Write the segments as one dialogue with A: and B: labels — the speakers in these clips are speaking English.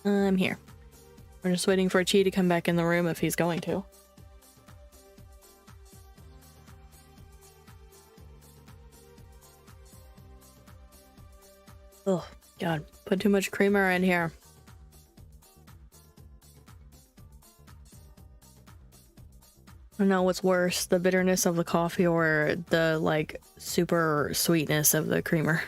A: I'm here. We're just waiting for Chi to come back in the room if he's going to. Oh, God. Put too much creamer in here. I don't know what's worse, the bitterness of the coffee or the, like, super sweetness of the creamer.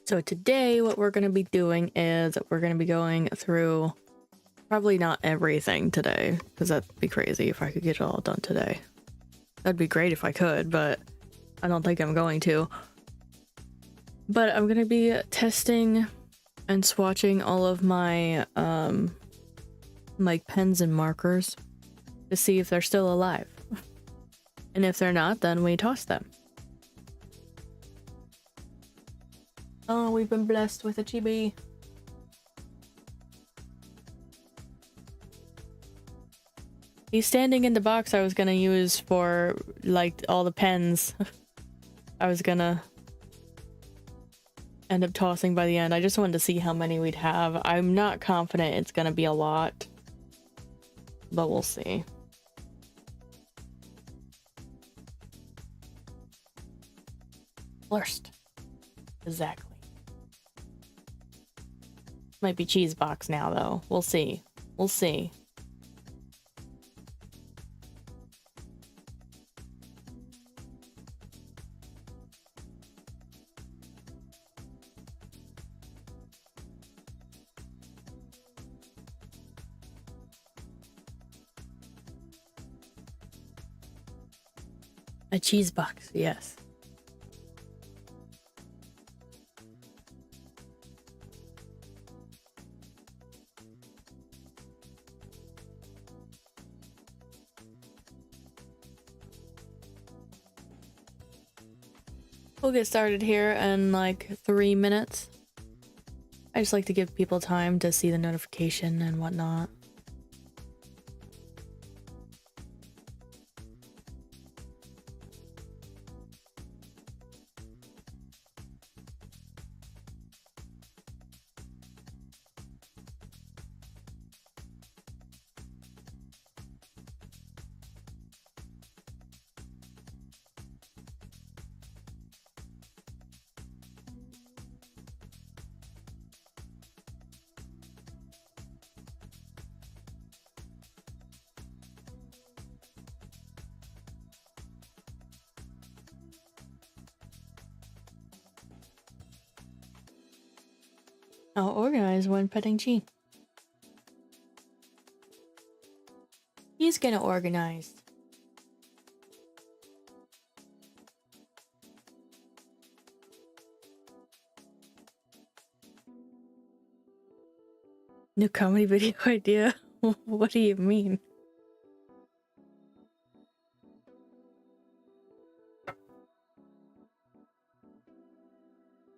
A: So today what we're going to be doing is we're going to be going through probably not everything today, because that'd be crazy if I could get it all done today. That'd be great if I could, but I don't think I'm going to. But I'm going to be testing and swatching all of my like pens and markers to see if they're still alive. And if they're not, then we toss them. Oh, we've been blessed with a chibi. He's standing in the box I was gonna use for, like, all the pens. I was gonna end up tossing by the end. I just wanted to see how many we'd have. I'm not confident it's gonna be a lot, but we'll see. First. Exactly. Might be cheese box now, though. We'll see. We'll see. A cheese box, yes. We'll get started here in like 3 minutes. I just like to give people time to see the notification and whatnot. I'll organize when petting Chi. He's gonna organize. New comedy video idea? What do you mean?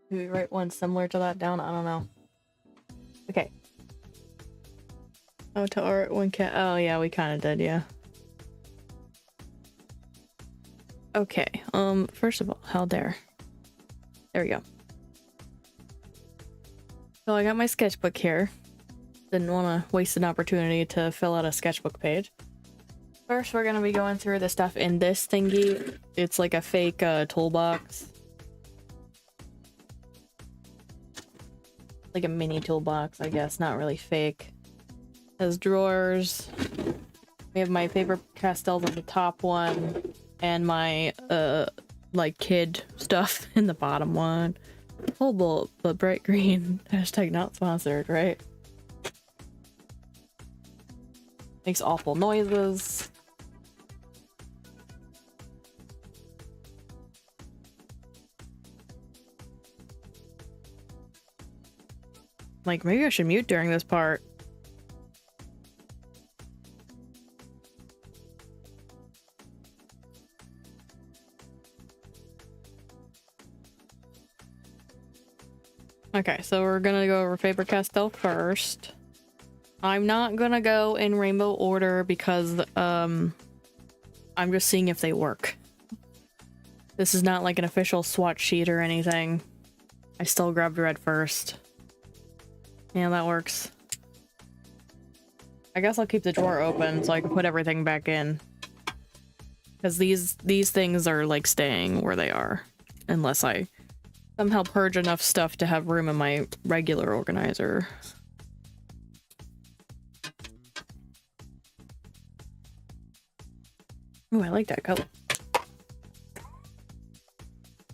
A: Do we write one similar to that down? I don't know. Okay. Oh, to art one cat. Oh, yeah, we kind of did, yeah. Okay, first of all, how dare. There we go. So I got my sketchbook here. Didn't want to waste an opportunity to fill out a sketchbook page. First, we're gonna be going through the stuff in this thingy. It's like a fake toolbox. Like a mini toolbox, I guess. Not really fake. Has drawers. We have my favorite pastels on the top one. And my, like, kid stuff in the bottom one. Oh, but bright green. Hashtag not sponsored, right? Makes awful noises. Like, maybe I should mute during this part. Okay, so we're gonna go over Faber-Castell first. I'm not gonna go in rainbow order because, I'm just seeing if they work. This is not like an official swatch sheet or anything. I still grabbed red first. Yeah, that works. I guess I'll keep the drawer open so I can put everything back in. Because these things are like staying where they are. Unless I somehow purge enough stuff to have room in my regular organizer. Ooh, I like that color.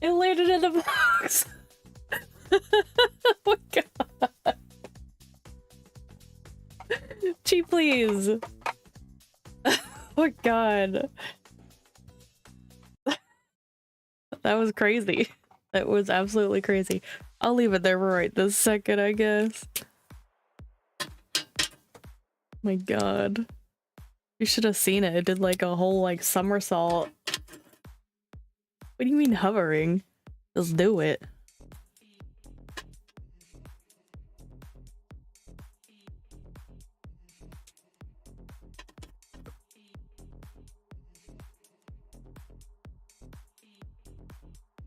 A: It landed in the box! Oh my god. Gee, please. Oh my god. That was crazy. That was absolutely crazy. I'll leave it there for right this second, I guess. My god. You should have seen it. It did like a whole like somersault. What do you mean hovering? Just do it.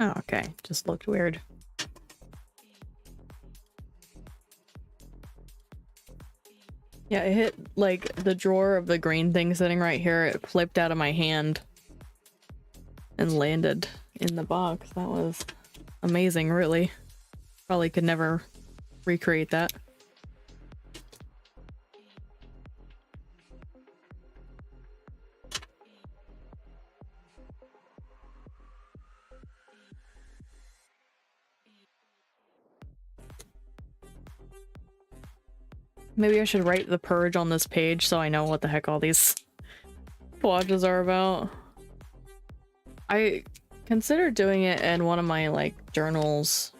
A: Oh, okay. Just looked weird. Yeah, it hit, like, the drawer of the green thing sitting right here. It flipped out of my hand and landed in the box. That was amazing, really. Probably could never recreate that. Maybe I should write the purge on this page so I know what the heck all these swatches are about. I considered doing it in one of my, like, journals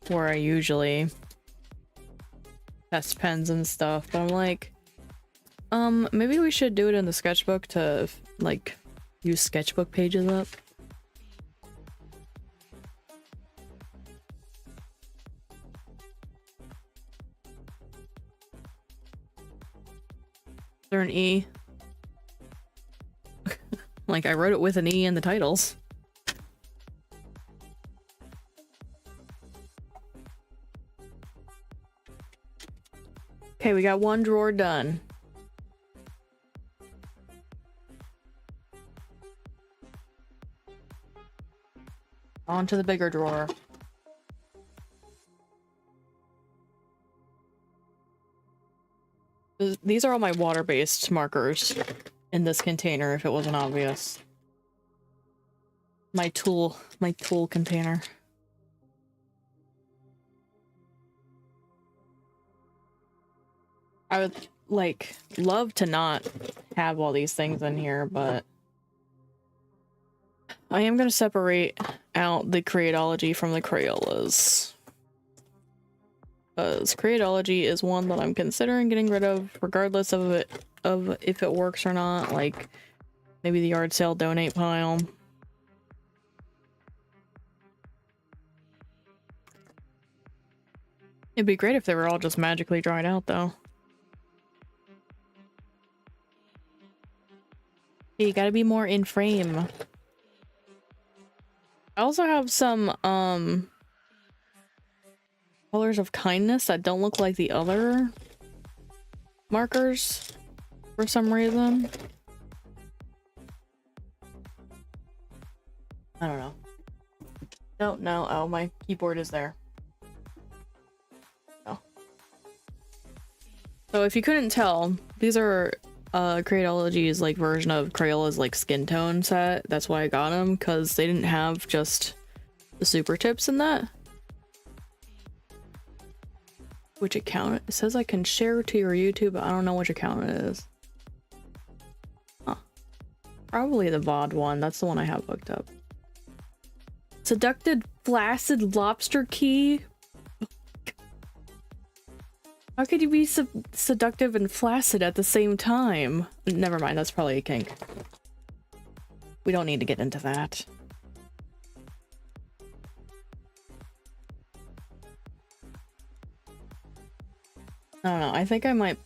A: where I usually test pens and stuff, but I'm like, maybe we should do it in the sketchbook to, like, use sketchbook pages up. Is there an E? Like, I wrote it with an E in the titles. Okay, we got one drawer done. On to the bigger drawer. These are all my water-based markers in this container, if it wasn't obvious. My tool container. I would, like, love to not have all these things in here, but I am gonna separate out the Creatology from the Crayolas. Because Creatology is one that I'm considering getting rid of, regardless of if it works or not. Like, maybe the yard sale donate pile. It'd be great if they were all just magically dried out, though. You gotta be more in frame. I also have some, colors of kindness that don't look like the other markers for some reason. I don't know. Don't know. Oh, my keyboard is there. Oh. So if you couldn't tell, these are Crayoology's like version of Crayola's like skin tone set. That's why I got them, because they didn't have just the super tips in that. Which account? It says I can share to your YouTube, but I don't know which account it is. Huh. Probably the VOD one. That's the one I have hooked up. Seducted flaccid lobster key? How could you be seductive and flaccid at the same time? Never mind, that's probably a kink. We don't need to get into that. I don't know, I think I might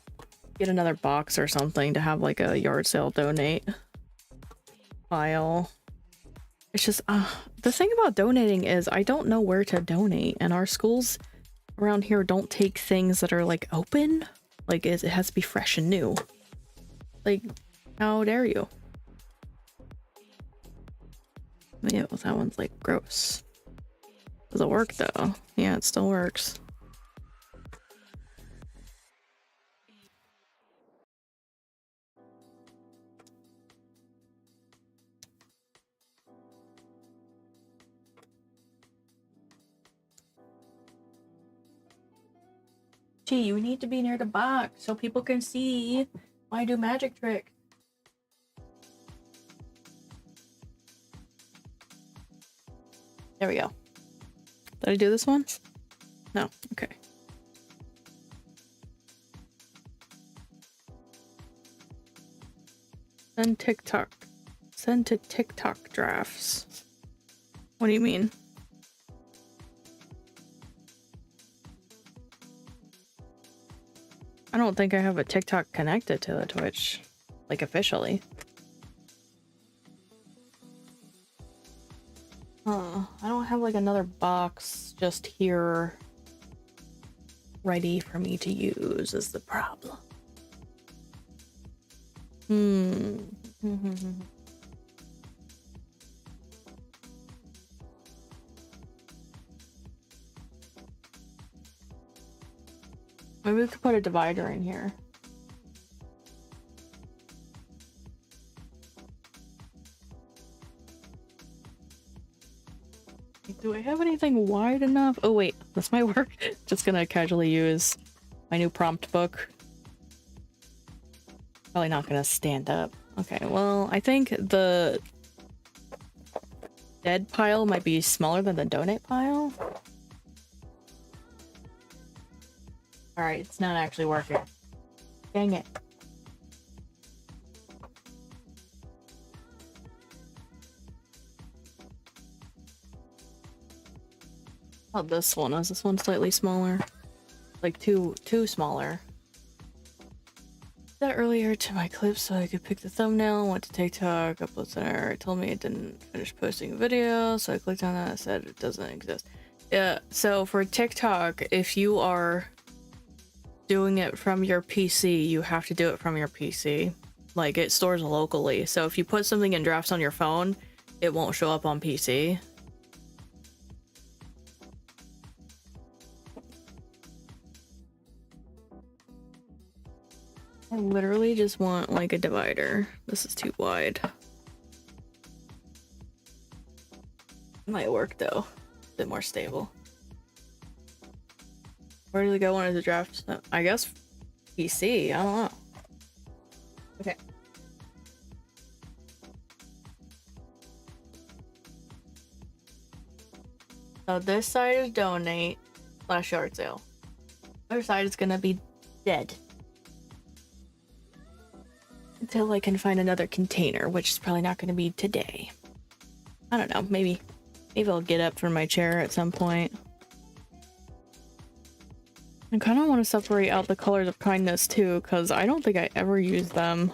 A: get another box or something to have like a yard sale donate file. It's just, the thing about donating is I don't know where to donate, and our schools around here don't take things that are like open. Like it has to be fresh and new. Like, how dare you? Yeah, well, that one's like gross. Does it work though? Yeah, it still works. Gee, you need to be near the box so people can see when I do magic tricks. There we go. Did I do this one? No. Okay. Send TikTok. Send to TikTok drafts. What do you mean? I don't think I have a TikTok connected to the Twitch, like officially. I don't have like another box just here ready for me to use is the problem. Maybe we could put a divider in here. Do I have anything wide enough? Oh wait, this might work. Just gonna casually use my new prompt book. Probably not gonna stand up. Okay, well, I think the dead pile might be smaller than the donate pile. Alright, it's not actually working. Dang it. Oh, this one. Is this one slightly smaller? Like too smaller. That earlier to my clip so I could pick the thumbnail, went to TikTok, upload center. It told me it didn't finish posting a video, so I clicked on that and said it doesn't exist. Yeah, so for TikTok, if you are doing it from your PC, you have to do it from your PC. Like, it stores locally, so if you put something in drafts on your phone, it won't show up on PC. I literally just want like a divider. This is too wide. Might work though. A bit more stable. Where does it go when it's a draft? I guess PC. I don't know. Okay. So this side is donate / yard sale. Other side is gonna be dead. Until I can find another container, which is probably not gonna be today. I don't know, maybe I'll get up from my chair at some point. I kind of want to separate out the colors of kindness too, because I don't think I ever used them.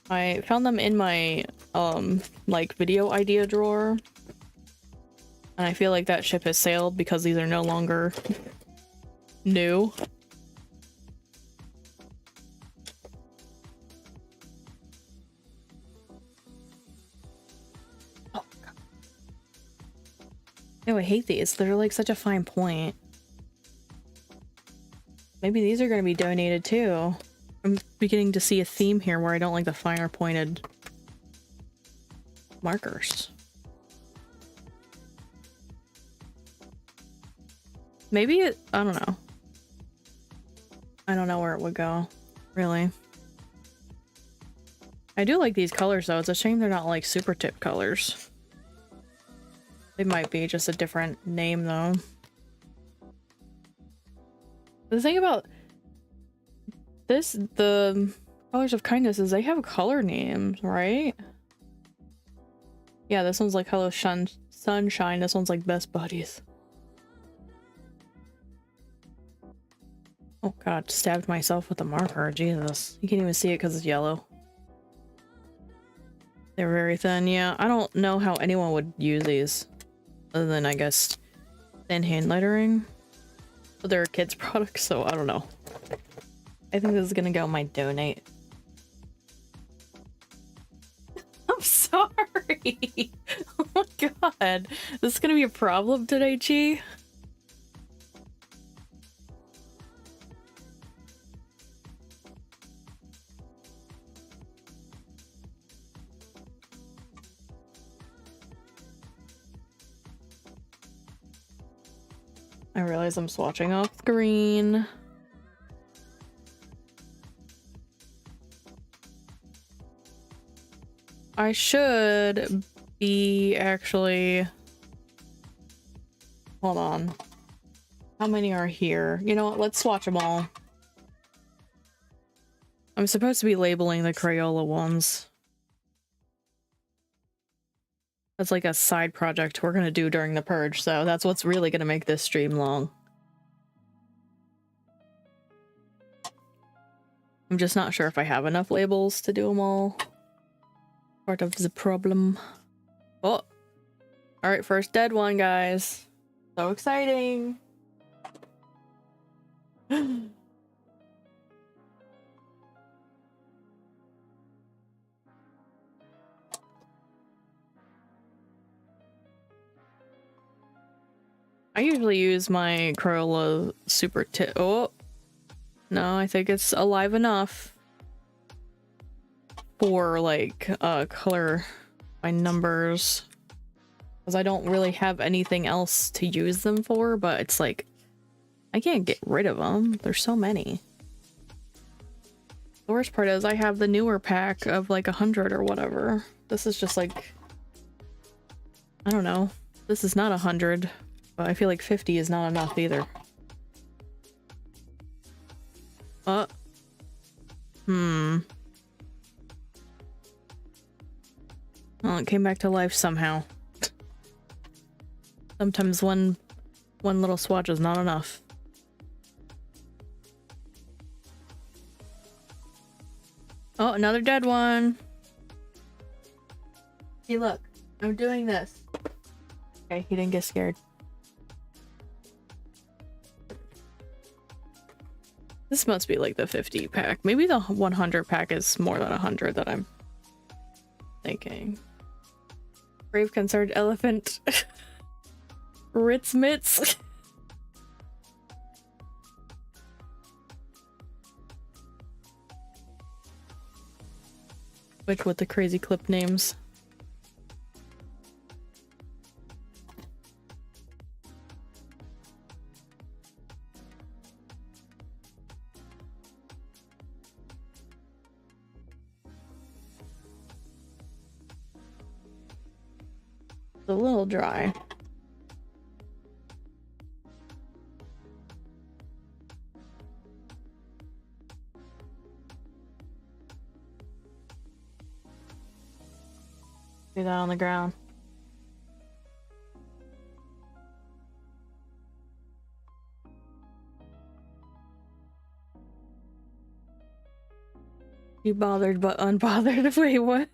A: I found them in my like video idea drawer, and I feel like that ship has sailed because these are no longer new. Oh God. Ew, I hate these. They're like such a fine point. Maybe these are going to be donated too. I'm beginning to see a theme here where I don't like the finer pointed markers. Maybe it, I don't know. I don't know where it would go, really. I do like these colors though. It's a shame they're not like super tip colors. They might be just a different name though. The thing about this, the colors of kindness, is they have color names, right? Yeah, this one's like Hello Sunshine. This one's like Best Buddies. Oh God, stabbed myself with a marker. Jesus. You can't even see it because it's yellow. They're very thin. Yeah, I don't know how anyone would use these. Other than, I guess, thin hand lettering. But they're a kid's product, so I don't know. I think this is gonna go in my donate. I'm sorry! Oh my God. This is gonna be a problem today, Chi? I realize I'm swatching off screen. I should be actually... Hold on. How many are here? You know what? Let's swatch them all. I'm supposed to be labeling the Crayola ones. That's like a side project we're gonna do during the purge, so that's what's really gonna make this stream long. I'm just not sure if I have enough labels to do them all. Part of the problem. Oh! Alright, first dead one, guys. So exciting! I usually use my Crayola super tip. Oh! No, I think it's alive enough for like color by numbers, because I don't really have anything else to use them for, but it's like I can't get rid of them. There's so many. The worst part is I have the newer pack of like 100 or whatever. This is just like, I don't know. This is not 100, but I feel like 50 is not enough either. Well, it came back to life somehow. Sometimes one little swatch is not enough. Oh, another dead one. Hey, look. I'm doing this. Okay, he didn't get scared. This must be like the 50 pack. Maybe the 100 pack is more than 100 that I'm thinking. Brave concerned elephant. Ritz mitts. Which with the crazy clip names. It's a little dry. Do that on the ground. You bothered but unbothered. Wait, what?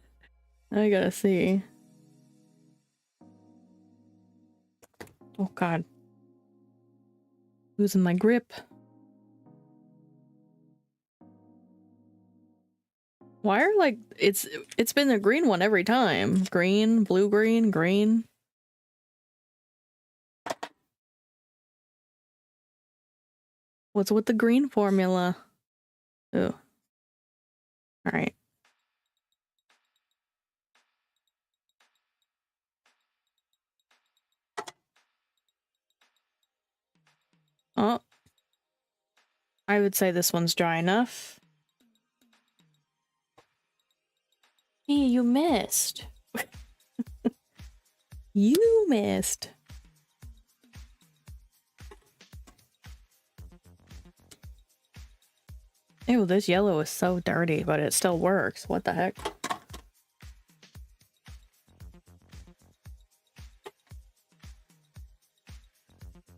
A: I gotta see. Oh god. Losing my grip. Why are like it's been the green one every time. Green, blue, green, green. What's with the green formula? Ooh. Alright. Oh. I would say this one's dry enough. Hey, you missed. You missed. Ew, this yellow is so dirty, but it still works. What the heck?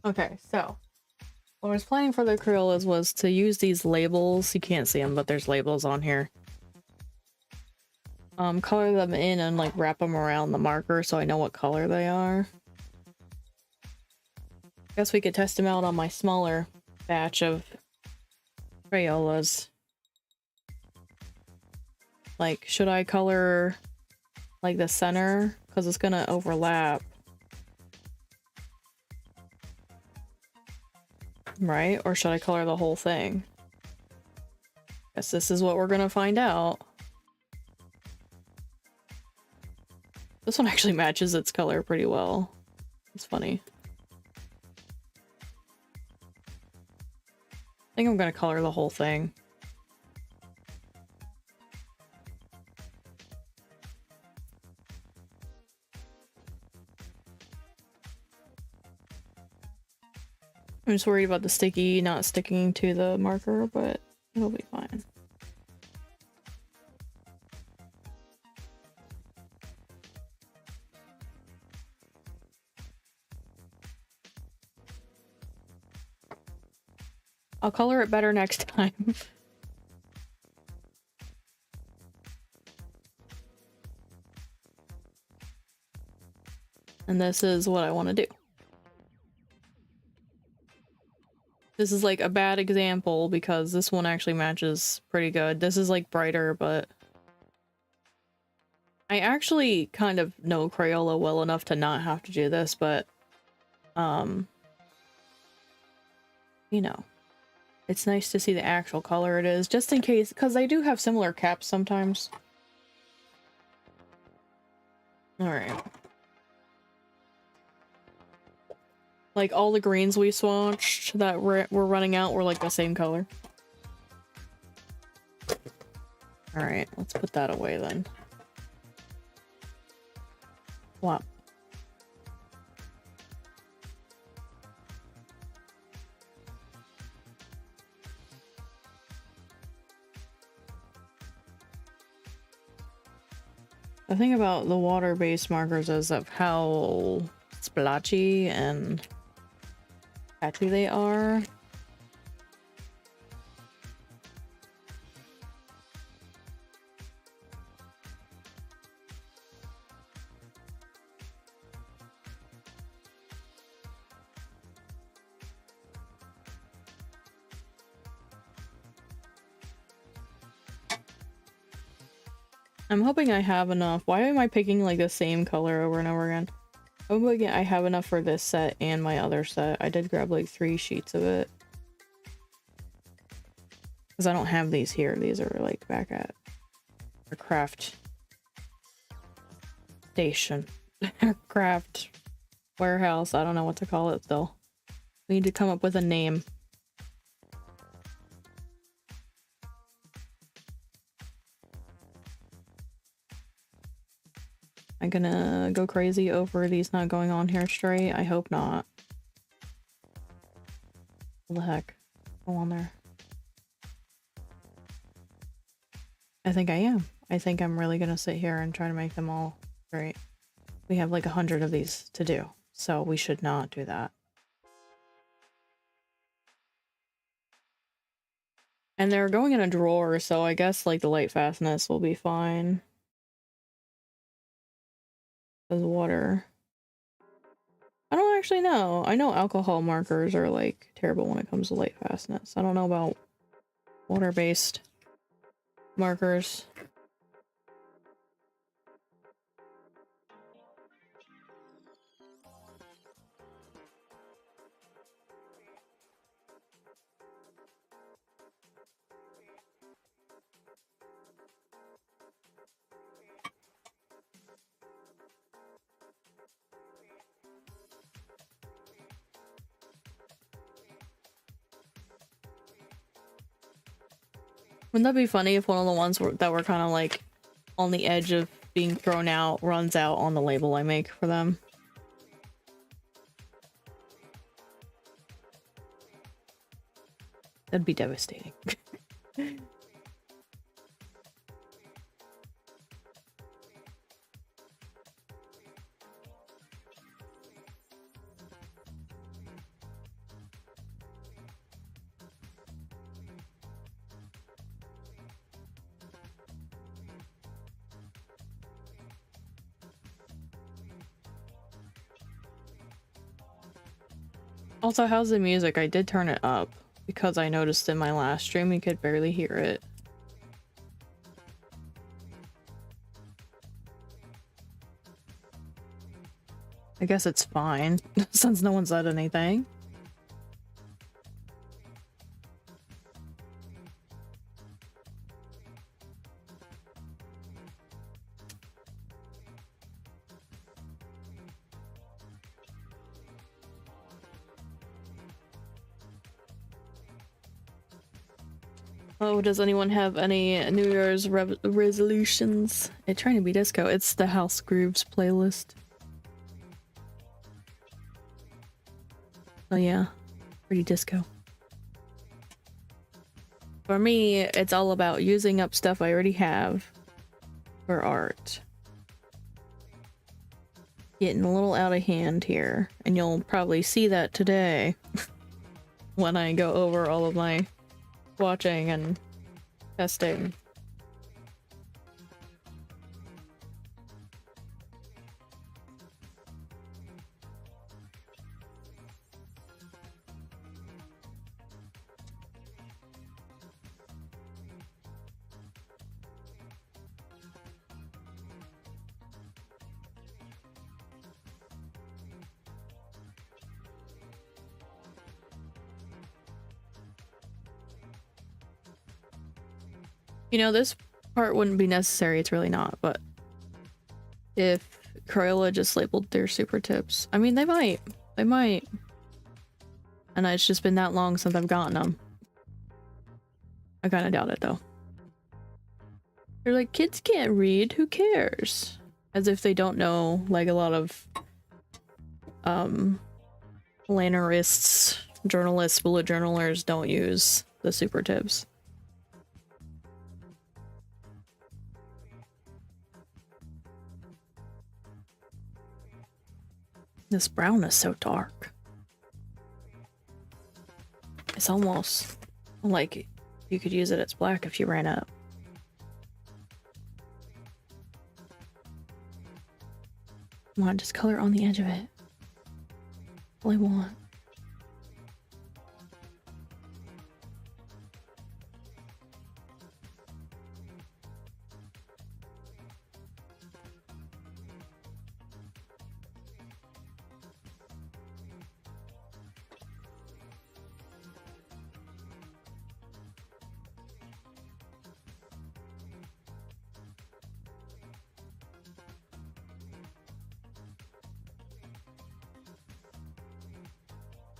A: Okay, so what I was planning for the Crayolas was to use these labels. You can't see them, but there's labels on here. Color them in and like wrap them around the marker so I know what color they are. Guess we could test them out on my smaller batch of Crayolas. Like, should I color like the center? Because it's gonna overlap. Right? Or should I color the whole thing? Guess this is what we're gonna find out. This one actually matches its color pretty well. It's funny. I think I'm gonna color the whole thing. I'm just worried about the sticky not sticking to the marker, but it'll be fine. I'll color it better next time. And this is what I want to do. This is like a bad example because this one actually matches pretty good. This is like brighter, but I actually kind of know Crayola well enough to not have to do this, but you know, it's nice to see the actual color it is, just in case, because I do have similar caps sometimes. All right. Like all the greens we swatched that we're running out were like the same color. All right, let's put that away then. Wow. The thing about the water-based markers is of how splotchy and patchy they are. I'm hoping I have enough. Why am I picking like the same color over and over again? I'm hoping I have enough for this set and my other set. I did grab like 3 sheets of it. Because I don't have these here. These are like back at the craft station. Craft warehouse. I don't know what to call it still. We need to come up with a name. I'm gonna go crazy over these not going on here straight. I hope not. What the heck? Go on there. I think I am. I think I'm really gonna sit here and try to make them all straight. We have like 100 of these to do, so we should not do that. And they're going in a drawer, so I guess like the light fastness will be fine. As water. I don't actually know. I know alcohol markers are like terrible when it comes to light fastness. I don't know about water-based markers. Wouldn't that be funny if one of the ones that were kind of like on the edge of being thrown out runs out on the label I make for them? That'd be devastating. Also, how's the music? I did turn it up because I noticed in my last stream you could barely hear it. I guess it's fine since no one said anything. Oh, does anyone have any New Year's resolutions? It's trying to be disco. It's the House Grooves playlist. Oh yeah, pretty disco. For me, it's all about using up stuff I already have for art. Getting a little out of hand here, and you'll probably see that today when I go over all of my watching and testing. You know, this part wouldn't be necessary, it's really not, but if Crayola just labeled their super tips, I mean, they might. And it's just been that long since I've gotten them. I kind of doubt it, though. They're like, kids can't read, who cares? As if they don't know, like, a lot of, lanternerists, journalists, bullet journalers don't use the super tips. This brown is so dark. It's almost like you could use it as black if you ran up. Come on, just color on the edge of it. All I want.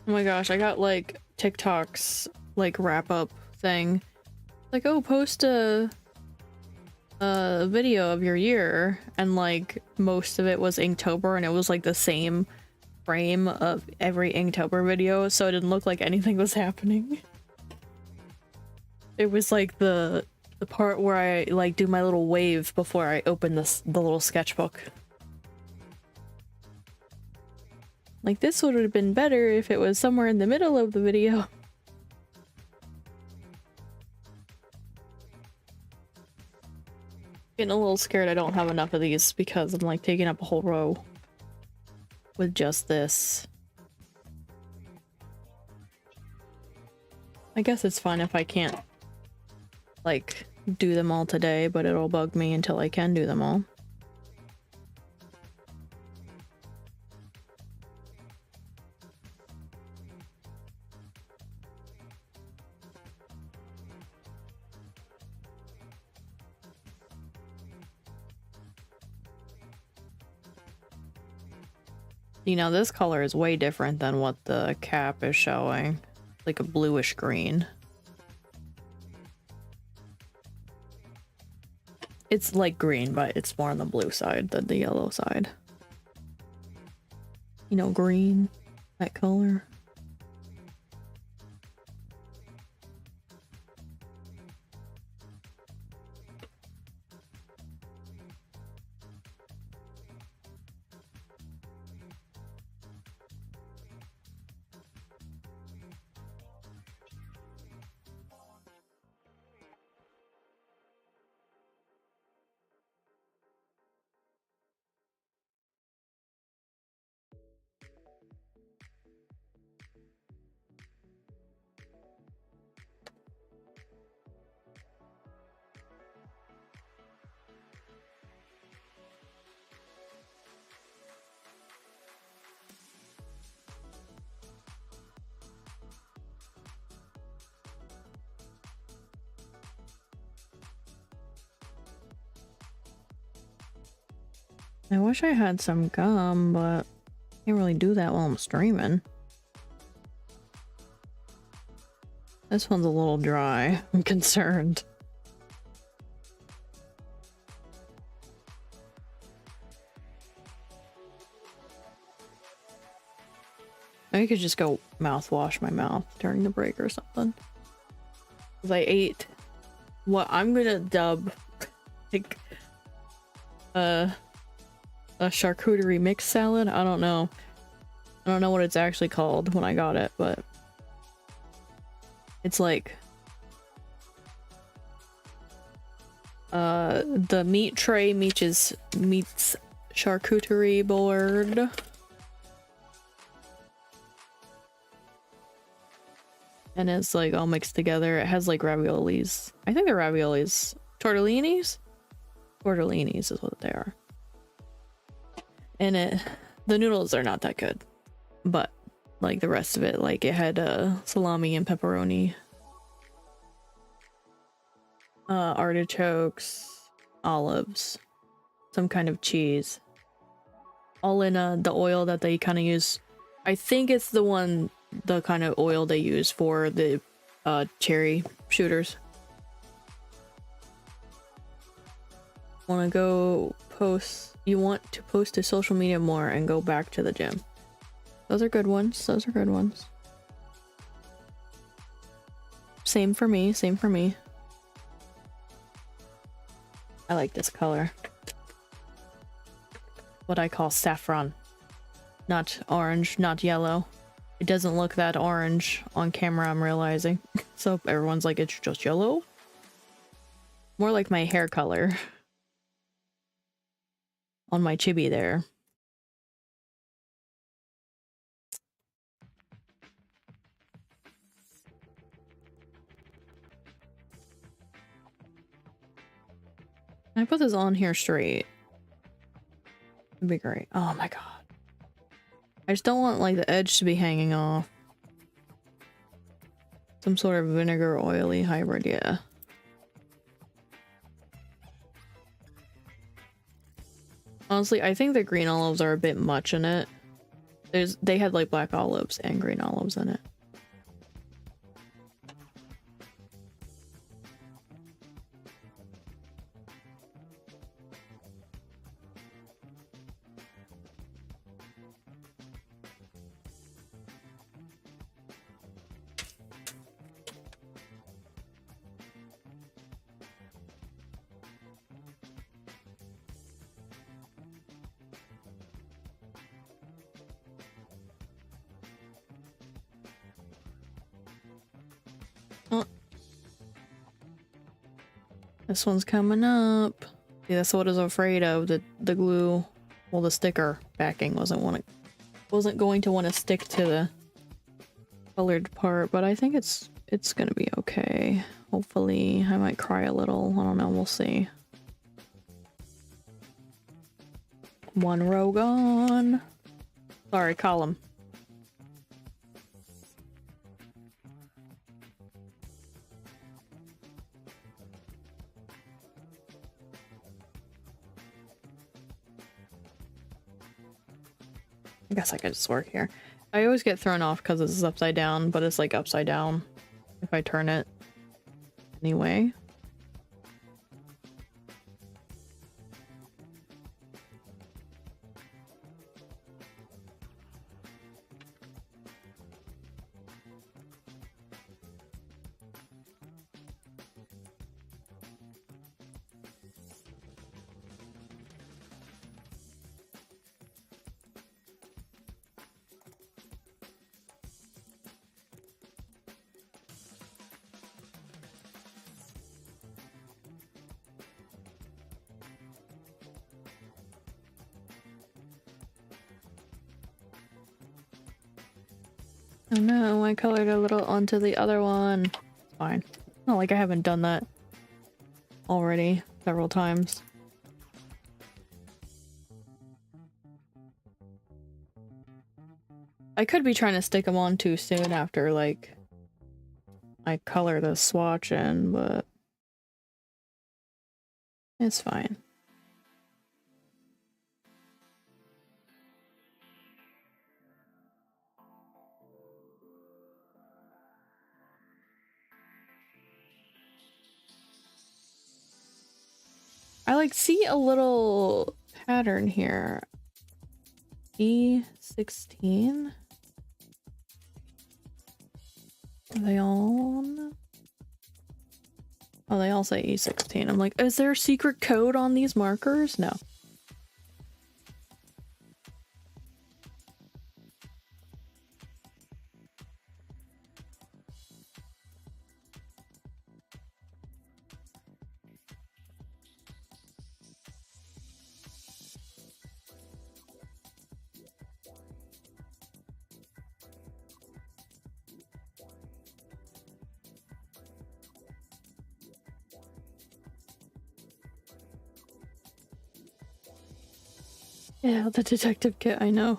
A: Oh my gosh, I got like TikTok's like wrap up thing. Like, oh, post a video of your year, and like most of it was Inktober, and it was like the same frame of every Inktober video, so it didn't look like anything was happening. It was like the part where I like do my little wave before I open the little sketchbook. Like, this would have been better if it was somewhere in the middle of the video. Getting a little scared I don't have enough of these because I'm like taking up a whole row with just this. I guess it's fine if I can't like do them all today, but it'll bug me until I can do them all. You know, this color is way different than what the cap is showing. Like a bluish green. It's like green, but it's more on the blue side than the yellow side. You know, green, that color. I wish I had some gum, but can't really do that while I'm streaming. This one's a little dry. I'm concerned. I could just go mouthwash my mouth during the break or something. Because I ate what I'm gonna dub like a charcuterie mix salad. I don't know. I don't know what it's actually called when I got it, but it's like the meat tray meets charcuterie board. And it's like all mixed together. It has like raviolis. I think they're raviolis. Tortellinis? Tortellinis is what they are. And the noodles are not that good. But like the rest of it, like it had salami and pepperoni. Artichokes, olives, some kind of cheese. All in the oil that they kind of use. I think it's the kind of oil they use for the cherry shooters. You want to post to social media more and go back to the gym. Those are good ones. Those are good ones. Same for me. Same for me. I like this color. What I call saffron. Not orange, not yellow. It doesn't look that orange on camera, I'm realizing. So everyone's like, it's just yellow? More like my hair color. On my chibi there. Can I put this on here straight? It'd be great. Oh my god. I just don't want like the edge to be hanging off. Some sort of vinegar oily hybrid, yeah. Honestly, I think the green olives are a bit much in it. They had like black olives and green olives in it. This one's coming up. See, that's what I was afraid of. The glue, well, the sticker backing wasn't going to want to stick to the colored part, but I think it's gonna be okay. Hopefully, I might cry a little. I don't know. We'll see. One row gone. Sorry, column. I guess I could just work here. I always get thrown off because this is upside down, but it's like upside down if I turn it anyway. Oh no, I colored a little onto the other one. It's fine. Not like I haven't done that already several times. I could be trying to stick them on too soon after, like, I color the swatch in, but it's fine. I like see a little pattern here. E16. Are they all on? Oh, they all say E16. I'm like, is there a secret code on these markers? No. Yeah, the detective kit, I know.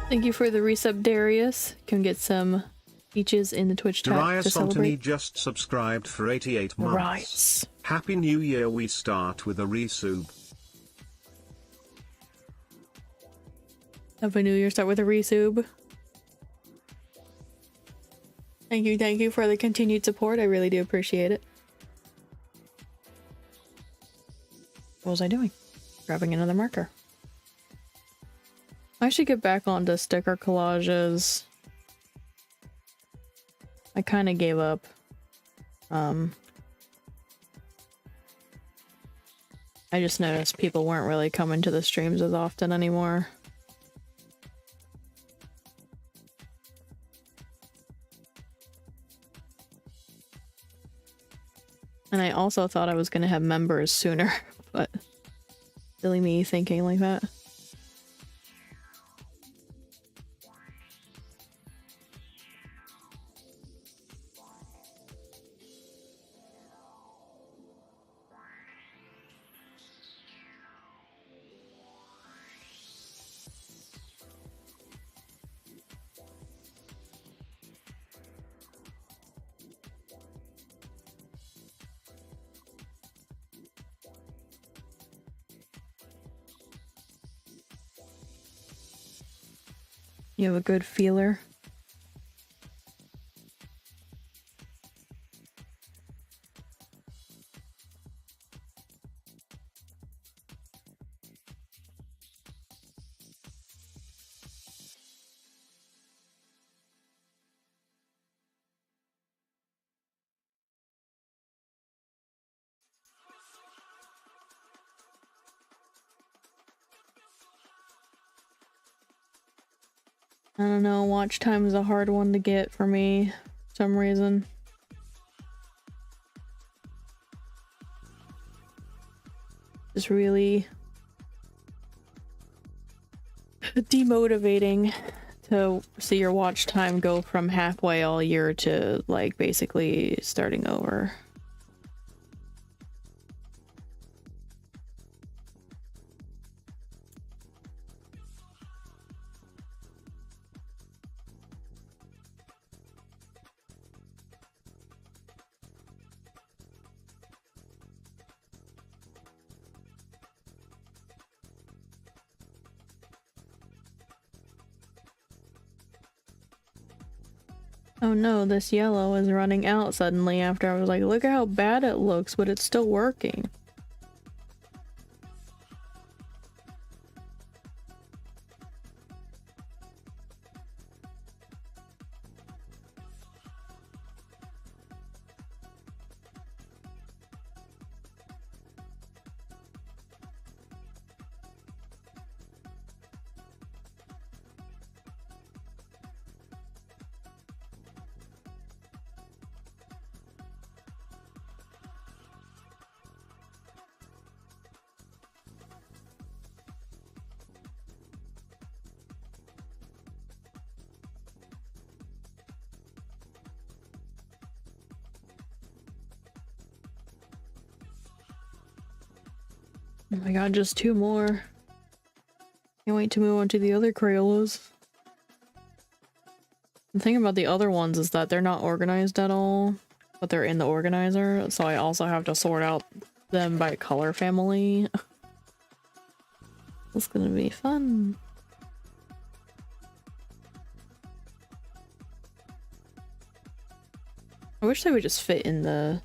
A: Thank you for the resub, Darius. Can get some peaches in the Twitch chat to celebrate.
B: Just subscribed for 88 months.
A: Right.
B: Happy New Year. We start with a resub.
A: Happy New Year. Start with a resub. Thank you for the continued support. I really do appreciate it. What was I doing? Grabbing another marker. I should get back onto sticker collages. I kind of gave up. I just noticed people weren't really coming to the streams as often anymore. And I also thought I was going to have members sooner, but silly me thinking like that. You have a good feeler. I don't know, watch time is a hard one to get for me for some reason. It's really demotivating to see your watch time go from halfway all year to like basically starting over. Oh no, this yellow is running out suddenly after I was like, look at how bad it looks, but it's still working. Oh my god, just 2 more. Can't wait to move on to the other Crayolas. The thing about the other ones is that they're not organized at all, but they're in the organizer, so I also have to sort out them by color family. It's gonna be fun. I wish they would just fit in the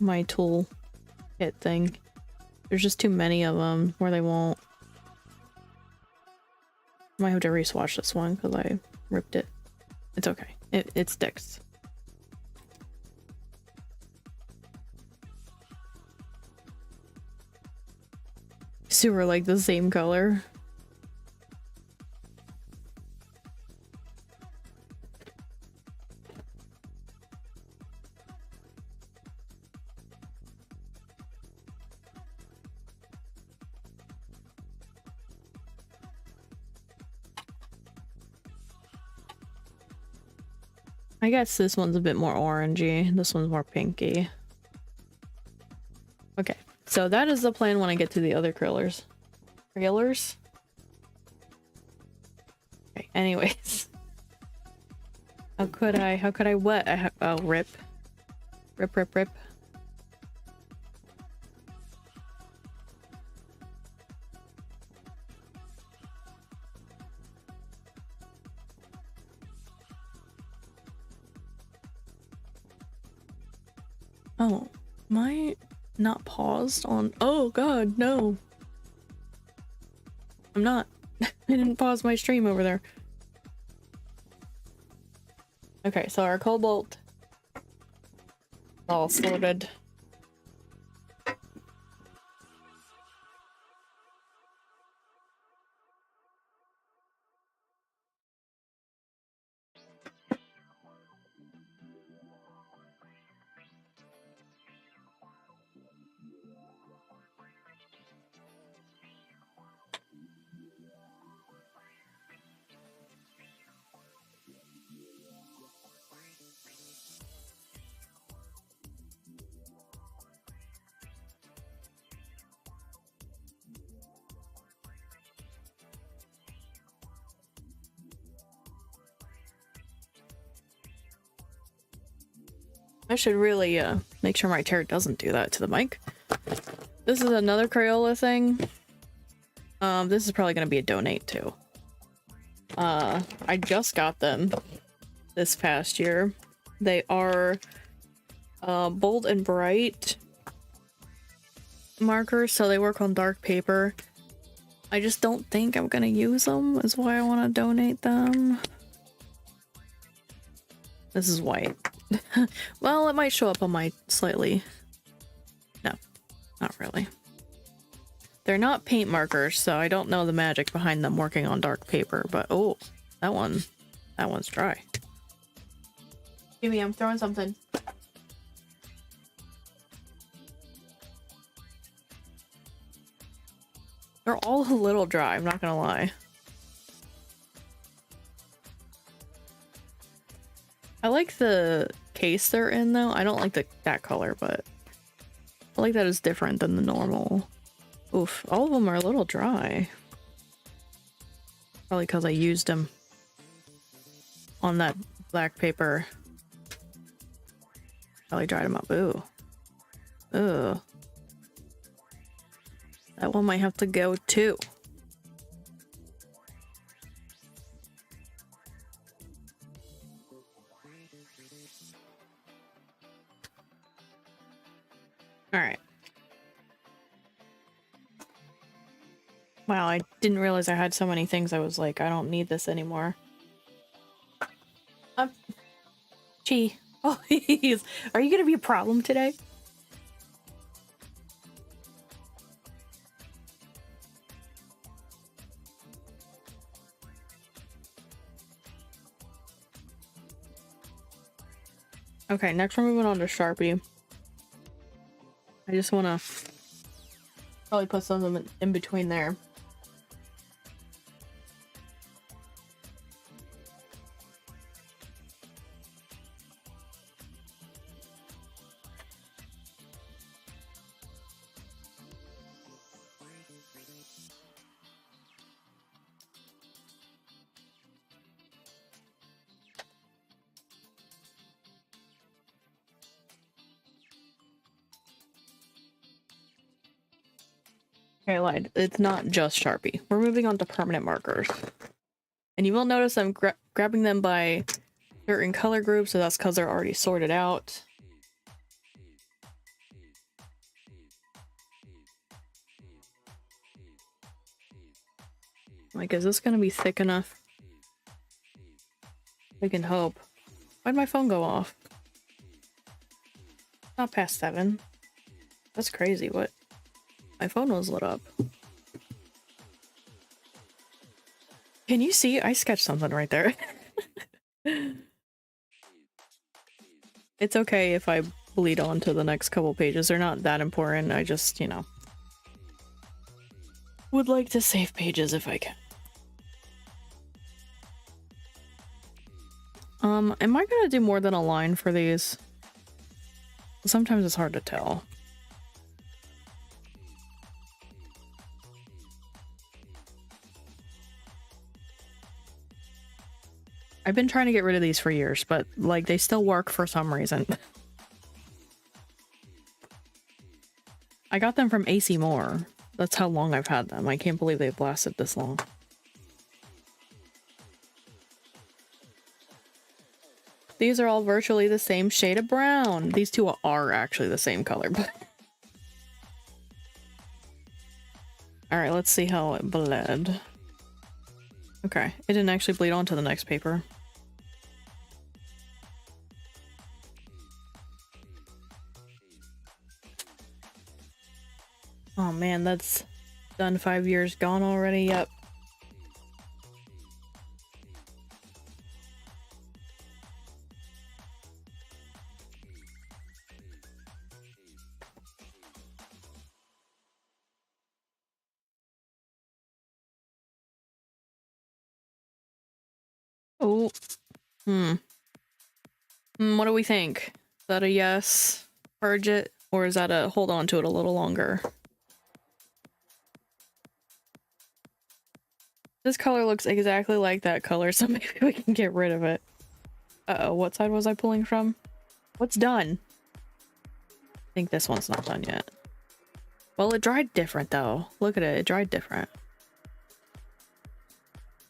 A: my tool kit thing. There's just too many of them where they won't. Might have to re-swatch this one because I ripped it. It's okay. It sticks. Super like the same color. I guess this one's a bit more orangey. This one's more pinky. Okay, so that is the plan when I get to the other Krillers. Krillers? Okay, anyways. How could I what? Oh, rip. Rip, rip, rip. Oh, am I not paused on? Oh god, no. I'm not. I didn't pause my stream over there. Okay, so our cobalt all sorted. I should really make sure my chair doesn't do that to the mic. This is another Crayola thing. This is probably gonna be a donate too. I just got them this past year. They are bold and bright markers, so they work on dark paper. I just don't think I'm gonna use them, is why I want to donate them. This is white. Well, it might show up on my slightly... No, not really. They're not paint markers, so I don't know the magic behind them working on dark paper, but oh, that one's dry. Gimme, I'm throwing something. They're all a little dry, I'm not gonna lie. I like the case they're in though. I don't like that color, but I like that it's different than the normal. Oof, all of them are a little dry. Probably because I used them on that black paper. Probably dried them up. Ooh. Ooh. That one might have to go too. All right. Wow, I didn't realize I had so many things. I was like, I don't need this anymore. Gee. Oh, please. Are you gonna be a problem today? Okay, next we're moving on to Sharpie. I just want to probably put some of them in between there. Okay, I lied. It's not just Sharpie. We're moving on to permanent markers. And you will notice I'm grabbing them by certain color groups, so that's because they're already sorted out. Like, is this gonna be thick enough? We can hope. Why'd my phone go off? Not past 7. That's crazy. What? My phone was lit up. Can you see? I sketched something right there. It's okay if I bleed on to the next couple pages. They're not that important. I just, you know, would like to save pages if I can. Am I gonna do more than a line for these? Sometimes it's hard to tell. I've been trying to get rid of these for years, but like they still work for some reason. I got them from AC Moore. That's how long I've had them. I can't believe they've lasted this long. These are all virtually the same shade of brown. These two are actually the same color, but... Alright, let's see how it bled. Okay, it didn't actually bleed onto the next paper. Oh man, that's done 5 years gone already. Yep. Oh. What do we think? Is that a yes? Purge it? Or is that a hold on to it a little longer? This color looks exactly like that color, so maybe we can get rid of it. Uh-oh, what side was I pulling from? What's done? I think this one's not done yet. Well, it dried different though. Look at it, it dried different.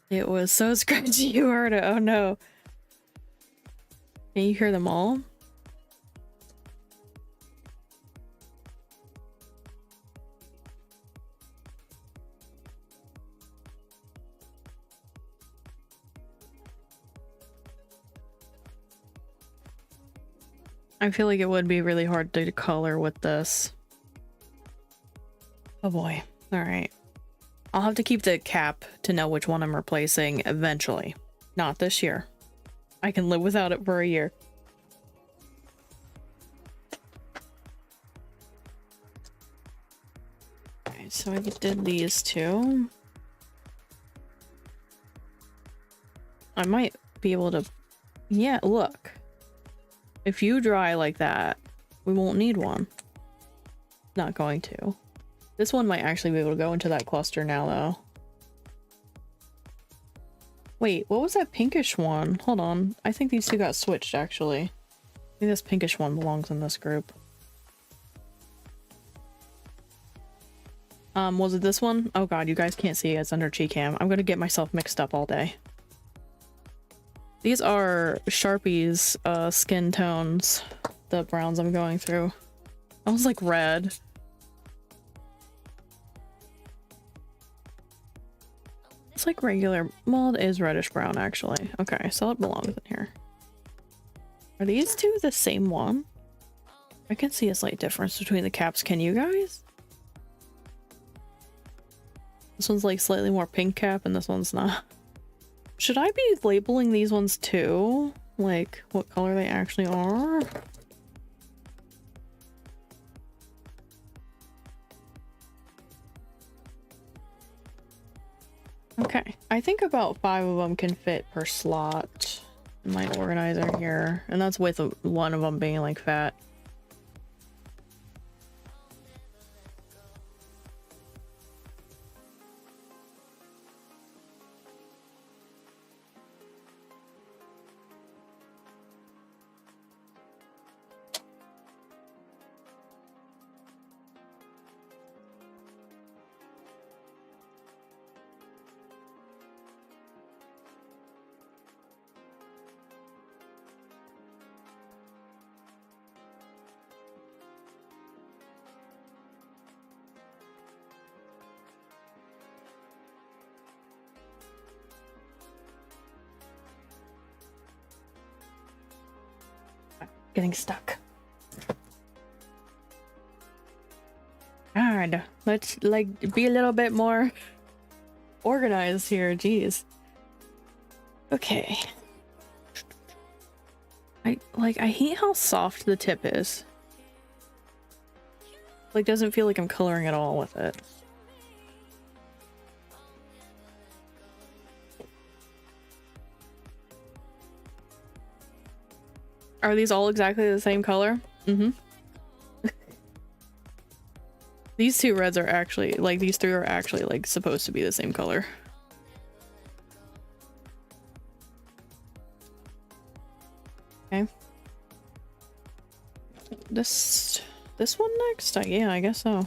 A: It was so scratchy you heard it. Oh no. Can you hear them all? I feel like it would be really hard to color with this. Oh boy. Alright. I'll have to keep the cap to know which one I'm replacing eventually. Not this year. I can live without it for a year. Okay. Okay, so I did these two. I might be able to... Yeah, look. If you dry like that, we won't need one. Not going to. This one might actually be able to go into that cluster now, though. Wait, what was that pinkish one? Hold on. I think these two got switched, actually. I think this pinkish one belongs in this group. Was it this one? Oh god, you guys can't see it. It's under G-Cam. I'm gonna get myself mixed up all day. These are Sharpie's skin tones. The browns I'm going through. I was like red. It's like regular, well, it is reddish brown actually. Okay, so it belongs in here. Are these two the same one? I can see a slight difference between the caps. Can you guys? This one's like slightly more pink cap and this one's not. Should I be labeling these ones too? Like what color they actually are? Okay, I think about 5 of them can fit per slot in my organizer here, and that's with one of them being like fat. Getting stuck. God, let's like be a little bit more organized here. Jeez. Okay. I hate how soft the tip is. Like, doesn't feel like I'm coloring at all with it. Are these all exactly the same color? Mm-hmm. These two reds are actually, like, these three are actually, like, supposed to be the same color. Okay. This one next? Yeah, I guess so.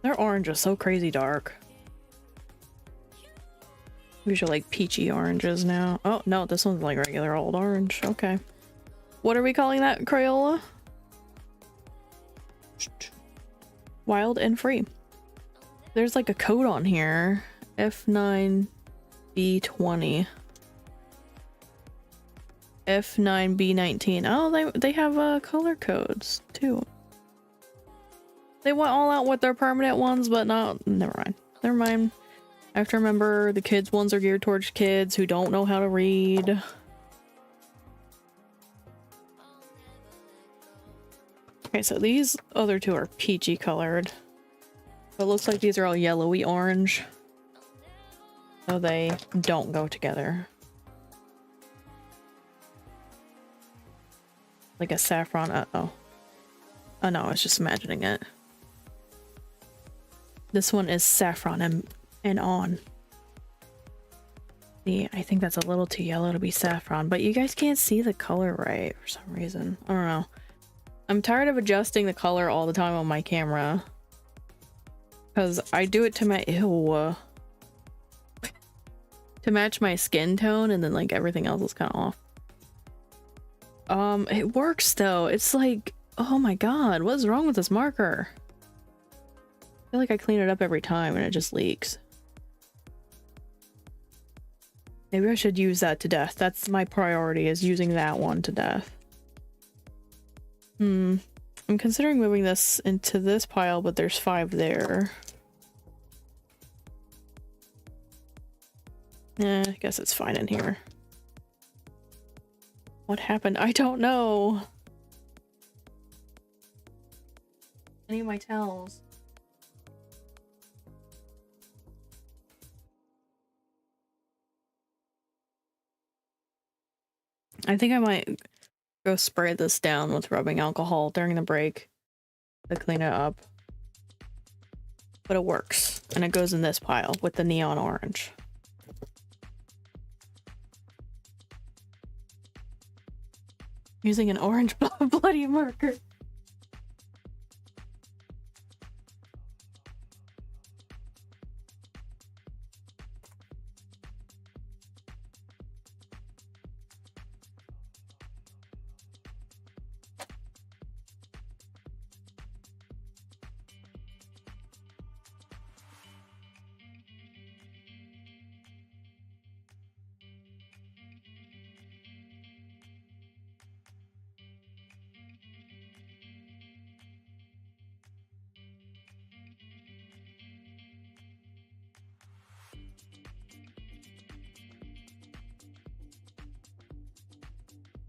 A: Their orange is so crazy dark. These are like peachy oranges now. Oh, no, this one's like regular old orange. Okay. What are we calling that, Crayola? Wild and free. There's like a code on here. F9B20. F9B19. Oh, they have color codes too. They went all out with their permanent ones, but not. Never mind. Never mind. I have to remember the kids ones are geared towards kids who don't know how to read. Okay, so these other two are peachy colored. But it looks like these are all yellowy orange. So they don't go together. Like a saffron. Uh-oh. Oh no, I was just imagining it. This one is saffron and on. See, I think that's a little too yellow to be saffron, but you guys can't see the color right for some reason. I don't know. I'm tired of adjusting the color all the time on my camera. Because I do it to my... Ew. To match my skin tone, and then like everything else is kind of off. It works though. It's like... Oh my god, what's wrong with this marker? I feel like I clean it up every time and it just leaks. Maybe I should use that to death. That's my priority, is using that one to death. I'm considering moving this into this pile, but there's 5 there. I guess it's fine in here. What happened? I don't know. Any of my tells. I think I might go spray this down with rubbing alcohol during the break to clean it up. But it works, and it goes in this pile with the neon orange. Using an orange bloody marker.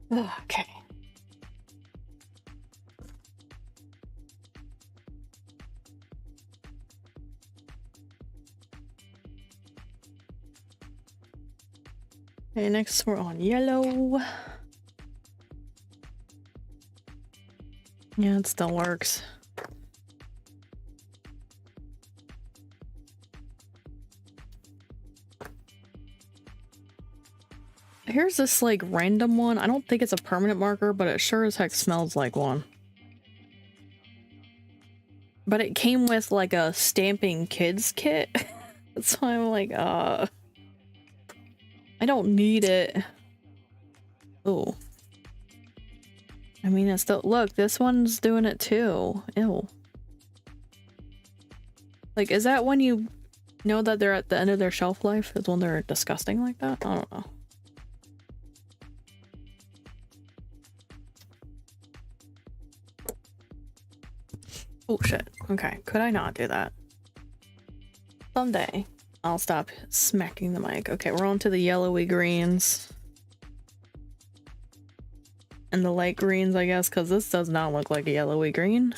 A: Okay. Okay, next we're on yellow. Yeah, it still works. Here's this like random one. I don't think it's a permanent marker, but it sure as heck smells like one. But it came with like a stamping kids kit. So I'm like, I don't need it. Oh. I mean, it's still, look, this one's doing it too. Ew. Like, is that when you know that they're at the end of their shelf life? Is when they're disgusting like that? I don't know. Oh shit. Okay, could I not do that? Someday I'll stop smacking the mic. Okay, we're on to the yellowy greens. And the light greens, I guess, because this does not look like a yellowy green.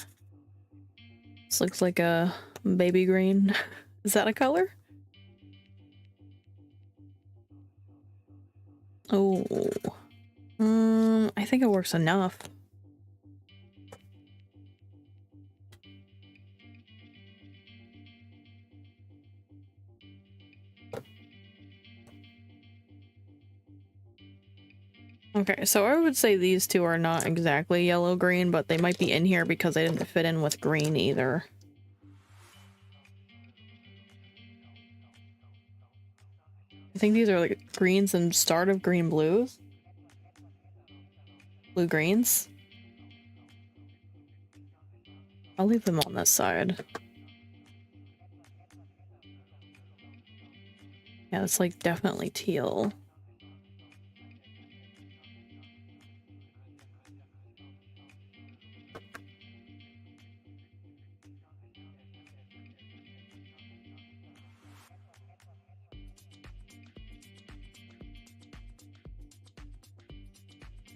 A: This looks like a baby green. Is that a color? Oh. I think it works enough. Okay, so I would say these two are not exactly yellow-green, but they might be in here because they didn't fit in with green either. I think these are like greens and start of green blues. Blue greens. I'll leave them on this side. Yeah, it's like definitely teal.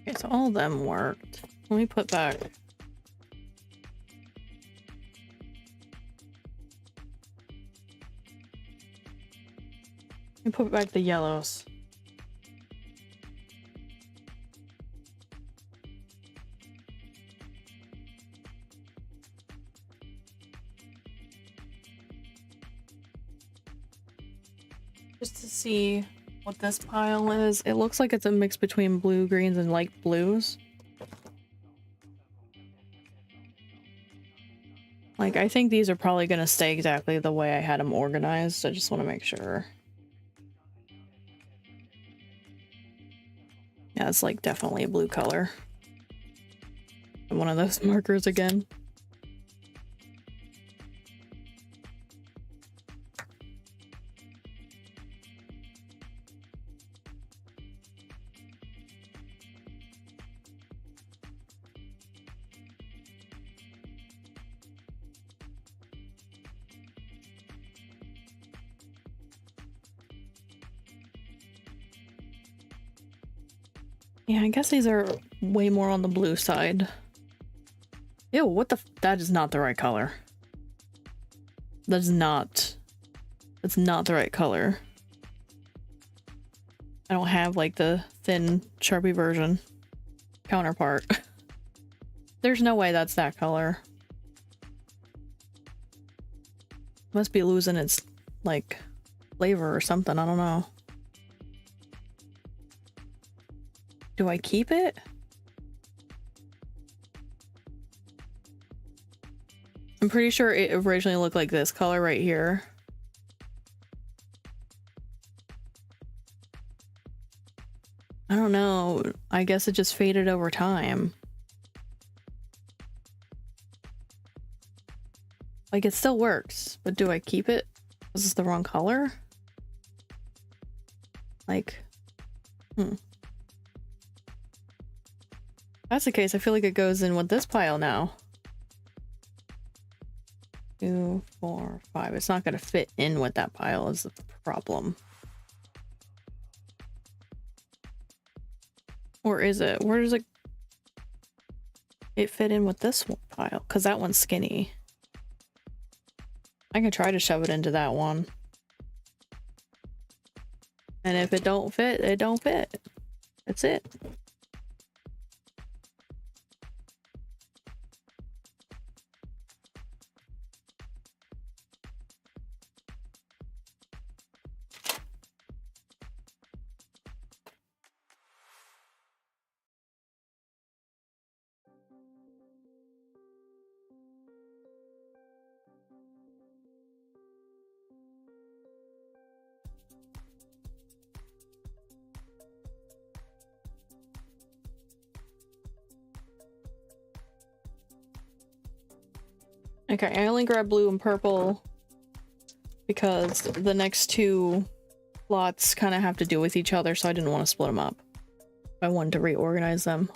A: Okay, so all of them worked. Let me put back. Let me put back the yellows. Just to see what this pile is. It looks like it's a mix between blue greens and light blues. Like, I think these are probably going to stay exactly the way I had them organized. I just want to make sure. Yeah, it's like definitely a blue color. And one of those markers again. Yeah, I guess these are way more on the blue side. Ew, what the that is not the right color. That's not the right color. I don't have like the thin Sharpie version counterpart. There's no way that's that color. Must be losing its like flavor or something, I don't know. Do I keep it? I'm pretty sure it originally looked like this color right here. I don't know. I guess it just faded over time. Like, it still works, but do I keep it? Is this the wrong color? Like, If that's the case, I feel like it goes in with this pile now. 2, 4, 5. It's not gonna fit in with that pile is the problem. Or is it? Where does it fit in with this pile? Because that one's skinny. I can try to shove it into that one. And if it don't fit, it don't fit. That's it. Okay, I only grabbed blue and purple because the next two lots kind of have to do with each other, so I didn't want to split them up. I wanted to reorganize them.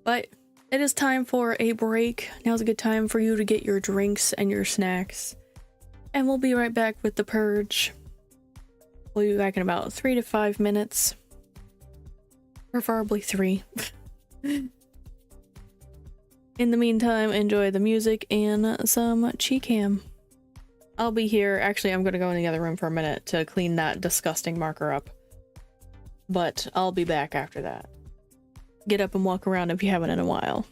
A: But it is time for a break. Now's a good time for you to get your drinks and your snacks. And we'll be right back with the purge. We'll be back in about 3 to 5 minutes. Preferably 3. In the meantime, enjoy the music and some Chi-Cam. I'll be here. Actually, I'm going to go in the other room for a minute to clean that disgusting marker up. But I'll be back after that. Get up and walk around if you haven't in a while.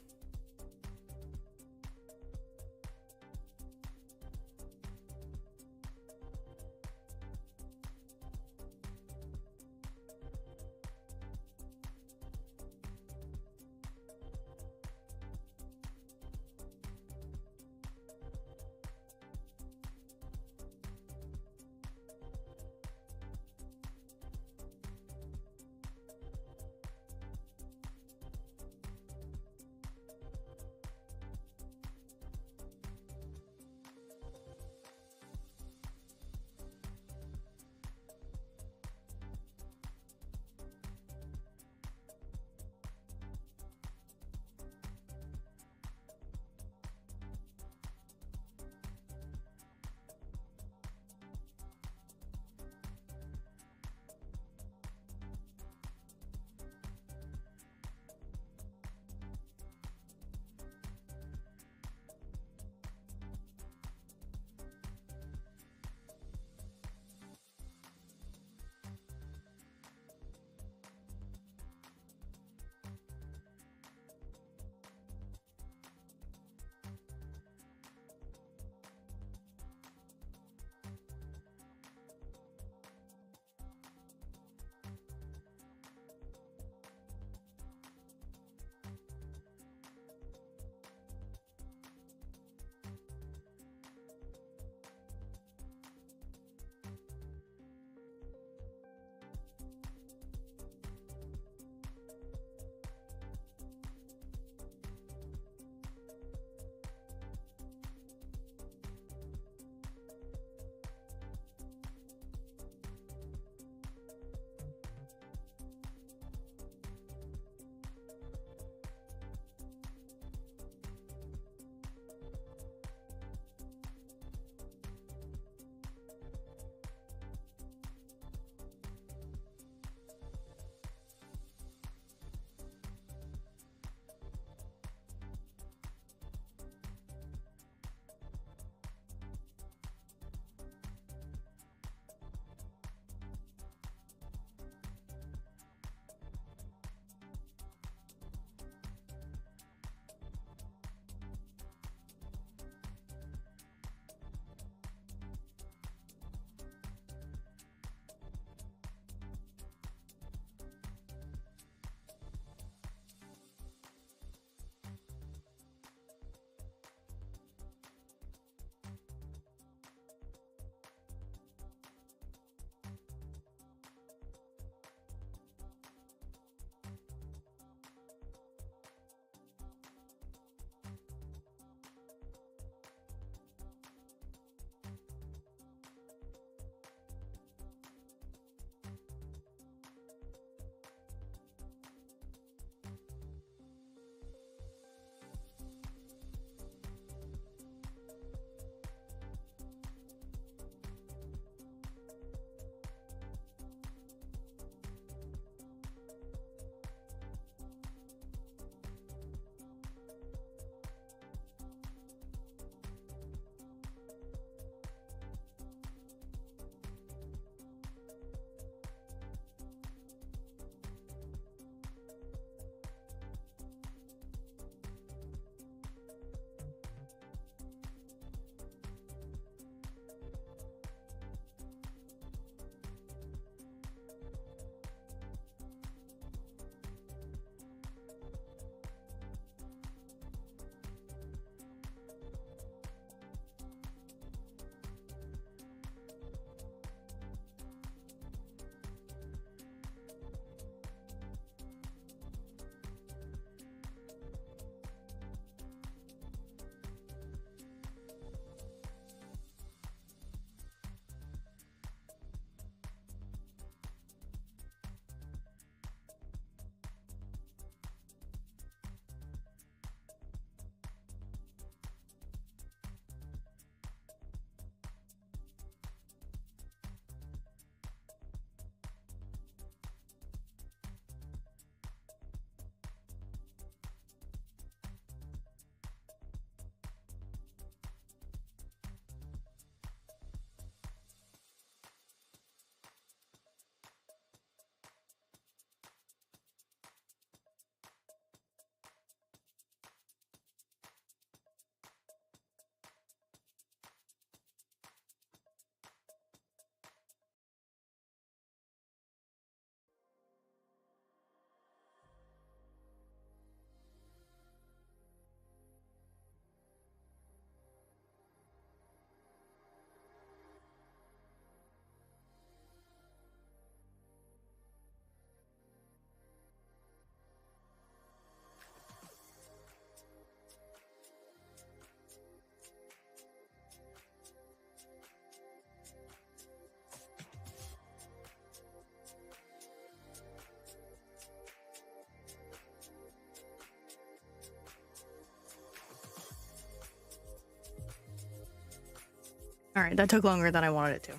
A: All right, that took longer than I wanted it to.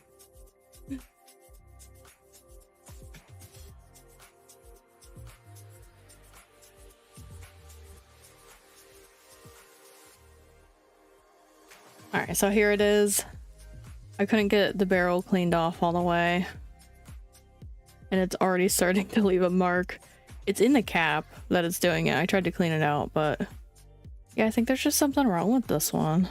A: All right, so here it is. I couldn't get the barrel cleaned off all the way. And it's already starting to leave a mark. It's in the cap that it's doing it. I tried to clean it out, but yeah, I think there's just something wrong with this one.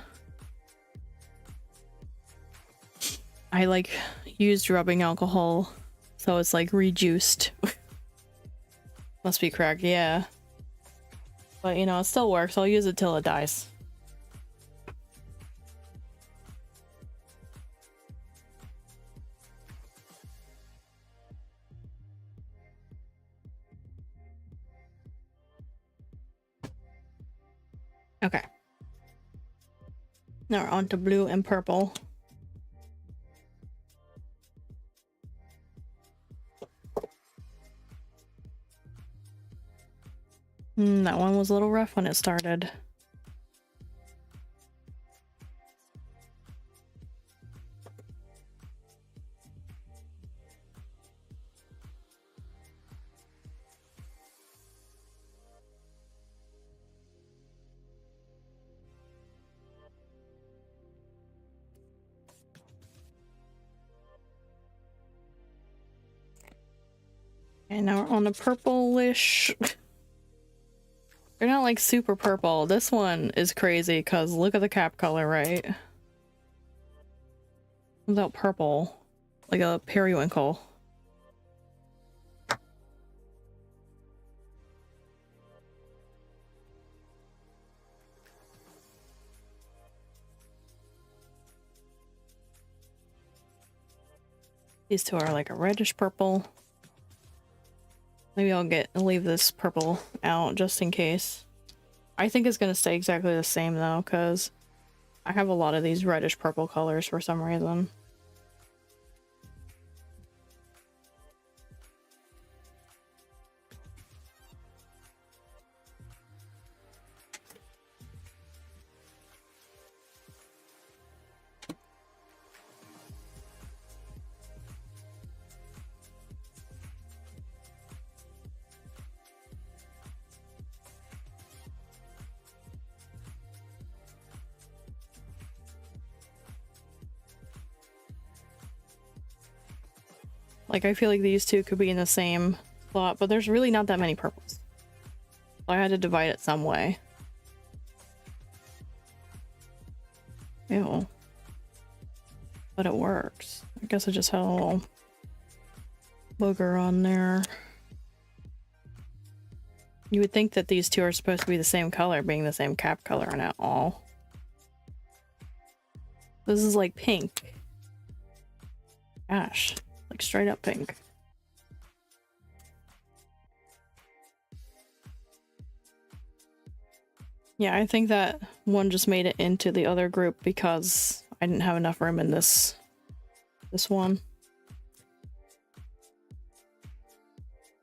A: I like used rubbing alcohol, so it's like rejuiced. Must be cracked, yeah. But you know, it still works. I'll use it till it dies. Okay. Now we're on to blue and purple. That one was a little rough when it started. And now we're on the purplish. They're not like super purple. This one is crazy because look at the cap color, right? Without purple, like a periwinkle. These two are like a reddish purple. Maybe I'll leave this purple out just in case. I think it's gonna stay exactly the same though, because I have a lot of these reddish purple colors for some reason. Like, I feel like these two could be in the same slot, but there's really not that many purples. So I had to divide it some way. Ew. But it works. I guess I just had a little booger on there. You would think that these two are supposed to be the same color, being the same cap color, and at all. This is like pink. Gosh. Like straight up pink. Yeah, I think that one just made it into the other group because I didn't have enough room in this one.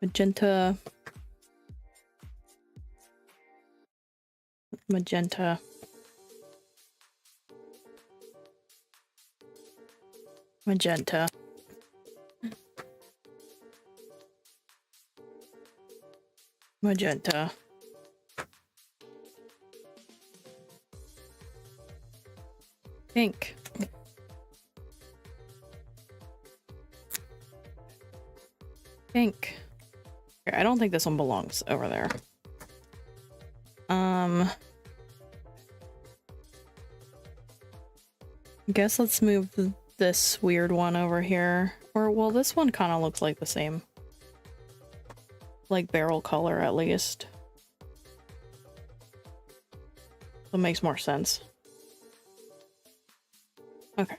A: Magenta. Magenta. Magenta. Magenta. Pink. Pink. Okay, I don't think this one belongs over there. I guess let's move this weird one over here. Or, well, this one kind of looks like the same. Like barrel color, at least. So it makes more sense. Okay.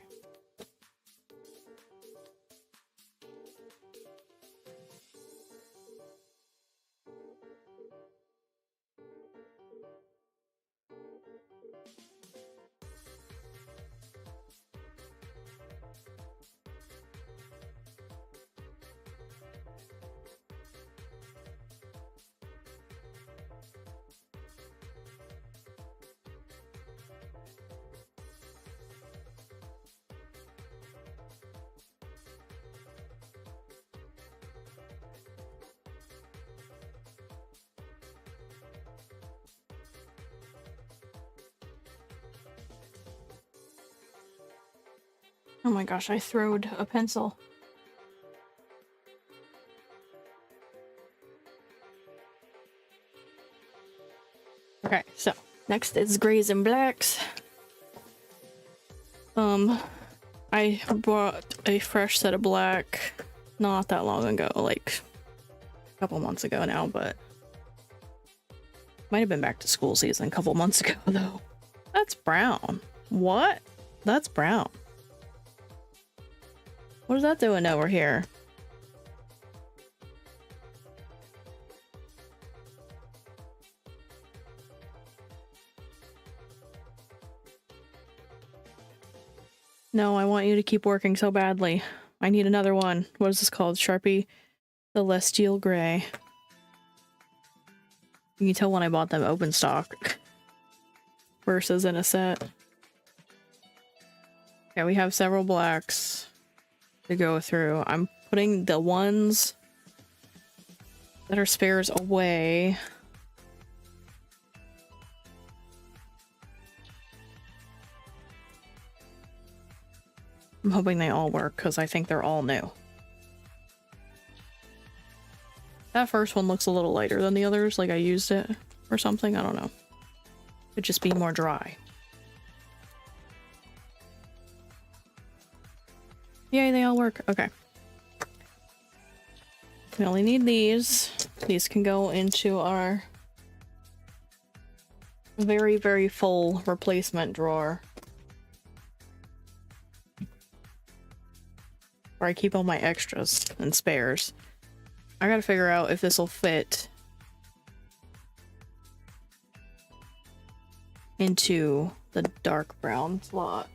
A: Oh my gosh, I throwed a pencil. Okay, so next is grays and blacks. I bought a fresh set of black not that long ago, like a couple months ago now, but might have been back to school season a couple months ago though. That's brown. What? That's brown. What is that doing over here? No, I want you to keep working so badly. I need another one. What is this called? Sharpie Celestial Gray. You can tell when I bought them open stock versus in a set. Okay, we have several blacks to go through. I'm putting the ones that are spares away. I'm hoping they all work because I think they're all new. That first one looks a little lighter than the others, like I used it or something, I don't know. Could just be more dry. Yay, they all work. Okay. We only need these. These can go into our very, very full replacement drawer. Where I keep all my extras and spares. I gotta figure out if this will fit into the dark brown slot.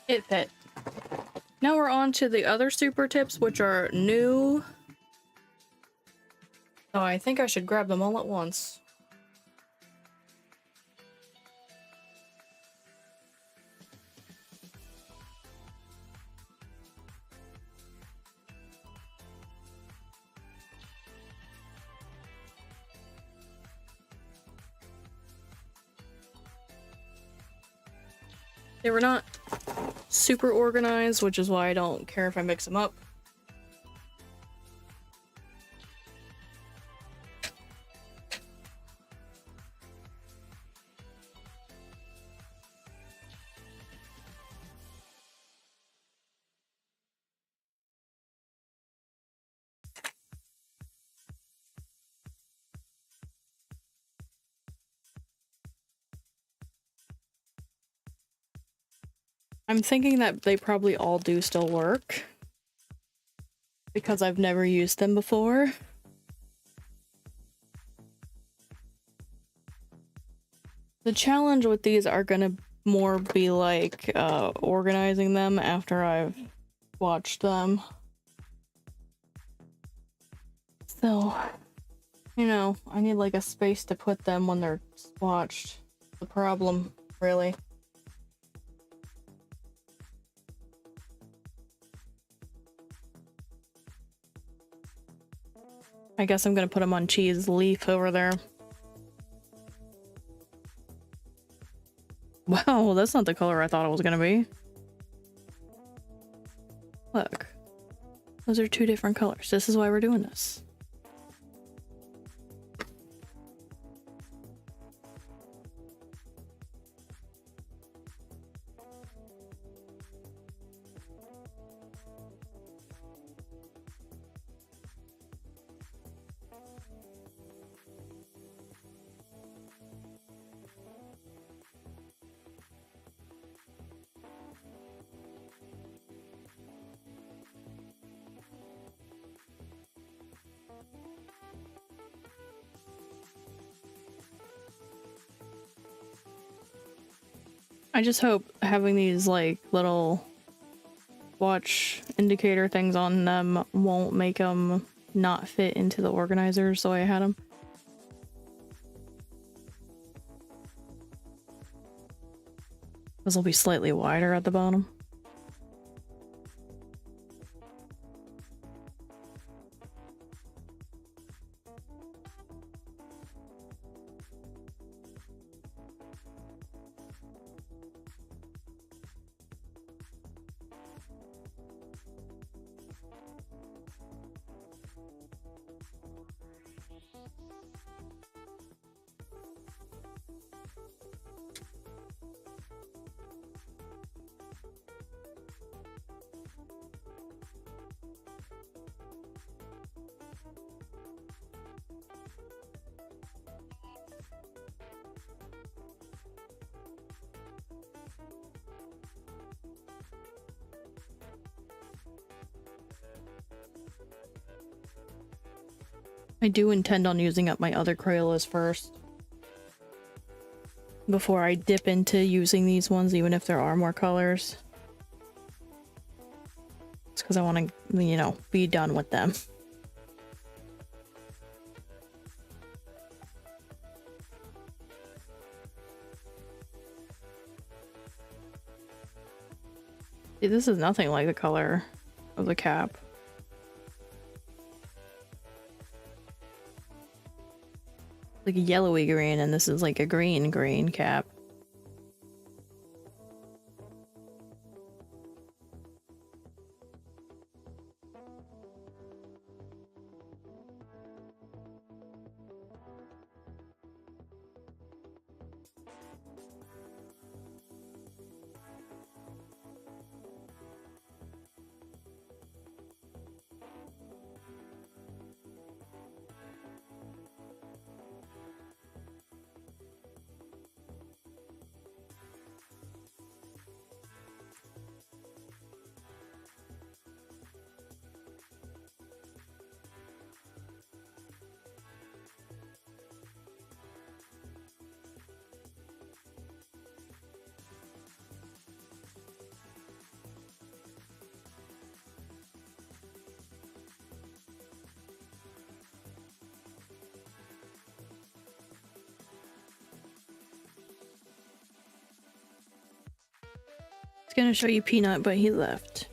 A: It fit. Now we're on to the other super tips, which are new. Oh, I think I should grab them all at once. They were not super organized, which is why I don't care if I mix them up. I'm thinking that they probably all do still work because I've never used them before. The challenge with these are gonna more be like organizing them after I've watched them. So, you know, I need like a space to put them when they're swatched. The problem, really. I guess I'm gonna put them on cheese leaf over there. Wow, that's not the color I thought it was gonna be. Look. Those are two different colors. This is why we're doing this. I just hope having these like little watch indicator things on them won't make them not fit into the organizers the way I had them. This will be slightly wider at the bottom. I do intend on using up my other Crayolas first before I dip into using these ones, even if there are more colors. It's because I want to, you know, be done with them. See, this is nothing like the color of the cap. Like a yellowy green, and this is like a green cap. Gonna show you Peanut, but he left.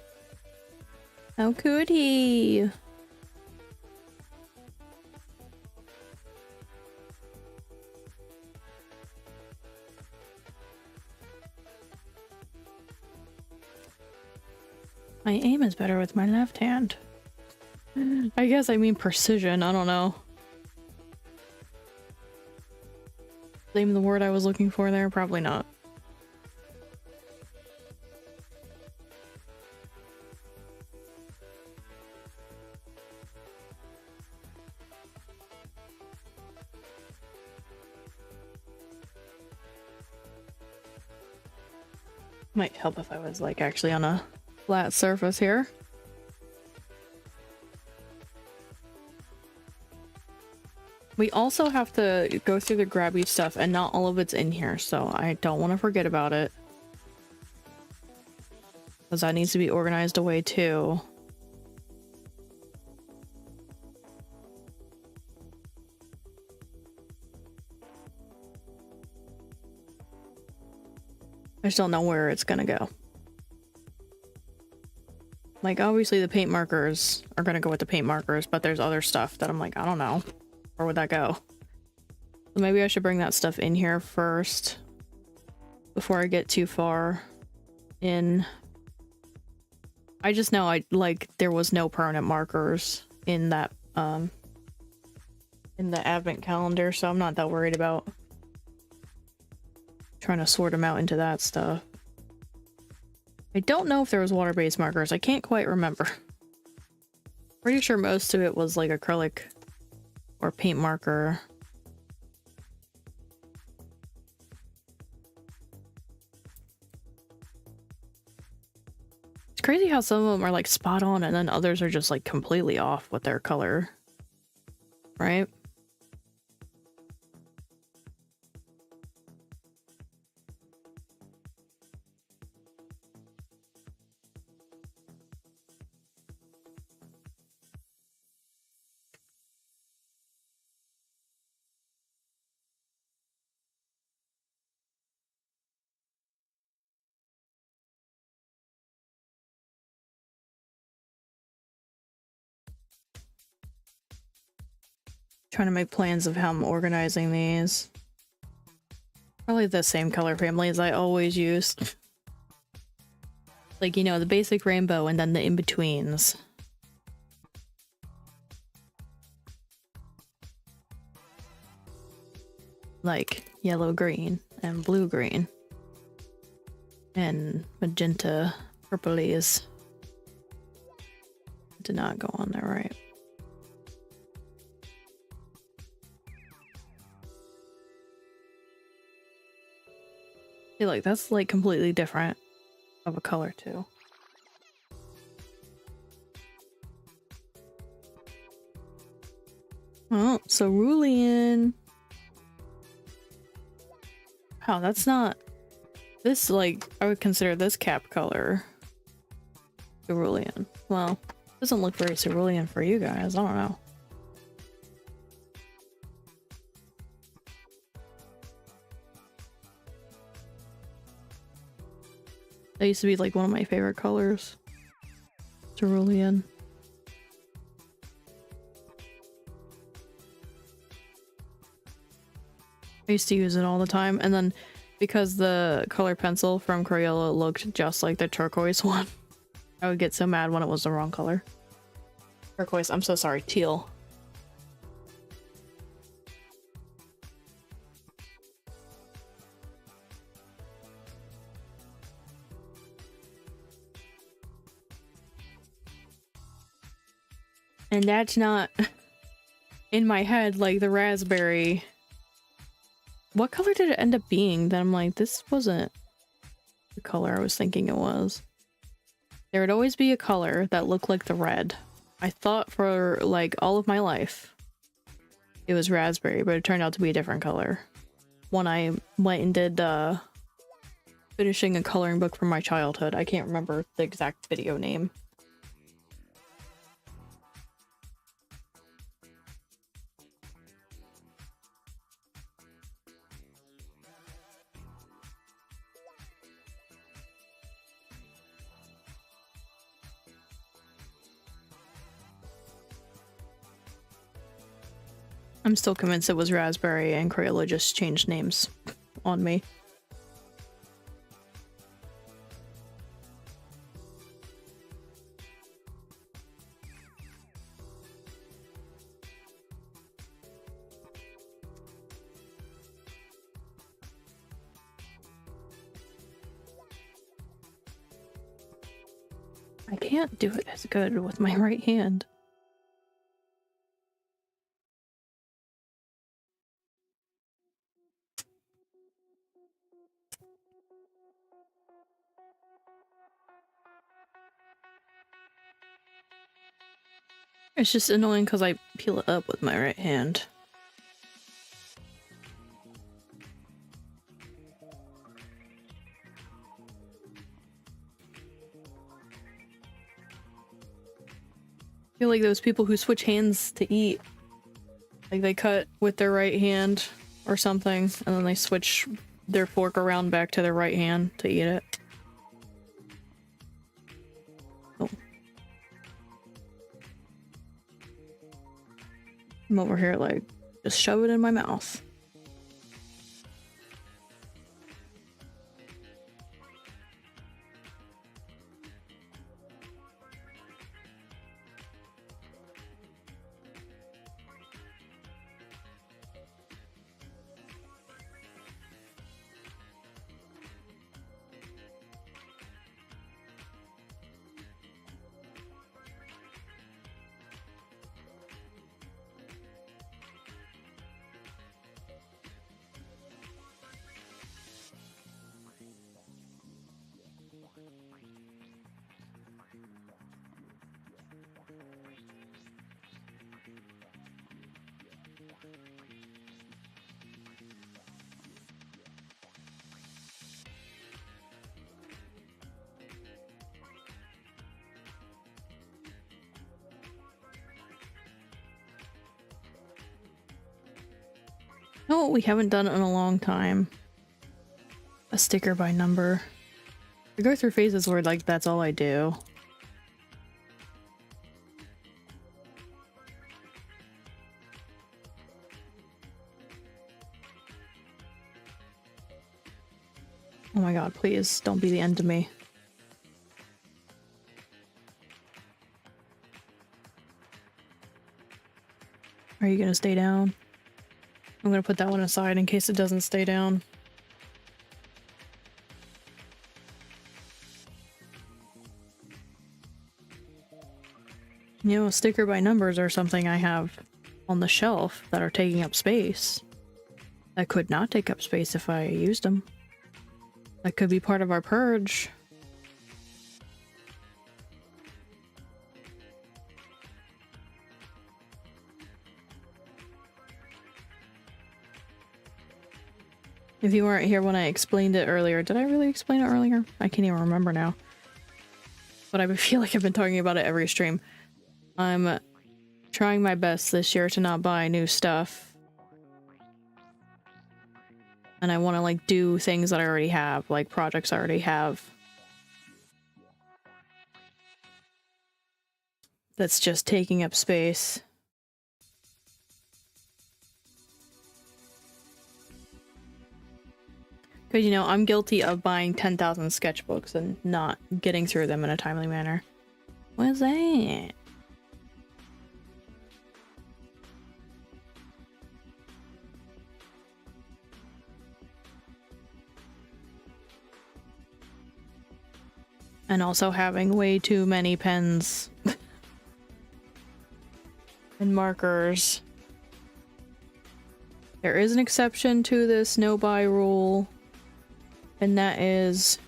A: How could he? My aim is better with my left hand. I guess I mean precision, I don't know. Name the word I was looking for there? Probably not. Might help if I was like actually on a flat surface here. We also have to go through the grabby stuff, and not all of it's in here, so I don't want to forget about it. Because that needs to be organized away too. I just don't know where it's gonna go. Like, obviously the paint markers are gonna go with the paint markers, but there's other stuff that I'm like, I don't know. Where would that go? So maybe I should bring that stuff in here first before I get too far in. I just know there was no permanent markers in that, in the advent calendar, so I'm not that worried about trying to sort them out into that stuff. I don't know if there was water-based markers. I can't quite remember. Pretty sure most of it was like acrylic or paint marker. It's crazy how some of them are like spot on and then others are just like completely off with their color. Right? Trying to make plans of how I'm organizing these. Probably the same color family as I always use. Like, you know, the basic rainbow and then the in-betweens. Like yellow green and blue green. And magenta purplies. Did not go on there right. See, like that's like completely different of a color too. Oh, cerulean. Wow, that's not this, like I would consider this cap color cerulean. Well, doesn't look very cerulean for you guys. I don't know. That used to be like one of my favorite colors. Cerulean. I used to use it all the time, and then because the color pencil from Crayola looked just like the turquoise one, I would get so mad when it was the wrong color. Turquoise, I'm so sorry, teal. And that's not in my head like the raspberry. What color did it end up being? That I'm like, this wasn't the color I was thinking it was. There would always be a color that looked like the red. I thought for like all of my life it was raspberry, but it turned out to be a different color. When I went and did finishing a coloring book from my childhood. I can't remember the exact video name. I'm still convinced it was raspberry and Crayola just changed names on me. I can't do it as good with my right hand. It's just annoying because I peel it up with my right hand. I feel like those people who switch hands to eat, like they cut with their right hand or something, and then they switch their fork around back to their right hand to eat it. Oh. I'm over here like, just shove it in my mouth. No, we haven't done it in a long time. A sticker by number. I go through phases where like that's all I do. Oh my god, please don't be the end of me. Are you gonna stay down? I'm gonna put that one aside in case it doesn't stay down. You know, sticker by numbers or something I have on the shelf that are taking up space. That could not take up space if I used them. That could be part of our purge. If you weren't here when I explained it earlier, did I really explain it earlier? I can't even remember now. But I feel like I've been talking about it every stream. I'm trying my best this year to not buy new stuff. And I want to like do things that I already have, like projects I already have. That's just taking up space. Because, you know, I'm guilty of buying 10,000 sketchbooks and not getting through them in a timely manner. What's that? And also having way too many pens and markers. There is an exception to this no buy rule, and that is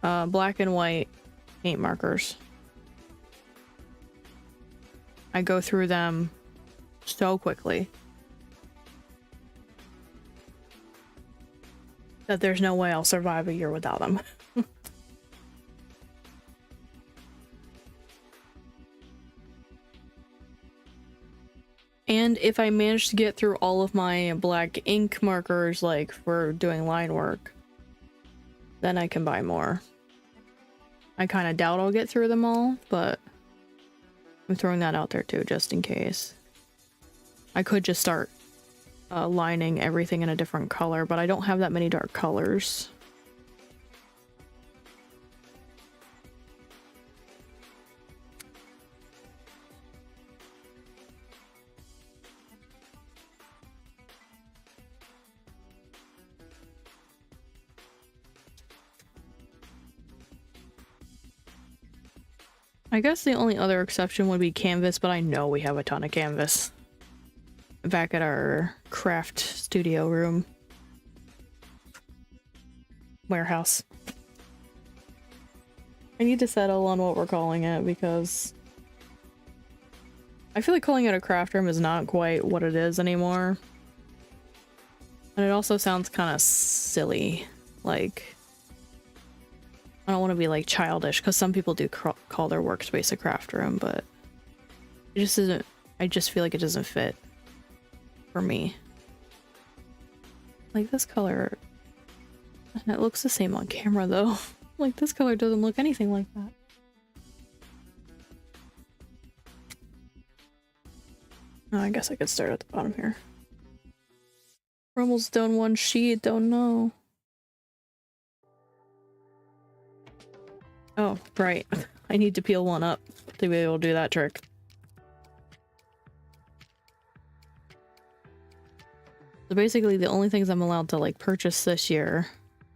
A: black and white paint markers. I go through them so quickly that there's no way I'll survive a year without them. And if I manage to get through all of my black ink markers, like for doing line work, then I can buy more. I kind of doubt I'll get through them all, but I'm throwing that out there too, just in case. I could just start lining everything in a different color, but I don't have that many dark colors. I guess the only other exception would be canvas, but I know we have a ton of canvas back at our craft studio room. Warehouse. I need to settle on what we're calling it because I feel like calling it a craft room is not quite what it is anymore. And it also sounds kind of silly. Like, I don't want to be like childish because some people do call their workspace a craft room, but it just isn't. I just feel like it doesn't fit for me. Like this color, and it looks the same on camera though. Like this color doesn't look anything like that. Oh, I guess I could start at the bottom here. We're almost done one sheet, don't know. Oh, right. I need to peel one up to be able to do that trick. So basically the only things I'm allowed to like purchase this year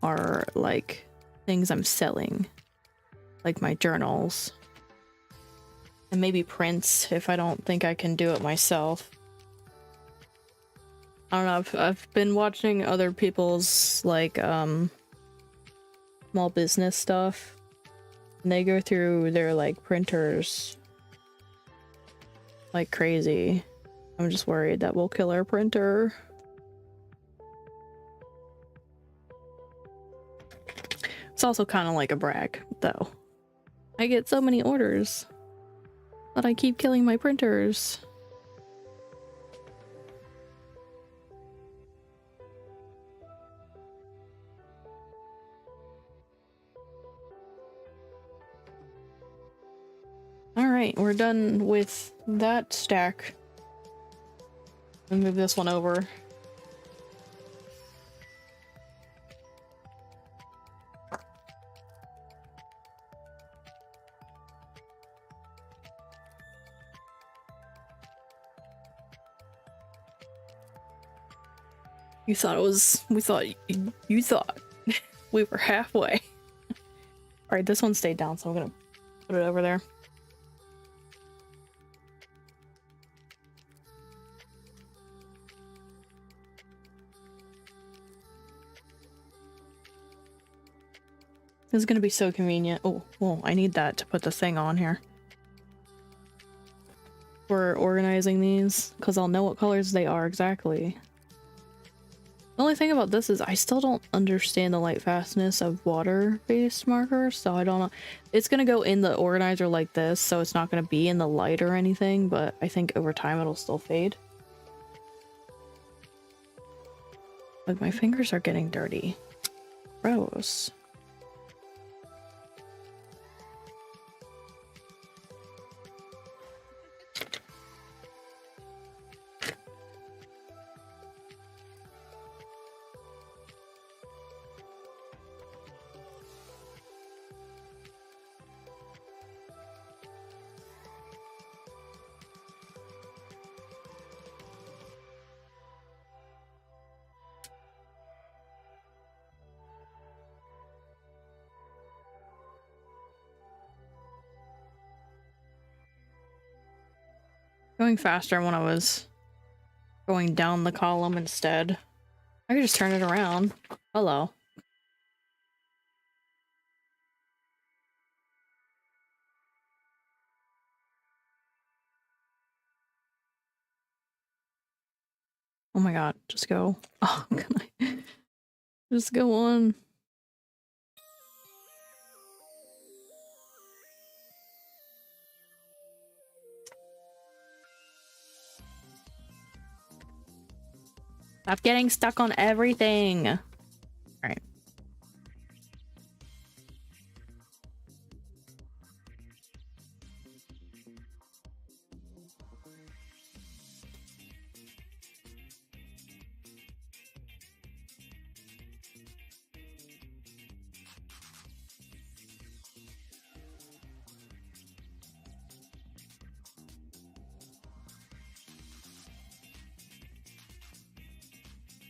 A: are like things I'm selling. Like my journals. And maybe prints if I don't think I can do it myself. I don't know, I've been watching other people's like small business stuff. And they go through their like printers like crazy. I'm just worried that we'll kill our printer. It's also kind of like a brag though. I get so many orders, but I keep killing my printers. Alright, we're done with that stack. I'll move this one over. You thought it was, you thought we were halfway. All right, this one stayed down, so I'm gonna put it over there. This is gonna be so convenient. Oh, well, I need that to put the thing on here. For organizing these, because I'll know what colors they are exactly. The only thing about this is I still don't understand the light fastness of water-based markers, so I don't know. It's gonna go in the organizer like this, so it's not gonna be in the light or anything, but I think over time it'll still fade. Like, my fingers are getting dirty. Gross. Going faster when I was going down the column instead. I could just turn it around. Hello. Oh my god, just go. Oh, can I just go on? Stop getting stuck on everything. All right.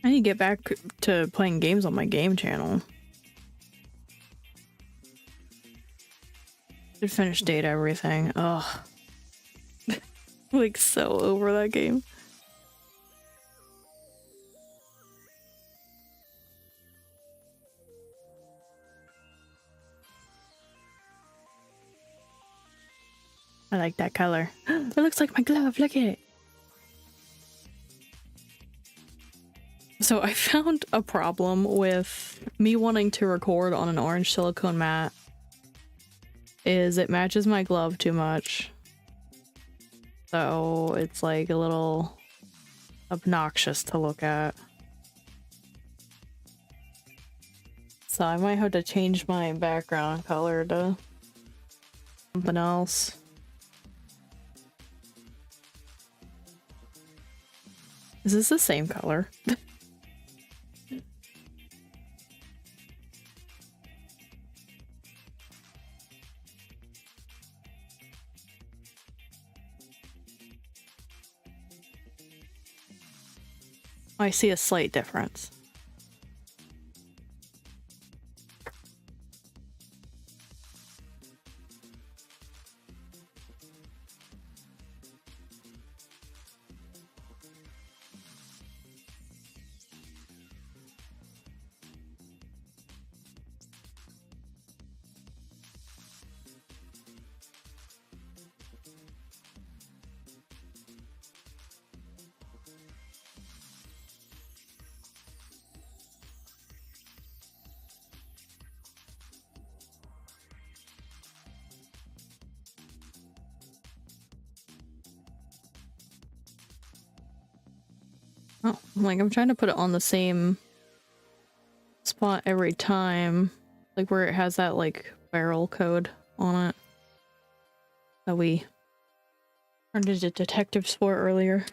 A: I need to get back to playing games on my game channel. Should finish date everything. Ugh. Like, so over that game. I like that color. It looks like my glove. Look at it. So I found a problem with me wanting to record on an orange silicone mat is it matches my glove too much. So it's like a little obnoxious to look at. So I might have to change my background color to something else. Is this the same color? I see a slight difference. Oh, like I'm trying to put it on the same spot every time, like where it has that like barrel code on it that we turned into detectives for earlier.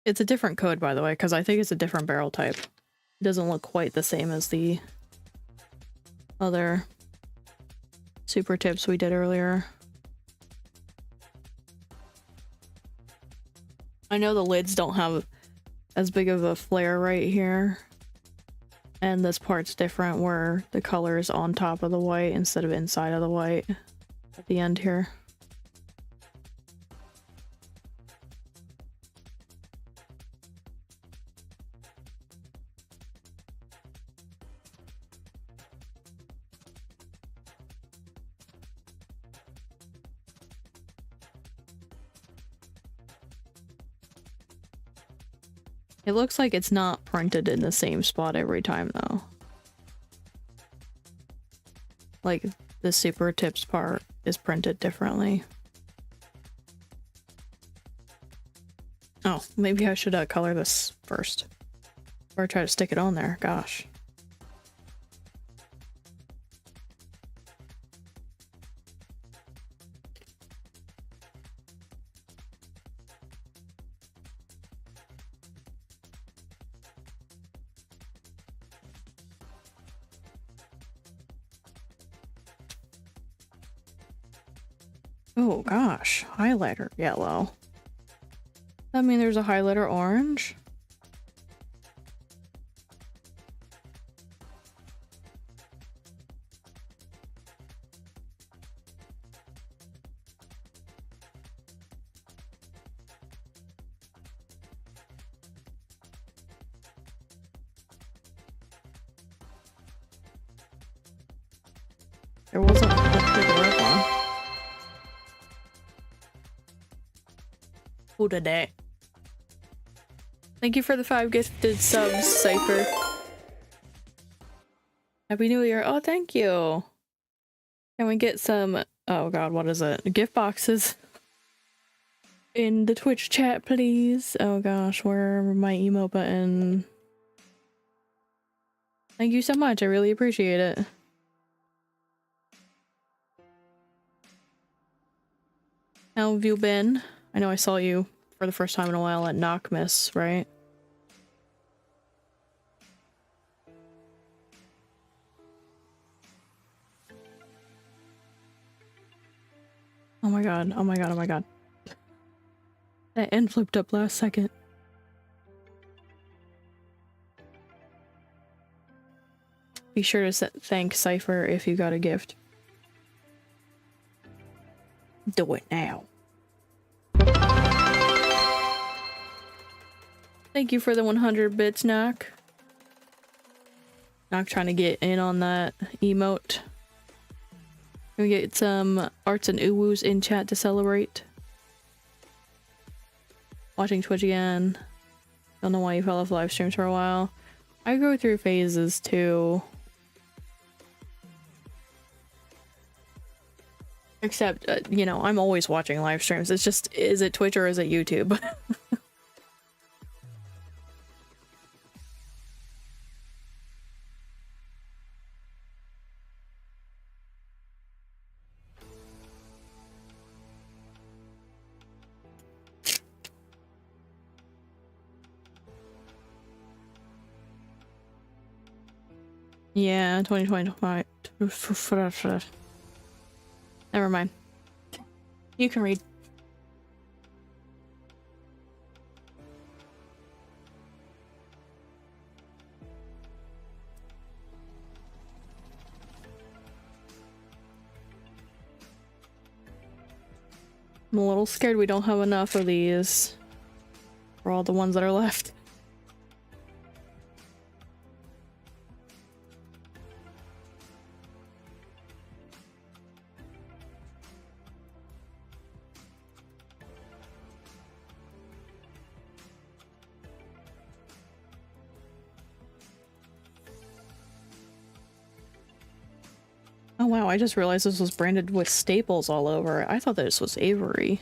A: It's a different code, by the way, because I think it's a different barrel type. It doesn't look quite the same as the other super tips we did earlier. I know the lids don't have as big of a flare right here. And this part's different where the color is on top of the white instead of inside of the white at the end here. It looks like it's not printed in the same spot every time though. Like the super tips part is printed differently. Oh, maybe I should color this first. Or try to stick it on there, gosh. Oh gosh, highlighter yellow. That mean there's a highlighter orange? There wasn't a red one. Who did that? Thank you for the 5 gifted subs, Cypher. Happy New Year. Oh, thank you. Can we get some, oh god, what is it? Gift boxes in the Twitch chat, please. Oh gosh, where my emo button? Thank you so much. I really appreciate it. How have you been? I know I saw you for the first time in a while at Knockmiss, right? Oh my god, oh my god, oh my god. That end flipped up last second. Be sure to thank Cypher if you got a gift. Do it now. Thank you for the 100 bits, Knock. Knock trying to get in on that emote. Can we get some arts and uwoos in chat to celebrate? Watching Twitch again. Don't know why you fell off live streams for a while. I go through phases too. Except, you know, I'm always watching live streams. It's just, is it Twitch or is it YouTube? Yeah, 2025. Never mind. You can read. I'm a little scared we don't have enough of these for all the ones that are left. Oh wow, I just realized this was branded with staples all over it. I thought this was Avery.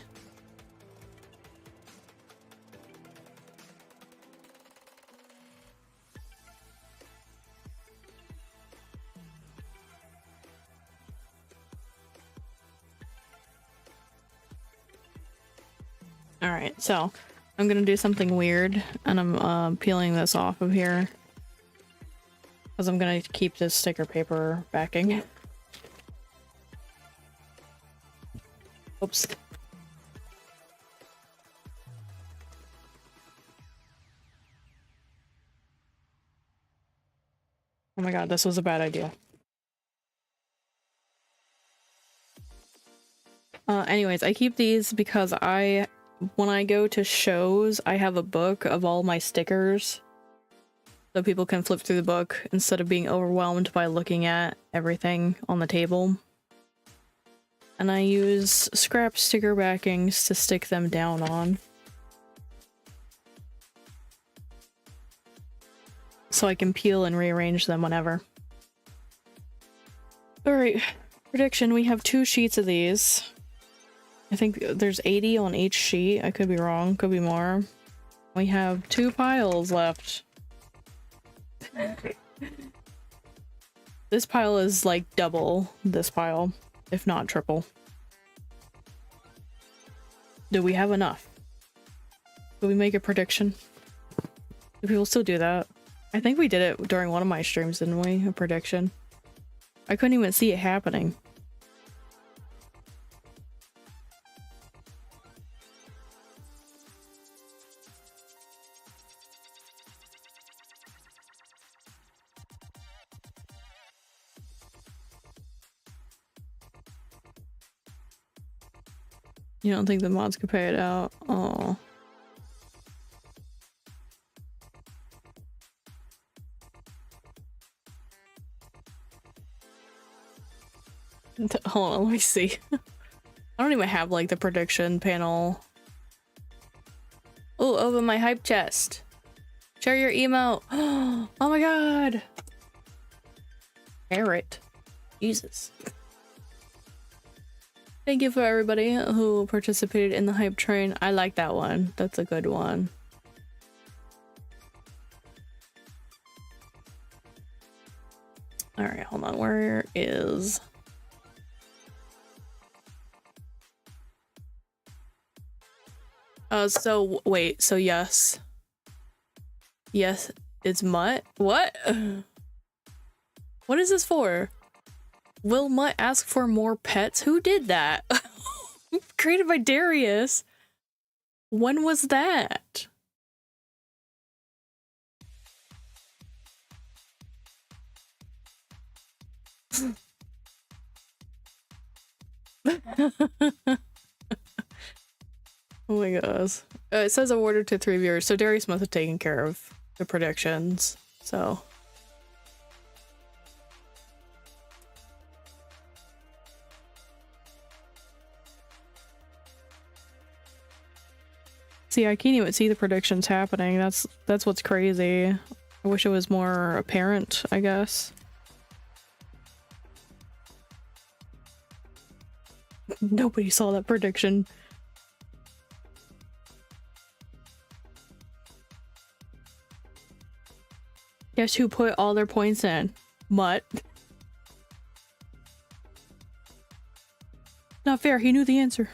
A: Alright, so I'm gonna do something weird, and I'm peeling this off of here. Because I'm gonna keep this sticker paper backing. Oops. my god, this was a bad idea. Anyways, I keep these because when I go to shows, I have a book of all my stickers. So people can flip through the book instead of being overwhelmed by looking at everything on the table. And I use scrap sticker backings to stick them down on. So I can peel and rearrange them whenever. Alright, prediction. We have 2 sheets of these. I think there's 80 on each sheet. I could be wrong, could be more. We have 2 piles left. This pile is like double this pile, if not triple. Do we have enough? Do we make a prediction? Do people still do that? I think we did it during one of my streams, didn't we? A prediction. I couldn't even see it happening. You don't think the mods could pay it out? Oh. Hold on, let me see. I don't even have like the prediction panel. Oh, open my hype chest. Share your emote. Oh my god. Parrot. Jesus. Thank you for everybody who participated in the hype train. I like that one. That's a good one. All right, hold on. Where is... so wait, so yes. Yes, it's Mutt? What? What is this for? Will Mutt ask for more pets? Who did that? Created by Darius. When was that? Oh my gosh. It says awarded to 3 viewers, so Darius must have taken care of the predictions, so. See, I can't even see the predictions happening. That's what's crazy. I wish it was more apparent, I guess. Nobody saw that prediction. Guess who put all their points in? Mutt. Not fair, he knew the answer.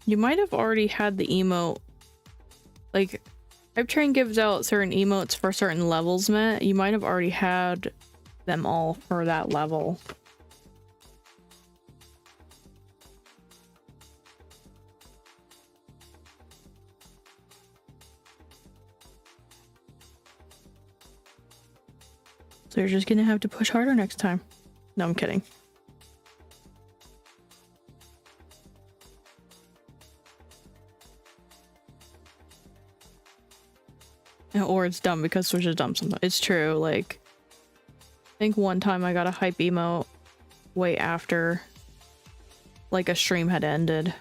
A: You might have already had the emote. Like, Hype Train gives out certain emotes for certain levels, Matt. You might have already had them all for that level. So you're just gonna have to push harder next time. No, I'm kidding. Or it's dumb because Twitch is dumb sometimes. It's true, like, I think one time I got a hype emote way after, like, a stream had ended.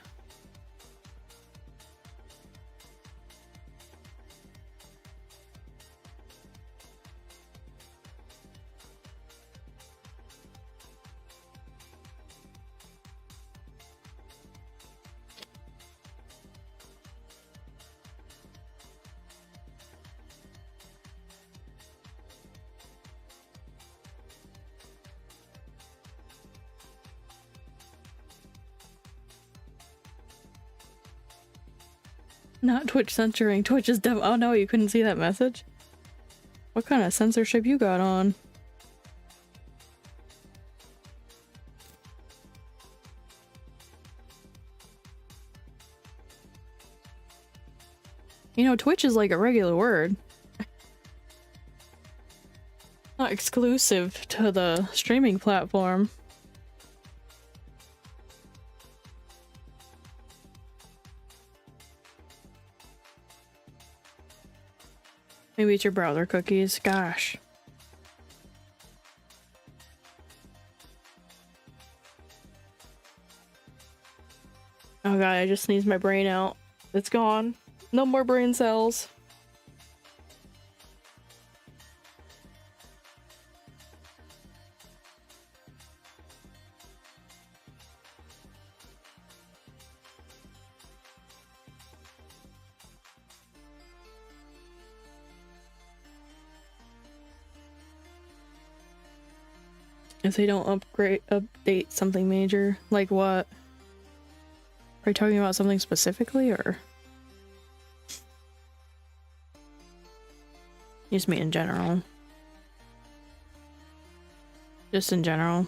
A: Not Twitch censoring. Twitch is dumb. Oh no, you couldn't see that message? What kind of censorship you got on? You know, Twitch is like a regular word. Not exclusive to the streaming platform. Maybe it's your browser cookies. Gosh. Oh god, I just sneezed my brain out. It's gone. No more brain cells. If they don't update something major. Like what? Are you talking about something specifically, or? Just me in general. Just in general.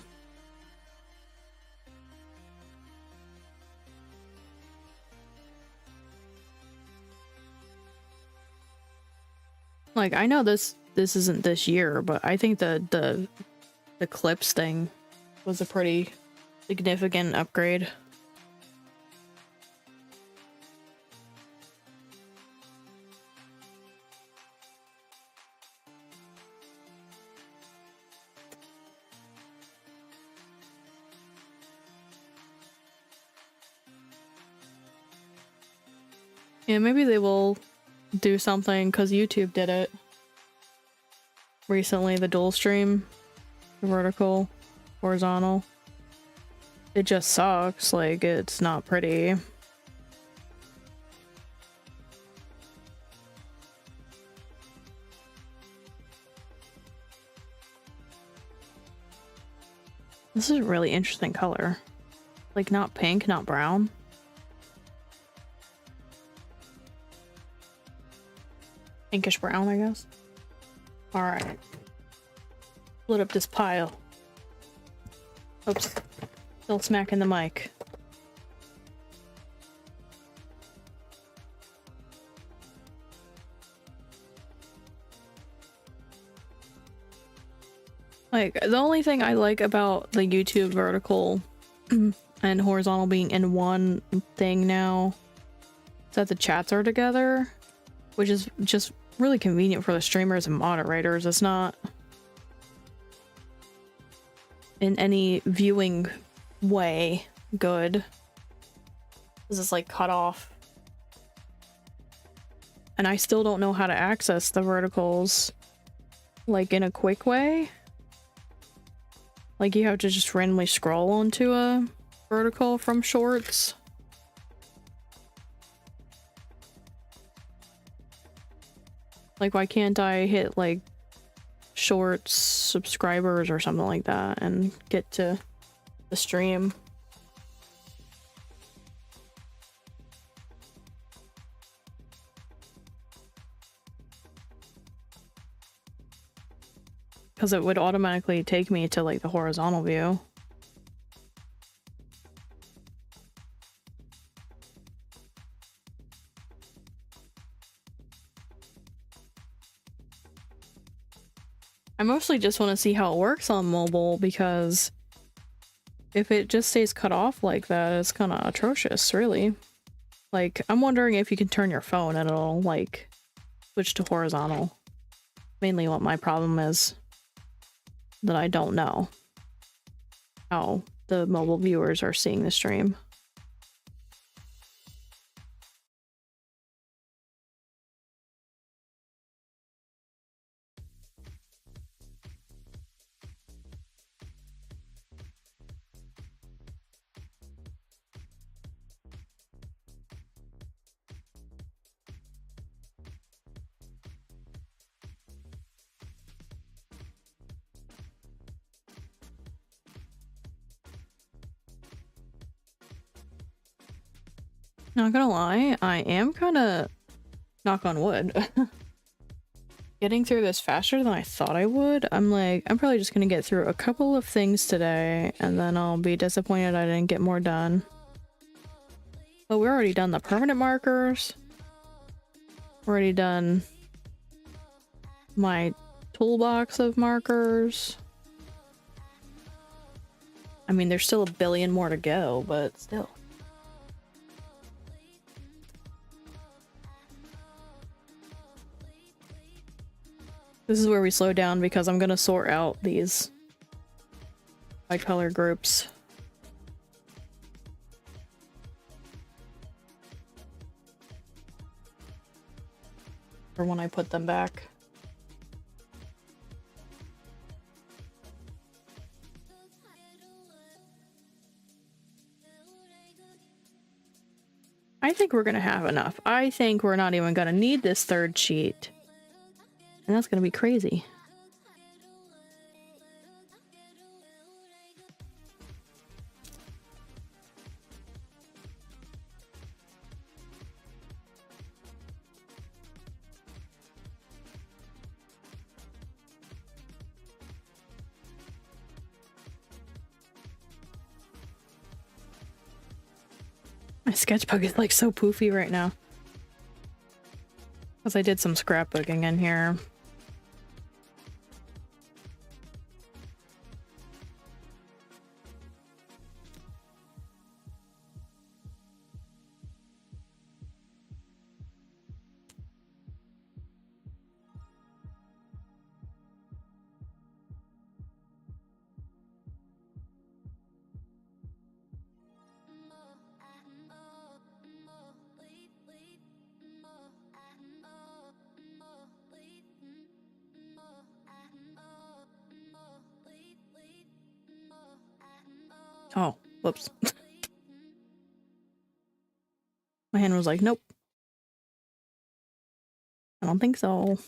A: Like, I know this isn't this year, but I think the clips thing was a pretty significant upgrade. Yeah, maybe they will do something because YouTube did it recently, the dual stream, vertical, horizontal. It just sucks, like, it's not pretty. This is a really interesting color. Like, not pink, not brown. Pinkish brown, I guess. Alright. Split up this pile. Oops. Still smacking the mic. Like, the only thing I like about the YouTube vertical and horizontal being in one thing now is that the chats are together, which is just really convenient for the streamers and moderators. It's not in any viewing way good. This is like cut off. And I still don't know how to access the verticals like in a quick way. Like, you have to just randomly scroll onto a vertical from shorts. Like, why can't I hit, like, shorts, subscribers, or something like that and get to the stream? Because it would automatically take me to, like, the horizontal view. I mostly just want to see how it works on mobile, because if it just stays cut off like that, it's kind of atrocious, really. Like, I'm wondering if you can turn your phone and it'll, like, switch to horizontal. Mainly what my problem is that I don't know how the mobile viewers are seeing the stream. Not gonna lie, I am kind of, knock on wood, getting through this faster than I thought I would. I'm probably just gonna get through a couple of things today, and then I'll be disappointed I didn't get more done. But we're already done the permanent markers. Already done my toolbox of markers. I mean, there's still a billion more to go, but still. This is where we slow down because I'm gonna sort out these by color groups. For when I put them back. I think we're gonna have enough. I think we're not even gonna need this third sheet. And that's gonna be crazy. My sketchbook is like so poofy right now. Because I did some scrapbooking in here. Oh, whoops. My hand was like, nope. I don't think so.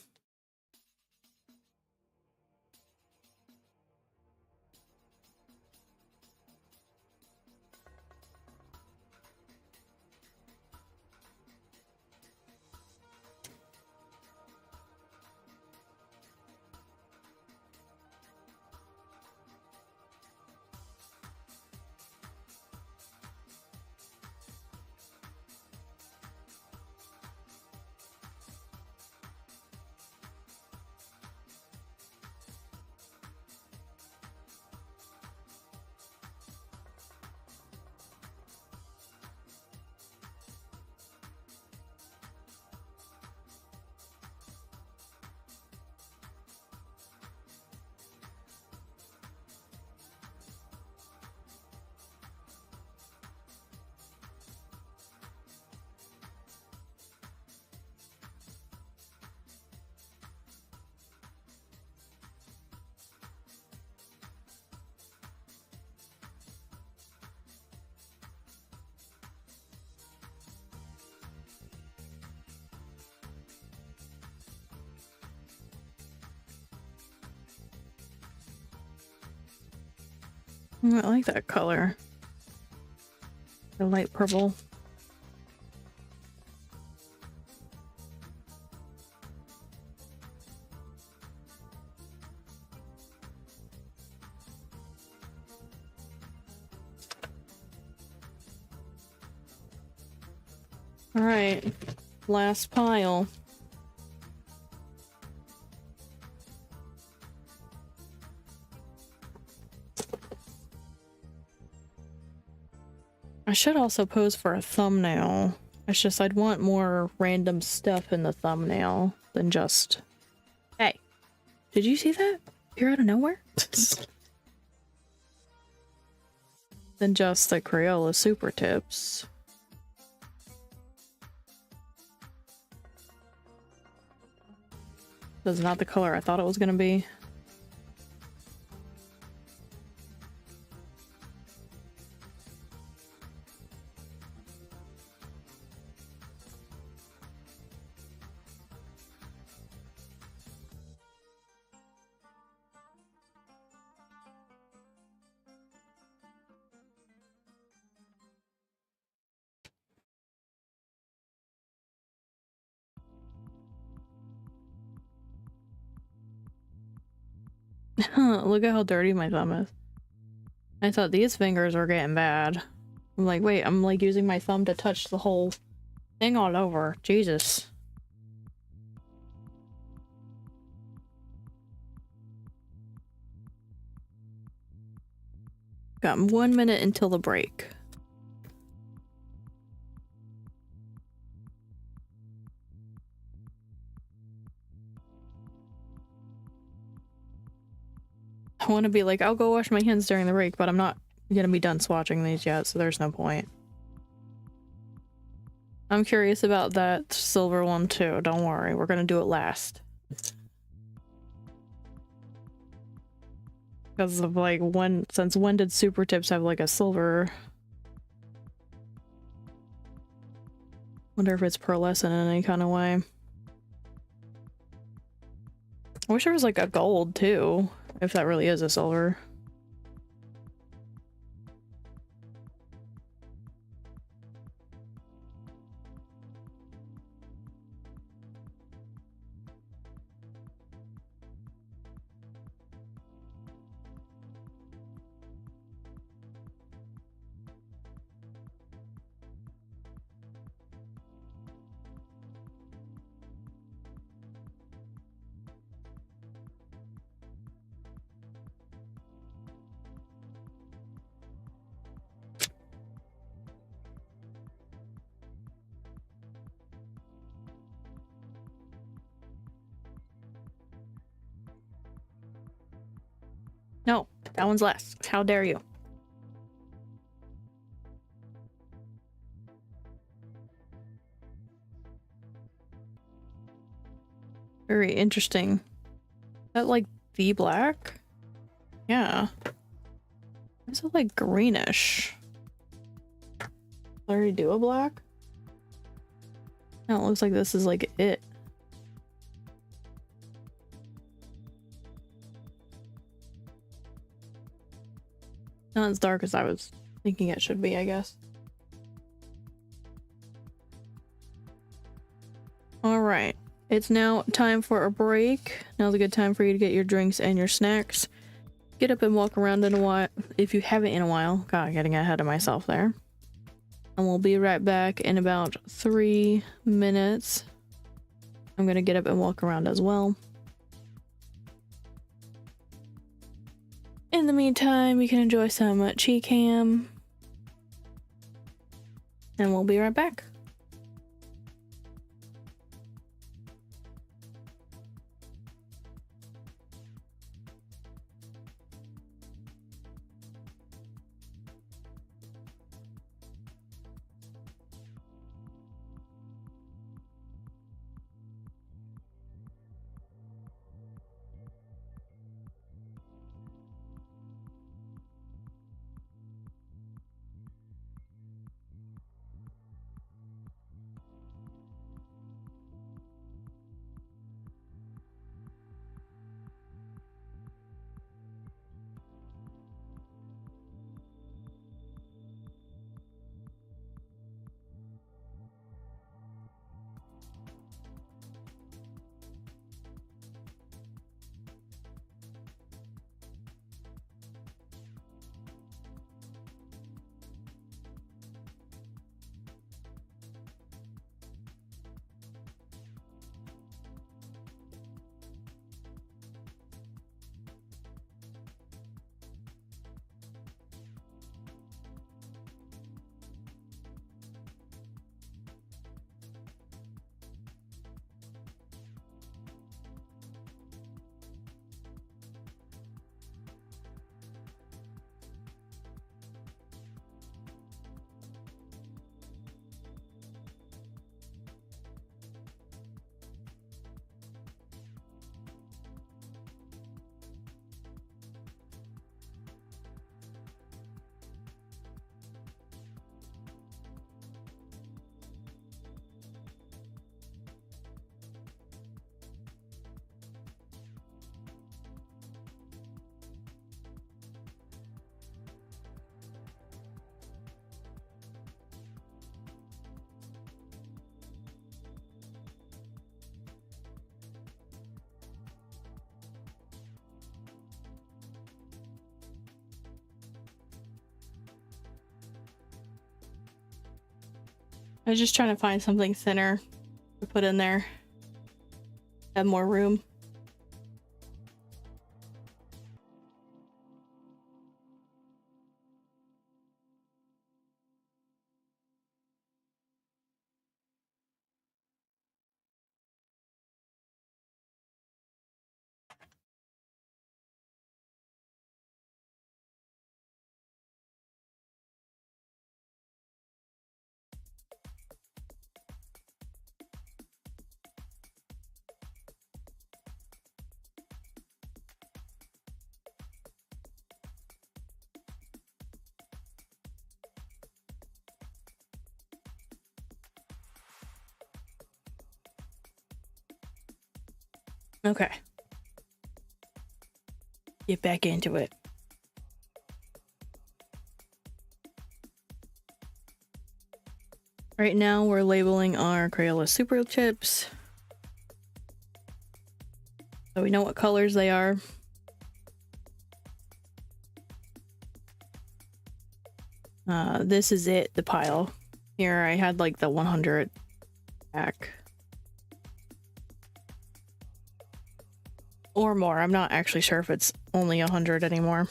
A: I like that color. The light purple. All right, last pile. I should also pose for a thumbnail. It's just I'd want more random stuff in the thumbnail. than just... Hey, did you see that? You're out of nowhere? Than just the Crayola Super Tips. That's not the color I thought it was gonna be. Look at how dirty my thumb is. I thought these fingers were getting bad. I'm like, wait, I'm like using my thumb to touch the whole thing all over. Jesus. Got 1 minute until the break. I want to be like, I'll go wash my hands during the break, but I'm not gonna be done swatching these yet, so there's no point. I'm curious about that silver one too. Don't worry, we're gonna do it last. Because of like since when did Super Tips have like a silver? Wonder if it's pearlescent in any kind of way. I wish there was like a gold too, if that really is a silver. No, that one's last. How dare you? Very interesting. Is that like the black? Yeah. Is it like greenish? Did I already do a black? No, it looks like this is like it. Not as dark as I was thinking it should be, I guess. Alright. It's now time for a break. Now's a good time for you to get your drinks and your snacks. Get up and walk around in a while, if you haven't in a while. God, getting ahead of myself there. And we'll be right back in about 3 minutes. I'm gonna get up and walk around as well. In the meantime, you can enjoy some petcam. And we'll be right back. I was just trying to find something thinner to put in there. Have more room. Okay. Get back into it. Right now we're labeling our Crayola Super Chips. So we know what colors they are. This is it, the pile. Here I had like the 100 pack. Or more. I'm not actually sure if it's only 100 anymore.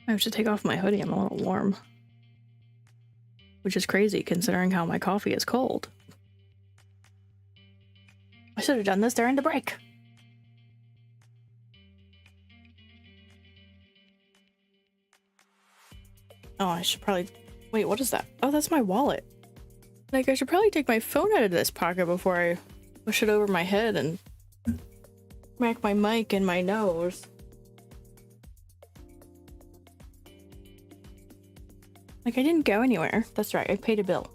A: I have to take off my hoodie. I'm a little warm. Which is crazy considering how my coffee is cold. I should have done this during the break. Oh, I should probably... Wait, what is that? Oh, that's my wallet. Like, I should probably take my phone out of this pocket before I push it over my head and smack my mic in my nose. Like, I didn't go anywhere. That's right, I paid a bill.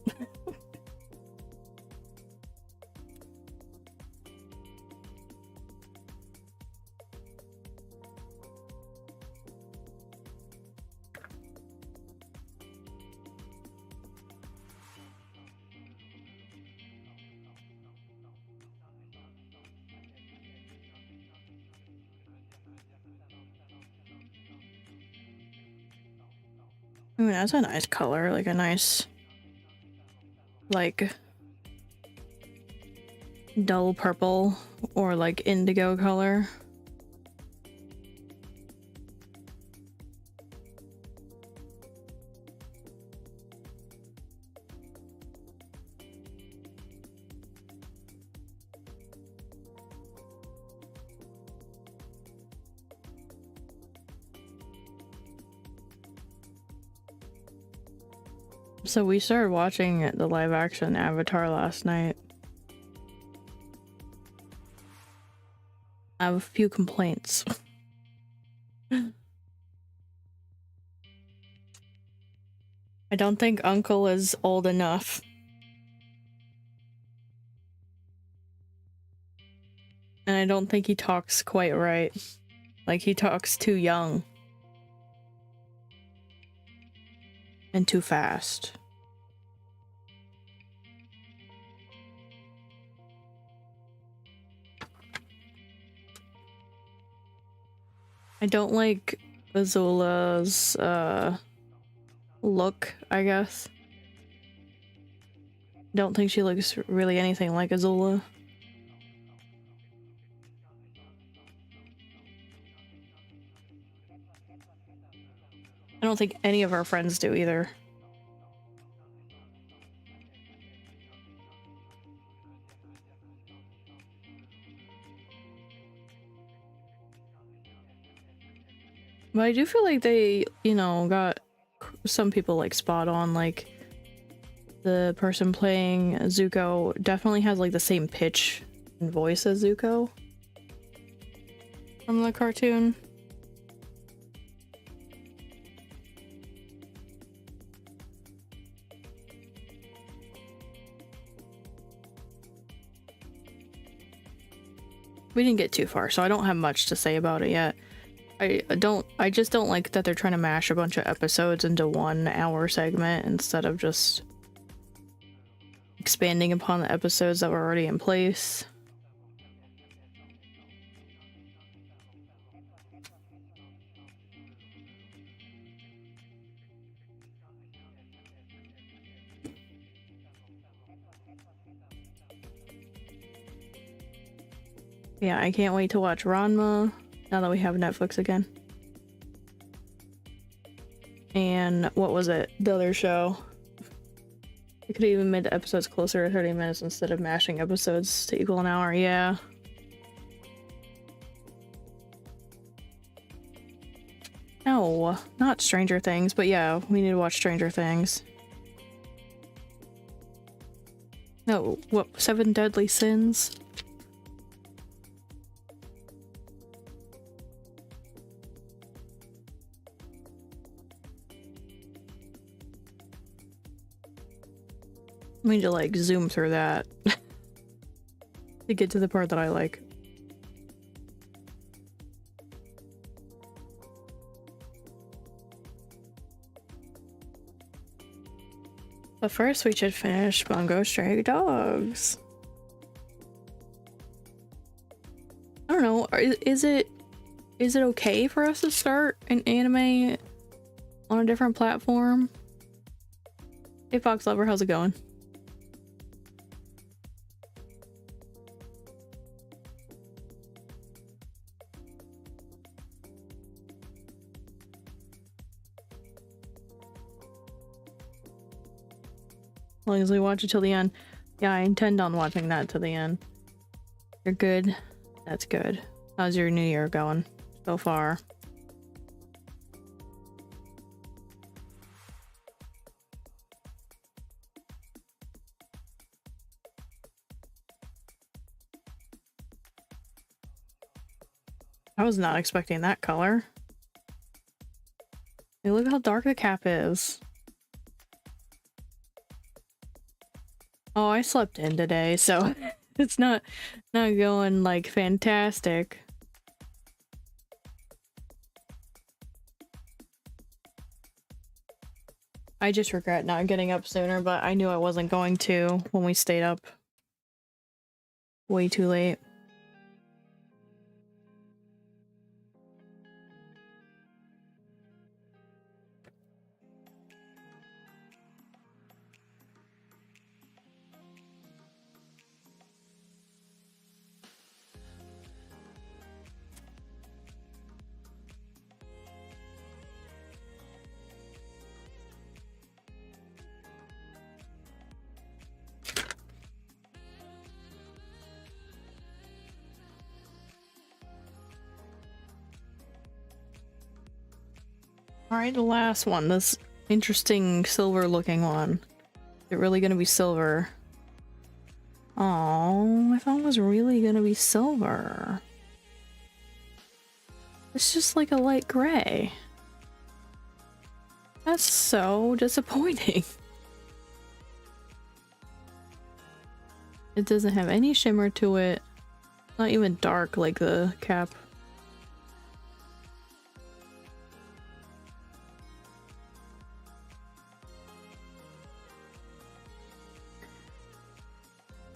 A: Ooh, that's a nice color, like a nice, like, dull purple or like indigo color. So we started watching the live action Avatar last night. I have a few complaints. I don't think Uncle is old enough. And I don't think he talks quite right. Like, he talks too young. And too fast. I don't like Azula's look, I guess. Don't think she looks really anything like Azula. I don't think any of our friends do either. But I do feel like they, you know, got some people like spot on. Like, the person playing Zuko definitely has like the same pitch and voice as Zuko from the cartoon. We didn't get too far, so I don't have much to say about it yet. I just don't like that they're trying to mash a bunch of episodes into 1 hour segment instead of just expanding upon the episodes that were already in place. Yeah, I can't wait to watch Ranma now that we have Netflix again. And what was it? The other show. We could have even made the episodes closer to 30 minutes instead of mashing episodes to equal an hour. Yeah. No, not Stranger Things, but yeah, we need to watch Stranger Things. No, what? 7 Deadly Sins? I need to like zoom through that to get to the part that I like. But first we should finish Bungo Stray Dogs. I don't know, is it okay for us to start an anime on a different platform? Hey Fox Lover, how's it going? As long as we watch it till the end. Yeah, I intend on watching that to the end. You're good? That's good. How's your new year going so far? I was not expecting that color. Hey, look how dark the cap is. Oh, I slept in today, so it's not going like fantastic. I just regret not getting up sooner, but I knew I wasn't going to when we stayed up way too late. Alright, the last one. This interesting silver looking one. Is it really gonna be silver? Oh, I thought it was really gonna be silver. It's just like a light gray. That's so disappointing. It doesn't have any shimmer to it. Not even dark like the cap.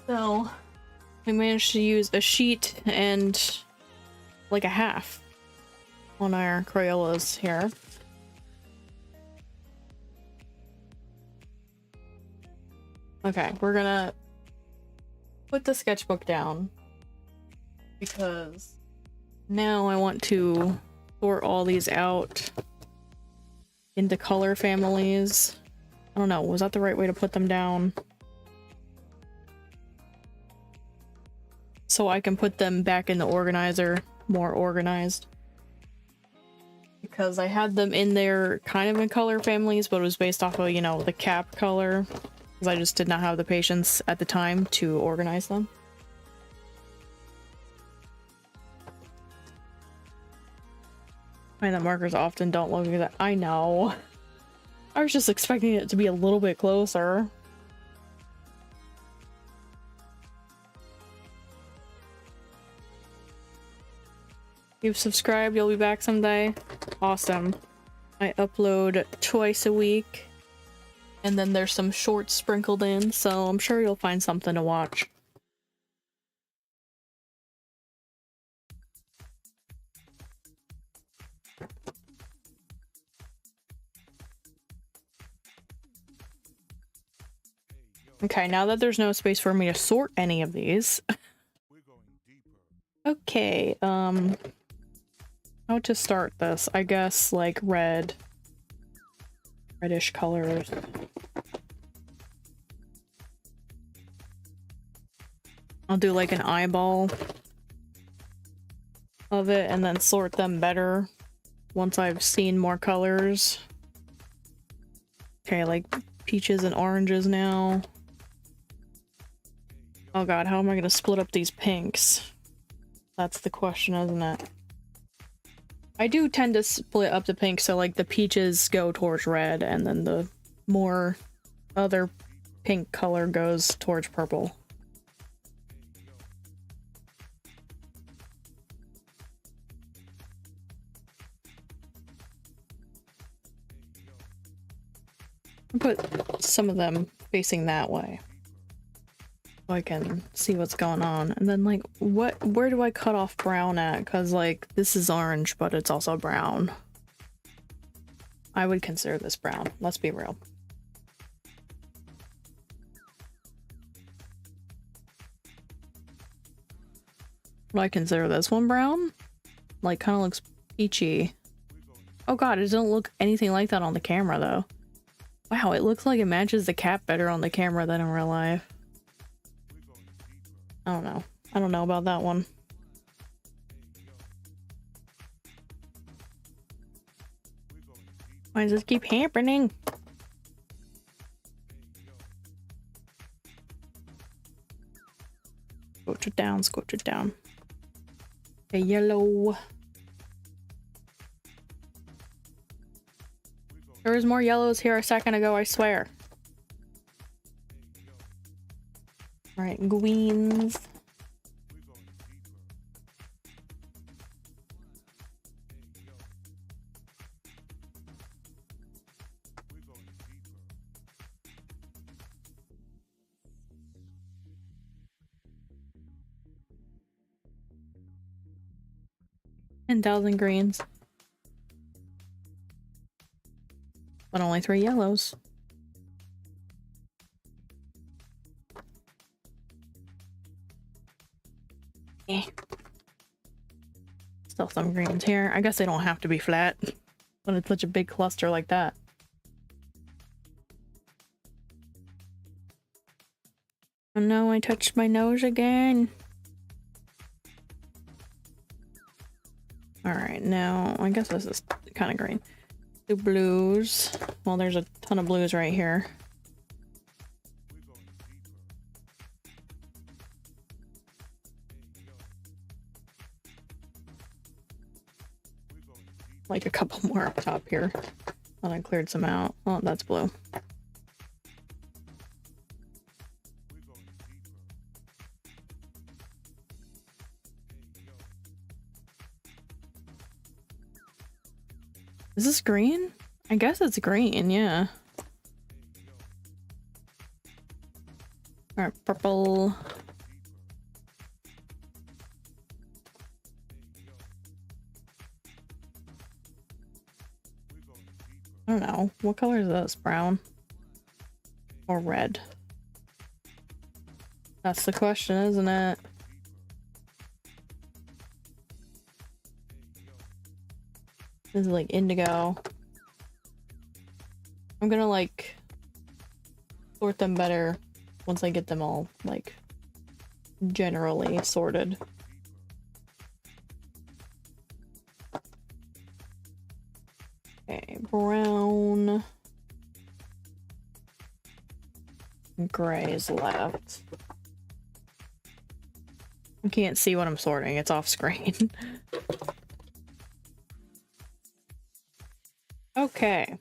A: So, I managed to use a sheet and like a half on our Crayolas here. Okay, we're gonna put the sketchbook down because now I want to sort all these out into color families. I don't know, was that the right way to put them down? So I can put them back in the organizer, more organized. Because I had them in there kind of in color families, but it was based off of, you know, the cap color. Because I just did not have the patience at the time to organize them. I find that markers often don't look like that. I know. I was just expecting it to be a little bit closer. You've subscribed, you'll be back someday. Awesome. I upload twice a week. And then there's some shorts sprinkled in, so I'm sure you'll find something to watch. Okay, now that there's no space for me to sort any of these. Okay, how to start this? I guess like reddish colors. I'll do like an eyeball of it and then sort them better once I've seen more colors. Okay, like peaches and oranges now. Oh god, how am I gonna split up these pinks? That's the question, isn't it? I do tend to split up the pinks, so like the peaches go towards red and then the more other pink color goes towards purple. I'll put some of them facing that way so I can see what's going on. And then like where do I cut off brown at? Because like this is orange, but it's also brown. I would consider this brown, let's be real. Would I consider this one brown? Like kind of looks peachy. Oh god, it doesn't look anything like that on the camera though. Wow, it looks like it matches the cap better on the camera than in real life. I don't know. I don't know about that one. Why does this keep happening? Scorch it down, scorch it down. Okay, yellow. There was more yellows here a second ago, I swear. Alright, greens. And 1,000 greens. But only 3 yellows. Eh. Still some greens here. I guess they don't have to be flat when it's such a big cluster like that. Oh no, I touched my nose again. Alright, now I guess this is kind of green. Do blues. Well, there's a ton of blues right here. Like a couple more up top here. Thought I cleared some out. Oh, that's blue. Is this green? I guess it's green, yeah. Alright, purple. I don't know. What color is this? Brown? Or red? That's the question, isn't it? This is like indigo. I'm gonna like sort them better once I get them all like generally sorted. Okay, brown. Gray is left. I can't see what I'm sorting, it's off screen. Okay.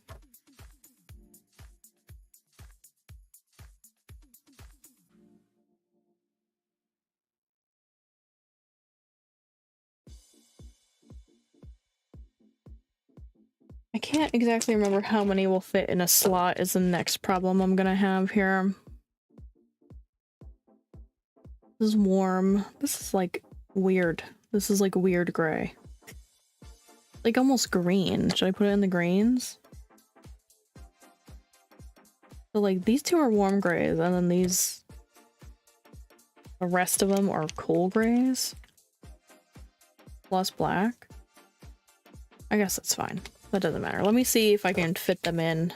A: I can't exactly remember how many will fit in a slot is the next problem I'm gonna have here. This is warm. This is like weird. This is like weird gray. Like almost green. Should I put it in the greens? So like these two are warm grays and then these, the rest of them are cool grays. Plus black. I guess that's fine. That doesn't matter. Let me see if I can fit them in.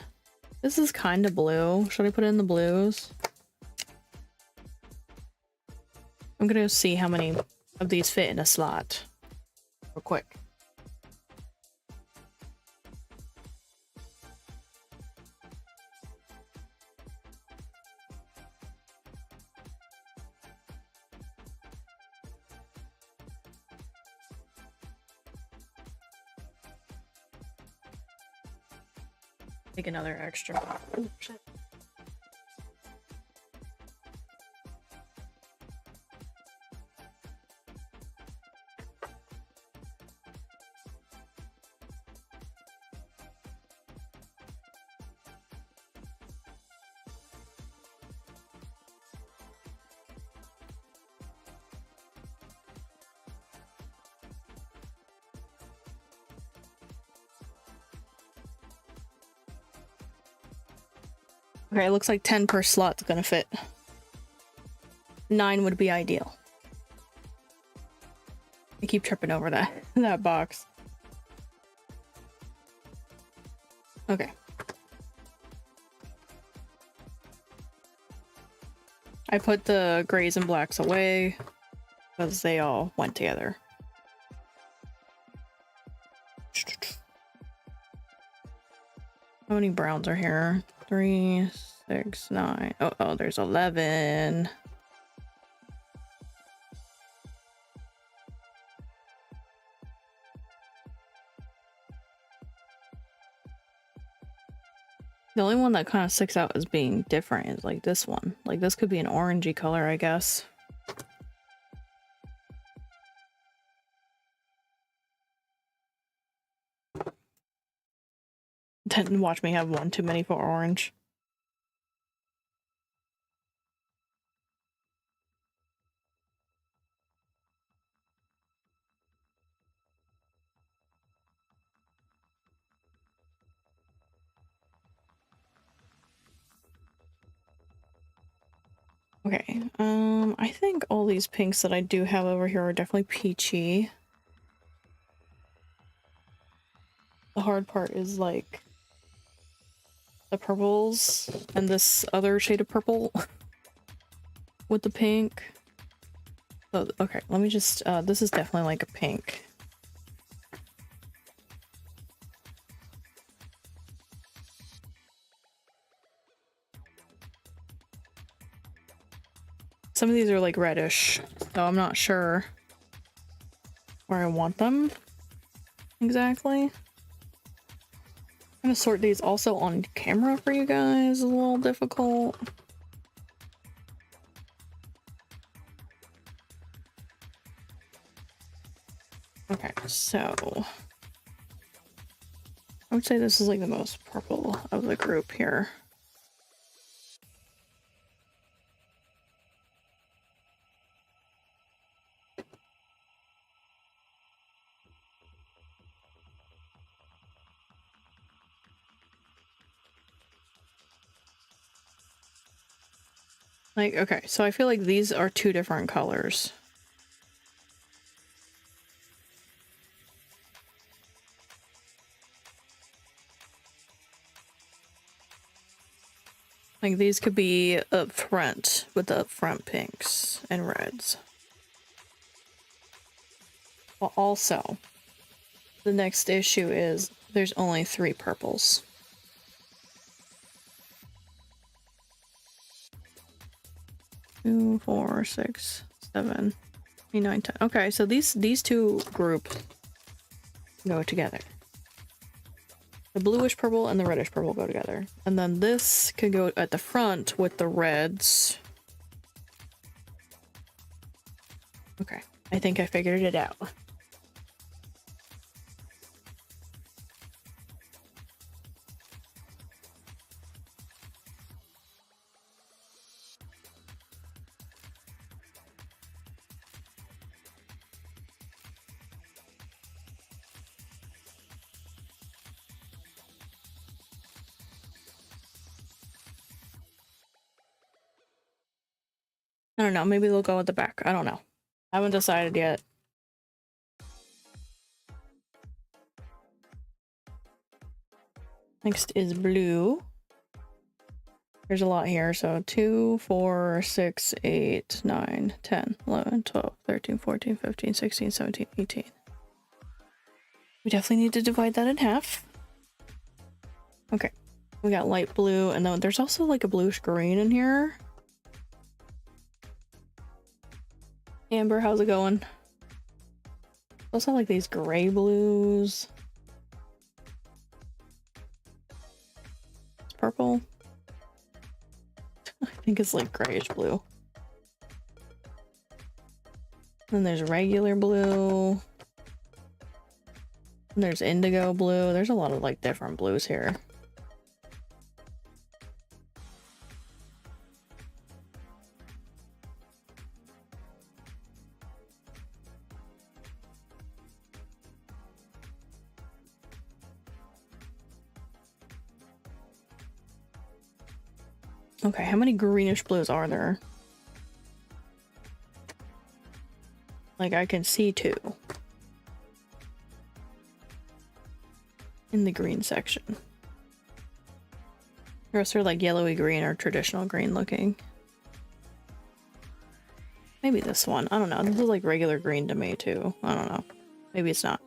A: This is kind of blue. Should I put it in the blues? I'm gonna see how many of these fit in a slot real quick. Take another extra. Oh, shit. Okay, it looks like 10 per slot's gonna fit. 9 would be ideal. I keep tripping over that box. Okay. I put the grays and blacks away because they all went together. How many browns are here? 3, 6, 9. Oh, there's 11. The only one that kind of sticks out as being different is like this one. Like this could be an orangey color, I guess. Then watch me have one too many for orange. Okay, I think all these pinks that I do have over here are definitely peachy. The hard part is like the purples and this other shade of purple with the pink. So, okay, let me just, this is definitely like a pink. Some of these are like reddish, so I'm not sure where I want them exactly. I'm gonna sort these also on camera for you guys, a little difficult. Okay, so I would say this is like the most purple of the group here. Like, okay, so I feel like these are two different colors. Like these could be up front with the up front pinks and reds. Well, also, the next issue is there's only 3 purples. Two, 4, 6, 7, 8, 9, 10. Okay, so these two groups go together. The bluish purple and the reddish purple go together. And then this could go at the front with the reds. Okay, I think I figured it out. I don't know, maybe they'll go at the back. I don't know. I haven't decided yet. Next is blue. There's a lot here. So 2, 4, 6, 8, 9, 10, 11, 12, 13, 14, 15, 16, 17, 18. We definitely need to divide that in half. Okay. We got light blue, and then there's also like a bluish green in here. Amber, how's it going? Also like these gray blues. It's purple. I think it's like grayish blue. Then there's regular blue. And there's indigo blue. There's a lot of like different blues here. Okay, how many greenish blues are there? Like, I can see 2 in the green section. The rest are like yellowy green or traditional green looking. Maybe this one. I don't know. This is like regular green to me too. I don't know. Maybe it's not.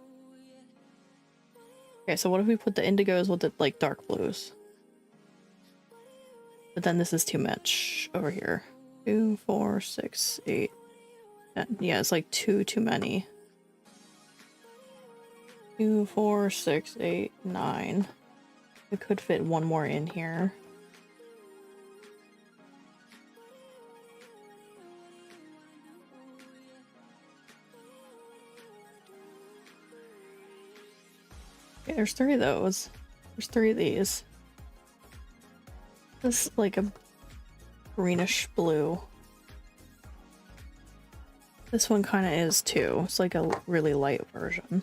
A: Okay, so what if we put the indigos with the like dark blues? But then this is too much over here. 2, 4, 6, 8, 10. Yeah, it's like 2 too many. 2, 4, 6, 8, 9. We could fit one more in here. Okay, there's 3 of those. There's 3 of these. This is like a greenish blue. This one kind of is too. It's like a really light version.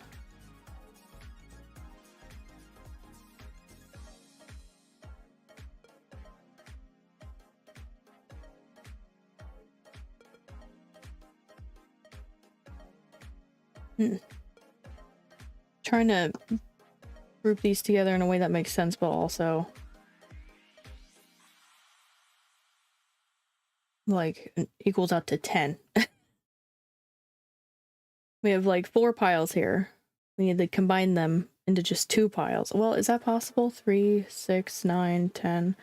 A: Trying to group these together in a way that makes sense, but also like equals out to 10. We have like 4 piles here. We need to combine them into just 2 piles. Well, is that possible? 3, 6, 9, 10,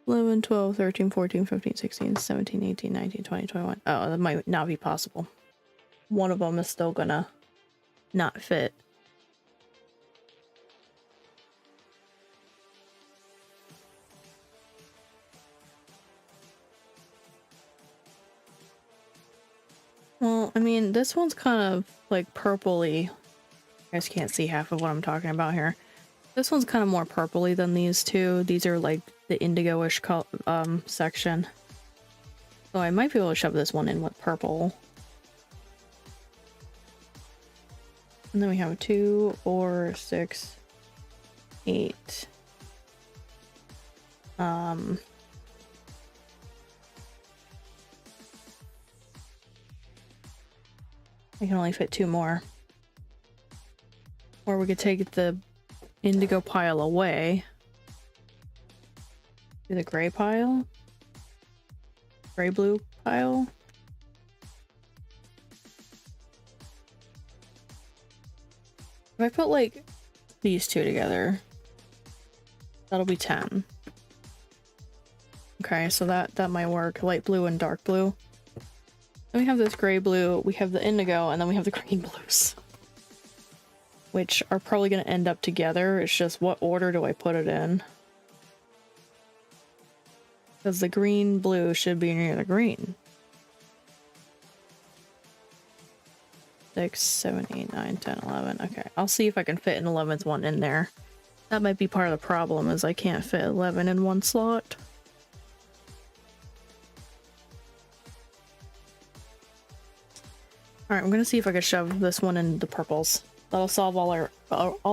A: 11, 12, 13, 14, 15, 16, 17, 18, 19, 20, 21. Oh, that might not be possible. One of them is still gonna not fit. Well, I mean, this one's kind of like purpley. You guys can't see half of what I'm talking about here. This one's kind of more purpley than these two. These are like the indigo-ish section. So I might be able to shove this one in with purple. And then we have 2, 4, 6, 8. I can only fit 2 more. Or we could take the indigo pile away. Do the gray pile? Gray blue pile? If I put like these 2 together, that'll be 10. Okay, so that might work. Light blue and dark blue. Then we have this gray blue, we have the indigo, and then we have the green blues. Which are probably going to end up together. It's just what order do I put it in? Because the green blue should be near the green. 6, 7, 8, 9, 10, 11. Okay, I'll see if I can fit an 11th one in there. That might be part of the problem, is I can't fit 11 in one slot. Alright, I'm gonna see if I can shove this one in the purples. That'll solve all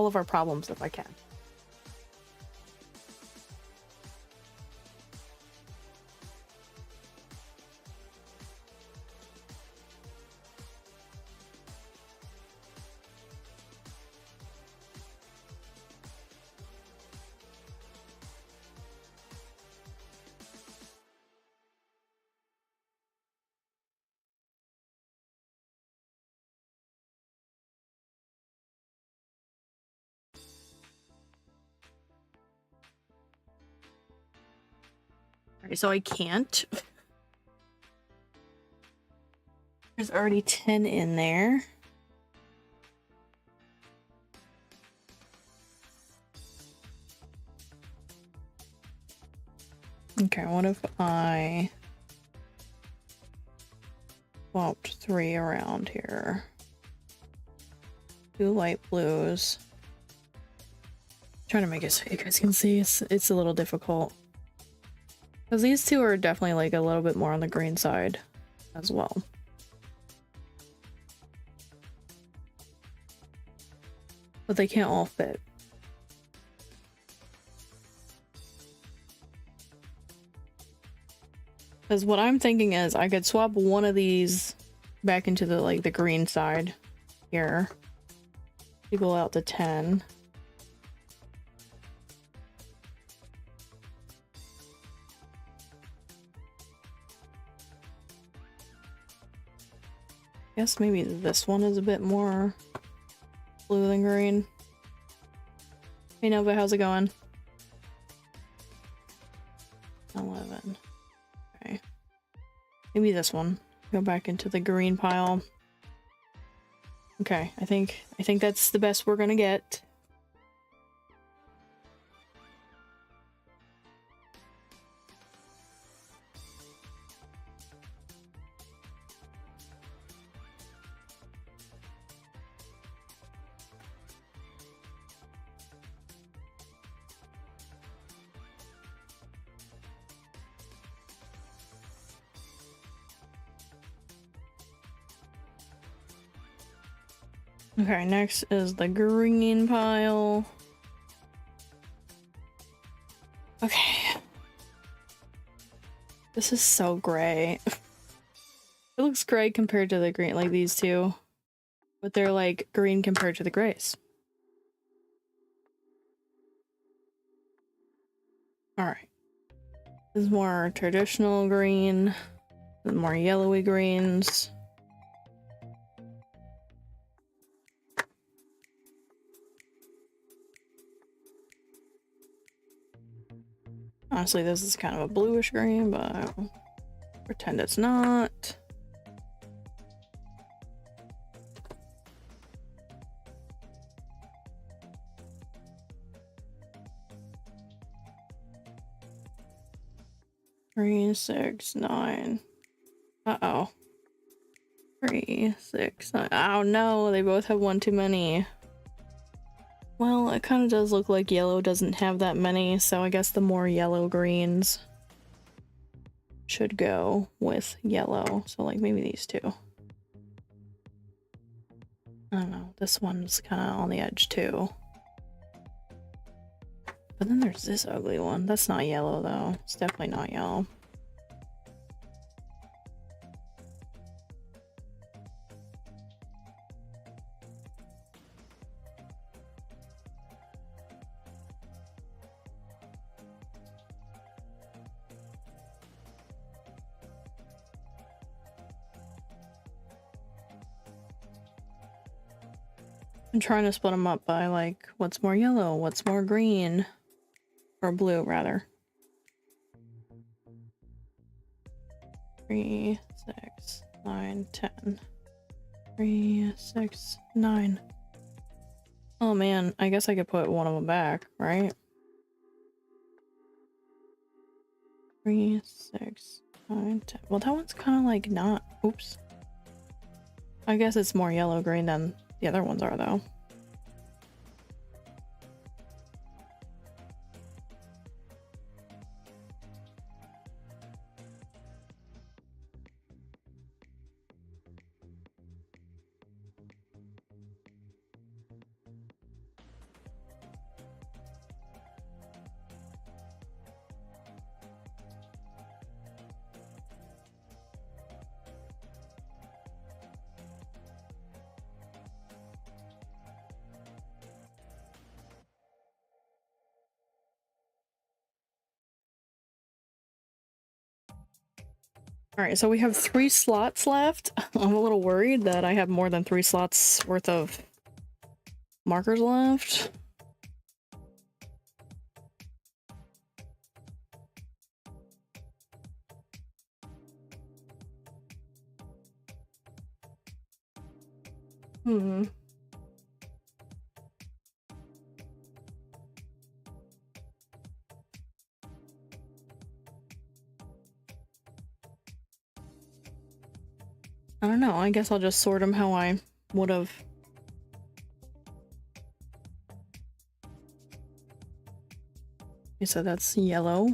A: of our problems if I can. Alright, so I can't. There's already 10 in there. Okay, what if I swapped 3 around here? 2 light blues. Trying to make it so you guys can see. It's a little difficult. Because these 2 are definitely like a little bit more on the green side as well. But they can't all fit. Because what I'm thinking is I could swap one of these back into the like the green side here. Equal out to 10. Guess maybe this one is a bit more blue than green. Hey Nova, how's it going? 11. Okay. Maybe this one. Go back into the green pile. Okay, I think that's the best we're gonna get. Okay, next is the green pile. Okay. This is so gray. It looks gray compared to the green, like these 2. But they're like green compared to the grays. Alright. This is more traditional green. More yellowy greens. Honestly, this is kind of a bluish green, but I'll pretend it's not. Three, 6, 9. Uh-oh. 3, 6, 9. Oh no, they both have one too many. Well, it kind of does look like yellow doesn't have that many, so I guess the more yellow greens should go with yellow. So like maybe these 2. I don't know, this one's kind of on the edge too. But then there's this ugly one. That's not yellow though. It's definitely not yellow. I'm trying to split them up by like what's more yellow, what's more green, or blue rather. 3, 6, 9, 10. 3, 6, 9. Oh man, I guess I could put one of them back, right? 3, 6, 9, 10. Well, that one's kind of like not. Oops. I guess it's more yellow green than the other ones are, though. Alright, so we have 3 slots left. I'm a little worried that I have more than 3 slots worth of markers left. Hmm. I don't know. I guess I'll just sort them how I would have. Okay, so that's yellow.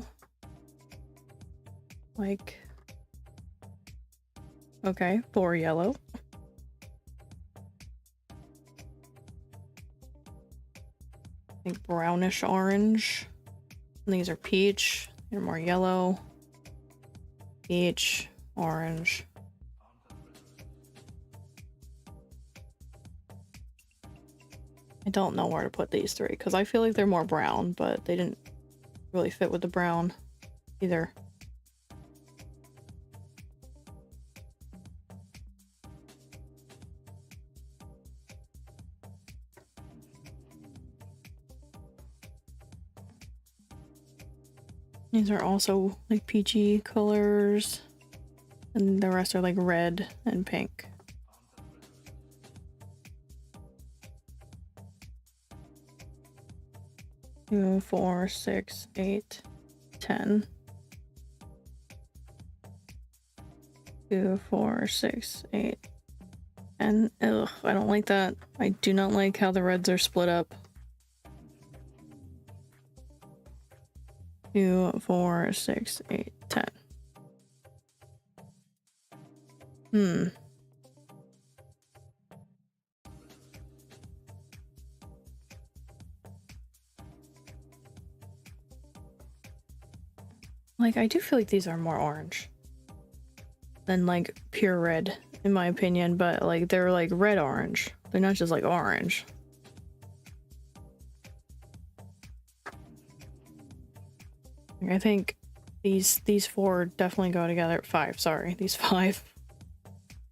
A: Like, okay, 4 yellow. I think brownish orange. And these are peach. They're more yellow. Peach, orange. I don't know where to put these 3 because I feel like they're more brown, but they didn't really fit with the brown either. These are also like peachy colors, and the rest are like red and pink. Two, 4, 6, 8, 10. 2, 4, 6, 8, 10. Ugh, I don't like that. I do not like how the reds are split up. 2, 4, 6, 8, 10. Like, I do feel like these are more orange than like pure red, in my opinion, but like they're like red orange. They're not just like orange. Like, I think these 4 definitely go together. 5, sorry, these 5.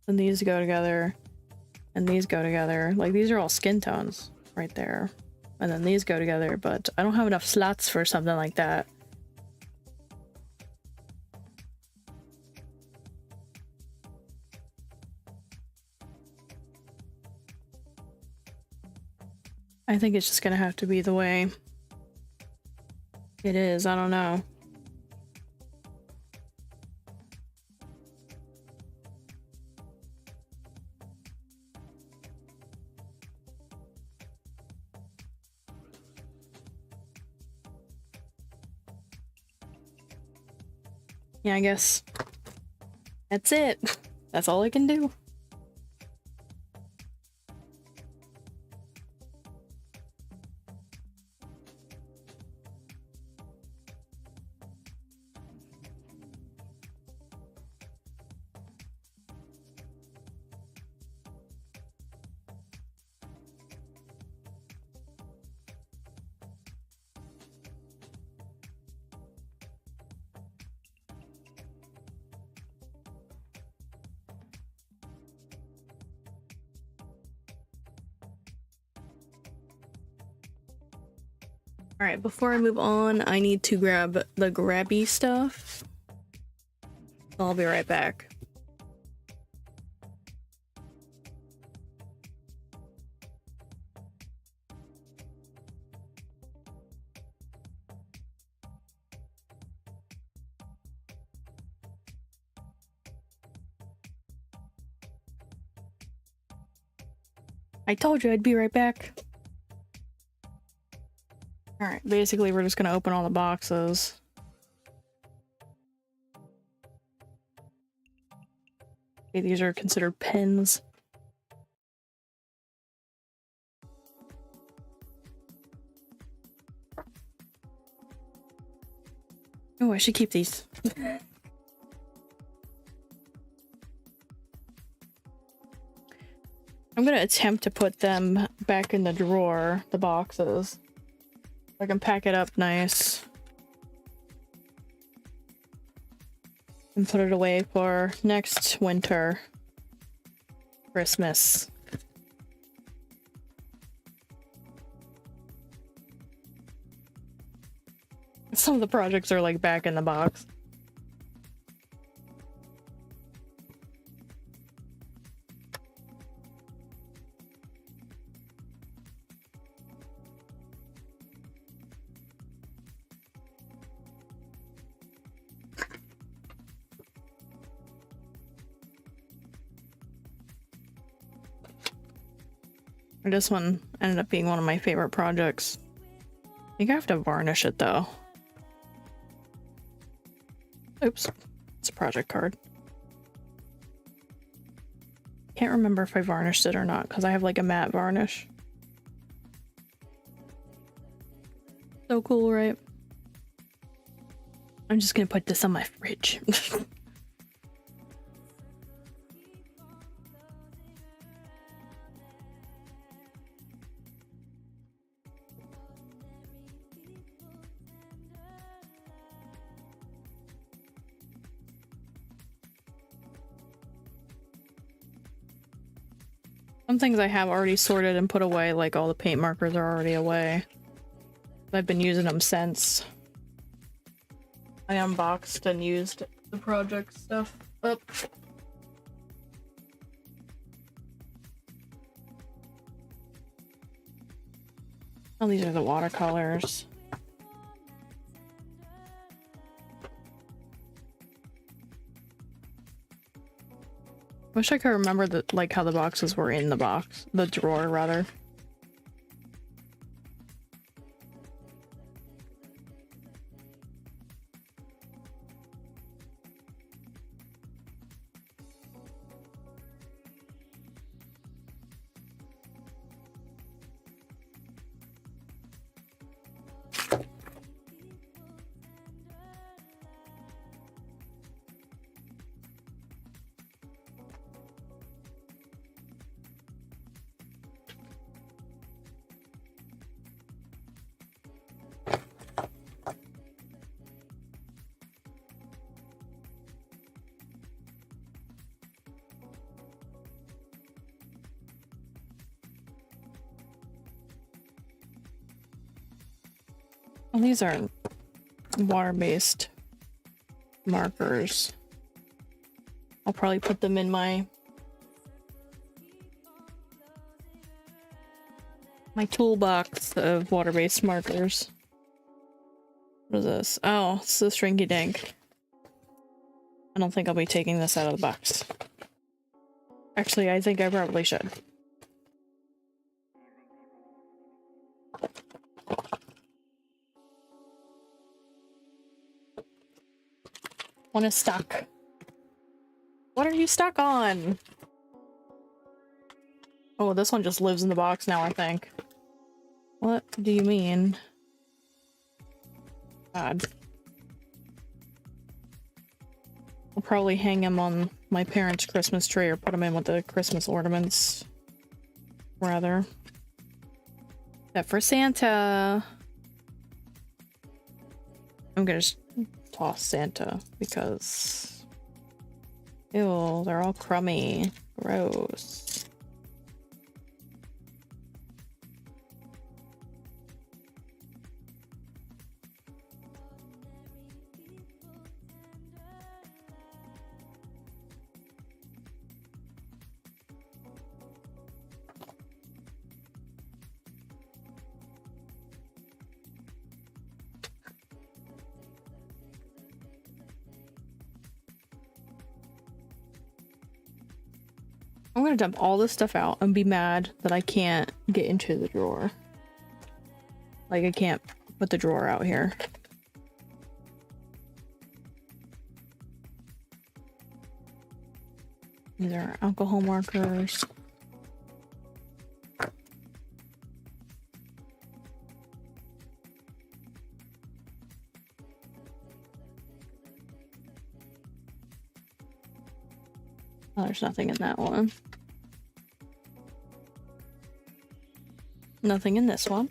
A: And these go together, and these go together. Like, these are all skin tones right there. And then these go together, but I don't have enough slots for something like that. I think it's just gonna have to be the way it is. I don't know. Yeah, I guess that's it. That's all I can do. Alright, before I move on, I need to grab the grabby stuff. I'll be right back. I told you I'd be right back. Alright, basically we're just gonna open all the boxes. Okay, these are considered pens. Oh, I should keep these. I'm gonna attempt to put them back in the drawer, the boxes. I can pack it up nice. And put it away for next winter. Christmas. Some of the projects are like back in the box. This one ended up being one of my favorite projects. I think I have to varnish it though. Oops, it's a project card. Can't remember if I varnished it or not because I have like a matte varnish. So cool, right? I'm just gonna put this on my fridge. Some things I have already sorted and put away, like all the paint markers are already away. I've been using them since I unboxed and used the project stuff up. Oh, these are the watercolors. Wish I could remember the like how the boxes were in the box, the drawer rather. Well, these are water-based markers. I'll probably put them in my toolbox of water-based markers. What is this? Oh, it's the Shrinky Dink. I don't think I'll be taking this out of the box. Actually, I think I probably should. One is stuck. What are you stuck on? Oh, this one just lives in the box now, I think. What do you mean? God. I'll probably hang him on my parents' Christmas tree or put him in with the Christmas ornaments. Rather. Except for Santa. I'm gonna just toss Santa because ew, they're all crummy. Gross. I'm gonna dump all this stuff out and be mad that I can't get into the drawer. Like, I can't put the drawer out here. These are alcohol markers. Oh, there's nothing in that one. Nothing in this one.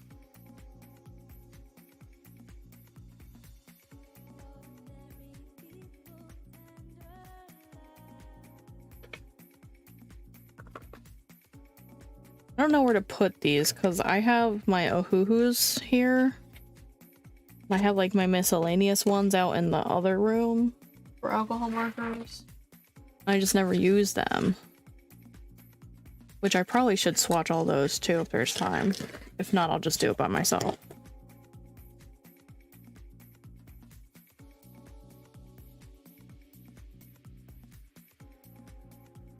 A: I don't know where to put these because I have my ohuhus here. I have like my miscellaneous ones out in the other room for alcohol markers. I just never use them. Which I probably should swatch all those too if there's time. If not, I'll just do it by myself.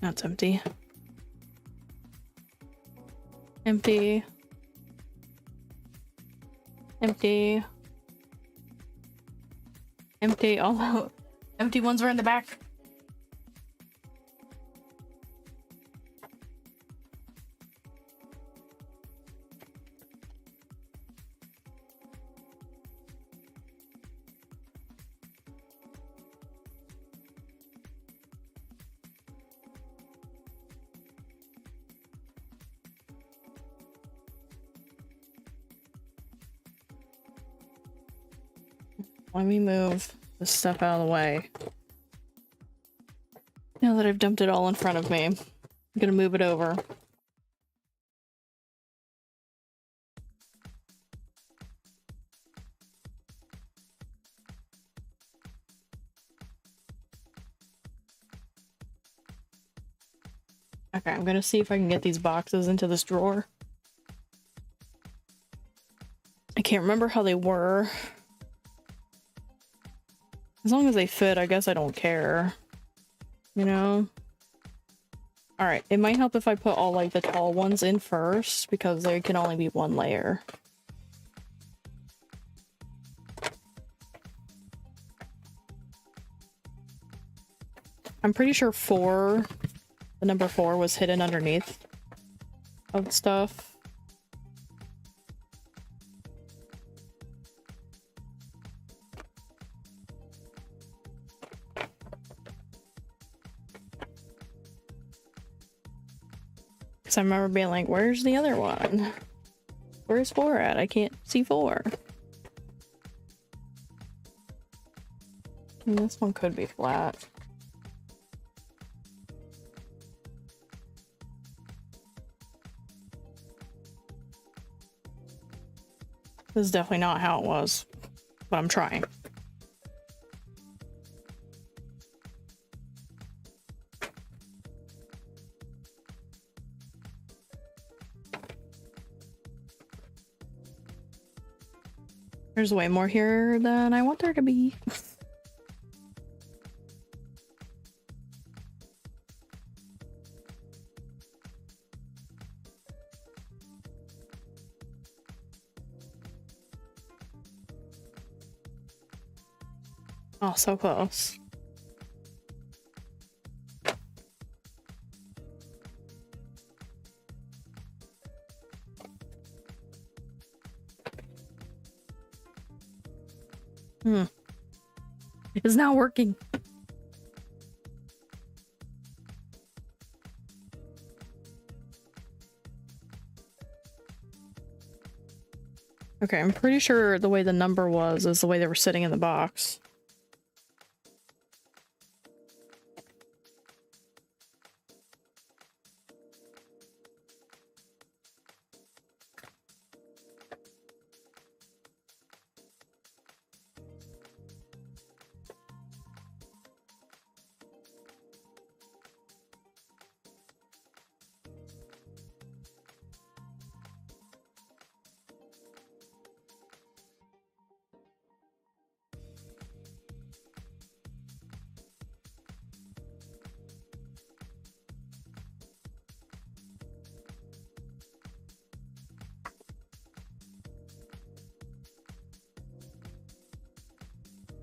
A: That's empty. Empty. Empty. Empty. All empty ones are in the back. Let me move this stuff out of the way. Now that I've dumped it all in front of me, I'm gonna move it over. Okay, I'm gonna see if I can get these boxes into this drawer. I can't remember how they were. As long as they fit, I guess I don't care. You know? Alright, it might help if I put all, like, the tall ones in first, because they can only be one layer. I'm pretty sure 4, the number 4 was hidden underneath of stuff. I remember being like, where's the other one? Where's 4 at? I can't see 4. And this one could be flat. This is definitely not how it was, but I'm trying. There's way more here than I want there to be. Oh, so close. It's not working. Okay, I'm pretty sure the way the number was is the way they were sitting in the box.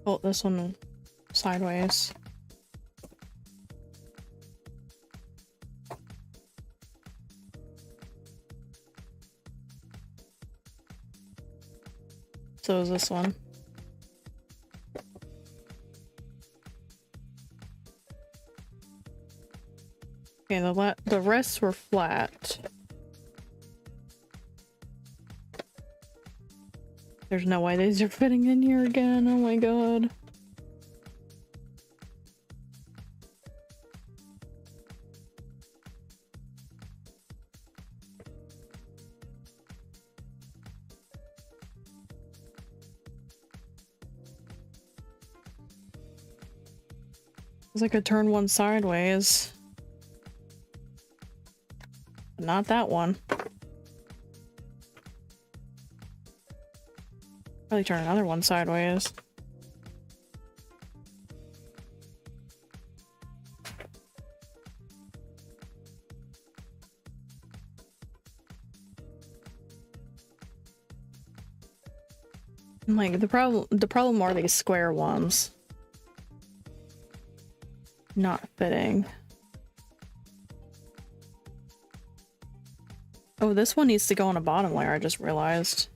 A: Oh, this one sideways. So is this one. Okay, the rest were flat. There's no way these are fitting in here again. Oh my god. I could turn one sideways. Not that one. Probably turn another one sideways. Like the problem are these square ones not fitting. Oh, this one needs to go on a bottom layer, I just realized.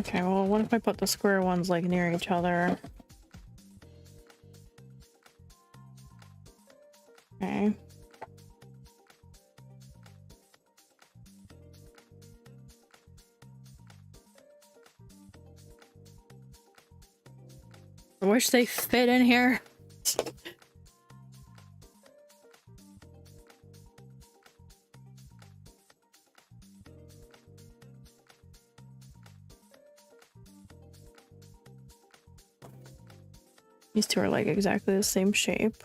A: Okay, well, what if I put the square ones like near each other? Okay. I wish they fit in here. These two are like exactly the same shape.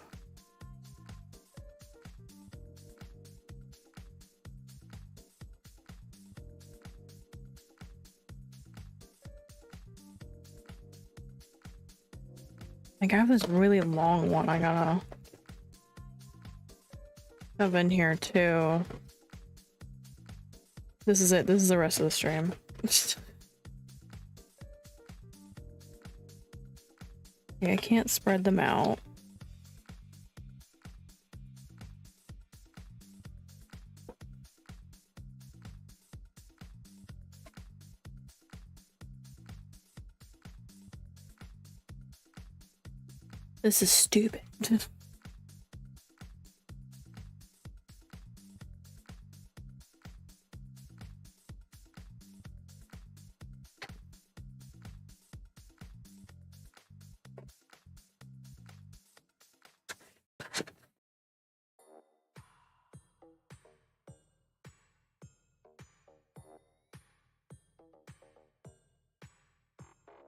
A: Like I have this really long one I gotta shove in here too. This is it. This is the rest of the stream. Yeah, I can't spread them out. This is stupid.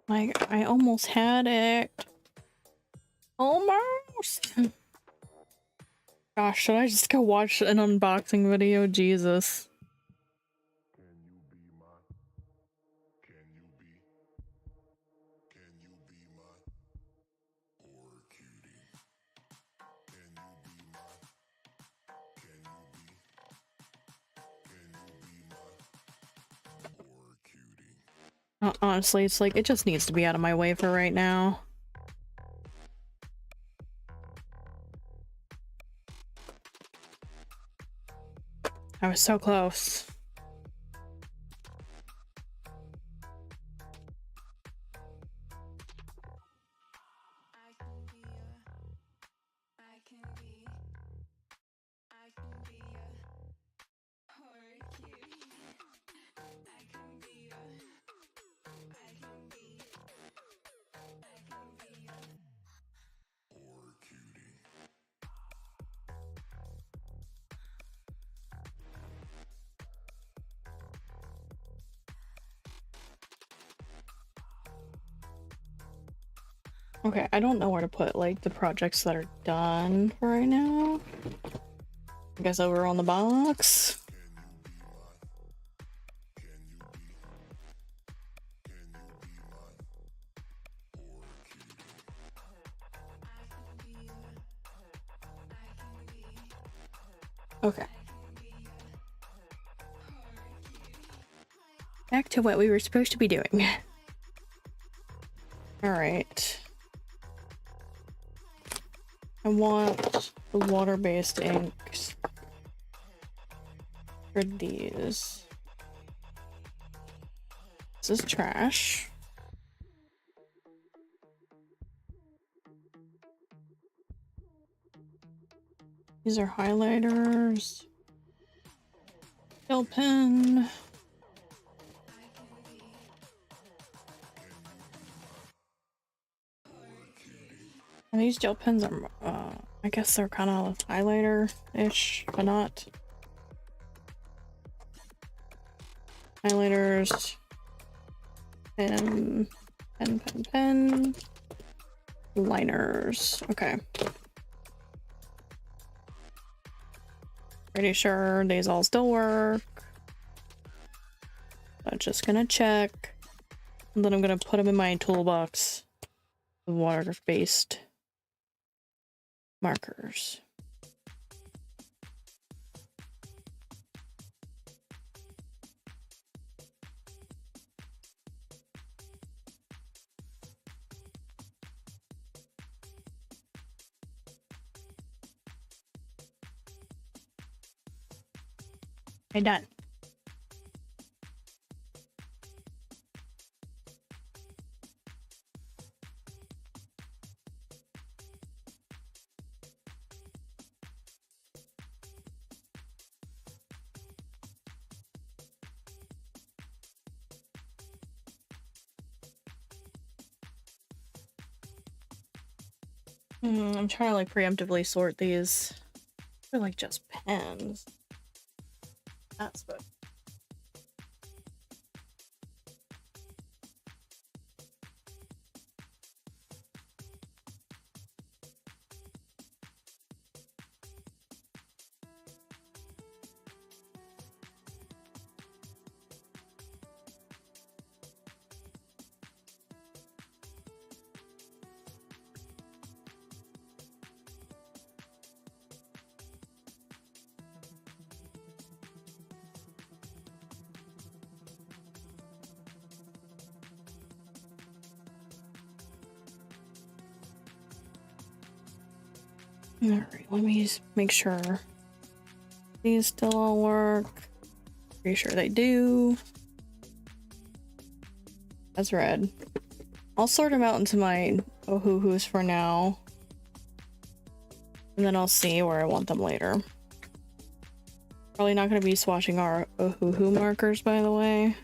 A: Like, I almost had it. Almost. Gosh, should I just go watch an unboxing video? Jesus. Honestly, it's like, it just needs to be out of my way for right now. I was so close. Okay, I don't know where to put like the projects that are done for right now. I guess over on the box. Okay. Back to what we were supposed to be doing. All right. I want the water-based inks for these. This is trash. These are highlighters. Gel pen. And these gel pens are, I guess they're kind of highlighter-ish, but not. Highlighters. Pen. Liners. Okay. Pretty sure these all still work. I'm just gonna check, and then I'm gonna put them in my toolbox. The water-based markers. Okay, done. I'm trying to like preemptively sort these. They're like just pens. That's what. Alright, let me just make sure these still all work. Pretty sure they do. That's red. I'll sort them out into my Ohuhus for now. And then I'll see where I want them later. Probably not going to be swatching our Ohuhu markers, by the way.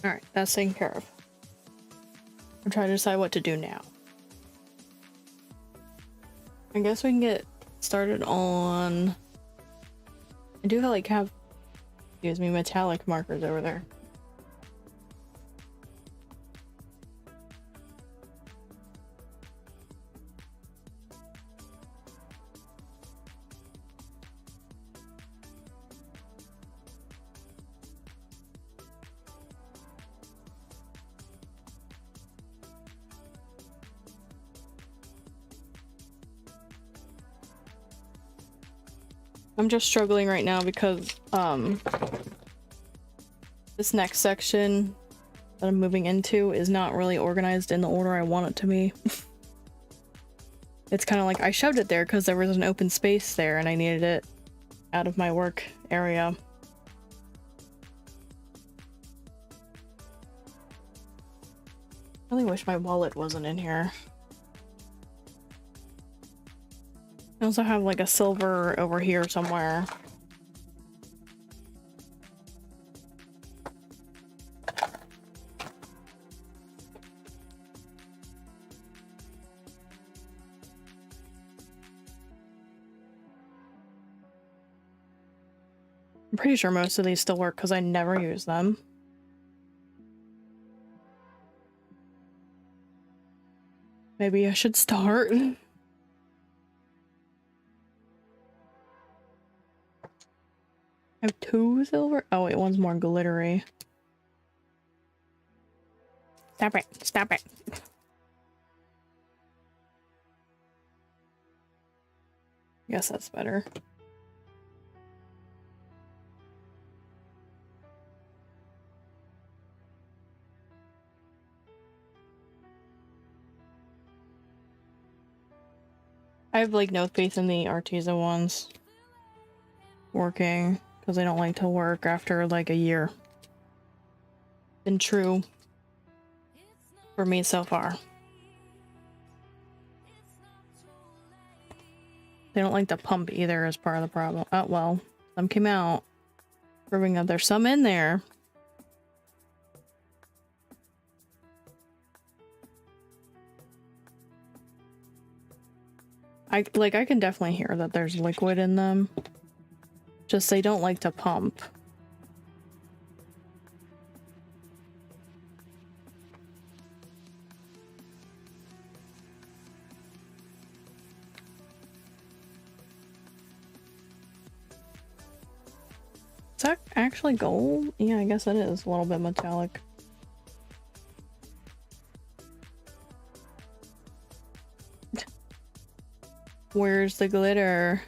A: Alright, that's taken care of. I'm trying to decide what to do now. I guess we can get started on... I do have, excuse me, metallic markers over there. I'm just struggling right now because this next section that I'm moving into is not really organized in the order I want it to be. It's kind of like I shoved it there because there was an open space there and I needed it out of my work area. I really wish my wallet wasn't in here. I also have like a silver over here somewhere. I'm pretty sure most of these still work because I never use them. Maybe I should start. I have 2 silver. Oh wait, one's more glittery. Stop it. Stop it. Guess that's better. I have like no faith in the Arteza ones working because I don't like to work after like a year. Been true for me so far. They don't like to pump either as part of the problem. Oh well, some came out proving that there's some in there. I can definitely hear that there's liquid in them. Just they don't like to pump. Is that actually gold? Yeah, I guess it is a little bit metallic. Where's the glitter?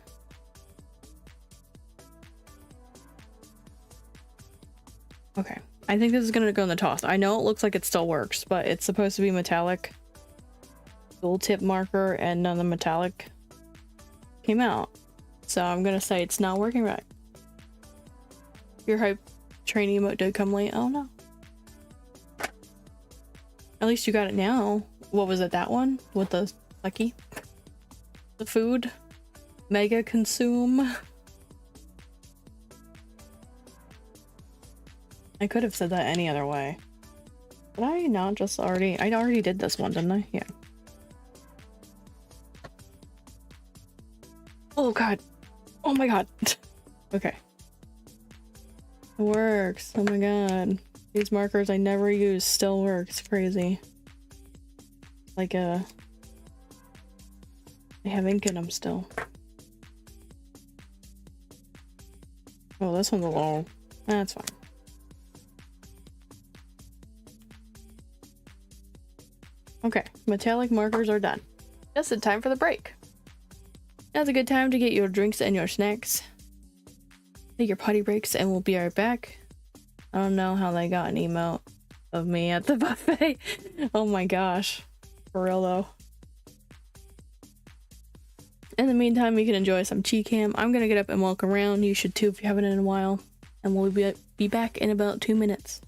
A: Okay, I think this is gonna go in the toss. I know it looks like it still works, but it's supposed to be metallic. Gold tip marker and none of the metallic came out. So I'm gonna say it's not working right. Your hype training emote did come late. Oh no. At least you got it now. What was it, that one? With the lucky? The food? Mega consume? I could have said that any other way. Did I not just already? I already did this one, didn't I? Yeah. Oh god. Oh my god. Okay. It works. Oh my god. These markers I never use still work. It's crazy. Like I have ink in them still. Oh, this one's a little... That's fine. Okay, metallic markers are done. Just in time for the break. Now's a good time to get your drinks and your snacks. Take your potty breaks and we'll be right back. I don't know how they got an emote of me at the buffet. Oh my gosh. For real though. In the meantime, you can enjoy some petcam. I'm gonna get up and walk around. You should too if you haven't in a while. And we'll be back in about 2 minutes.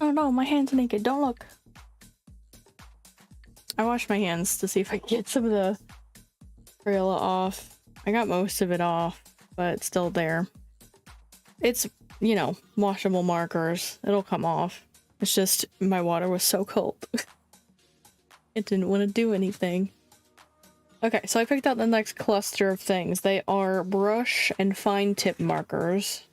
A: Oh no, my hand's naked. Don't look. I washed my hands to see if I could get some of the Crayola off. I got most of it off, but it's still there. It's, you know, washable markers. It'll come off. It's just my water was so cold. It didn't want to do anything. Okay, so I picked out the next cluster of things. They are brush and fine tip markers.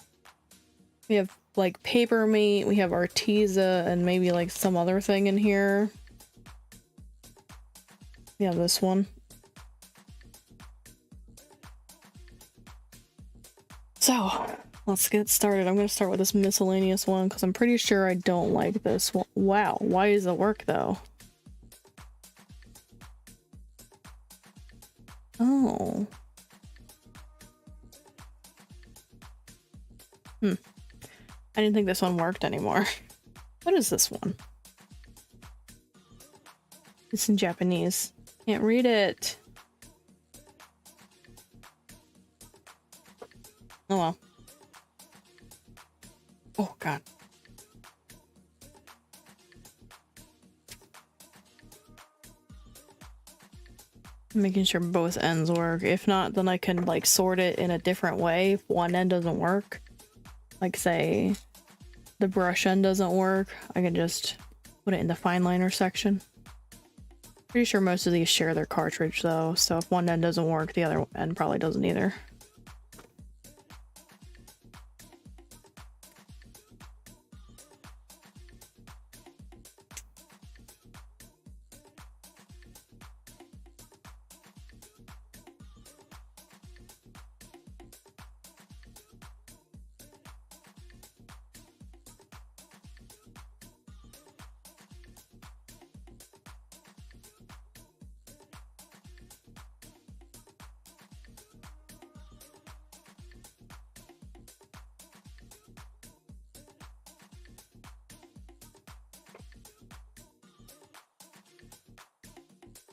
A: We have like paper mate, we have Arteza, and maybe like some other thing in here. Yeah, this one. So, let's get started. I'm gonna start with this miscellaneous one because I'm pretty sure I don't like this one. Wow, why does it work though? Oh. I didn't think this one worked anymore. What is this one? It's in Japanese. Can't read it. Oh well. Oh god. Making sure both ends work. If not, then I can like sort it in a different way if one end doesn't work. Like say the brush end doesn't work, I can just put it in the fine liner section. Pretty sure most of these share their cartridge though, so if one end doesn't work, the other end probably doesn't either.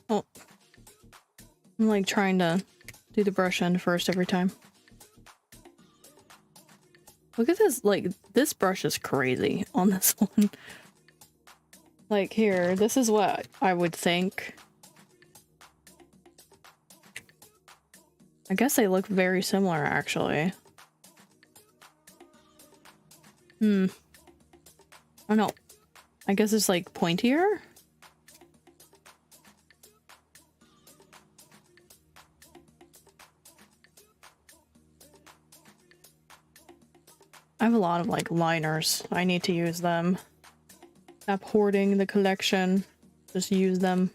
A: Oh, I'm like trying to do the brush end first every time. Look at this, like, this brush is crazy on this one. Like here, this is what I would think. I guess they look very similar actually. I don't know. I guess it's like pointier? I have a lot of like liners. I need to use them. Stop hoarding the collection. Just use them.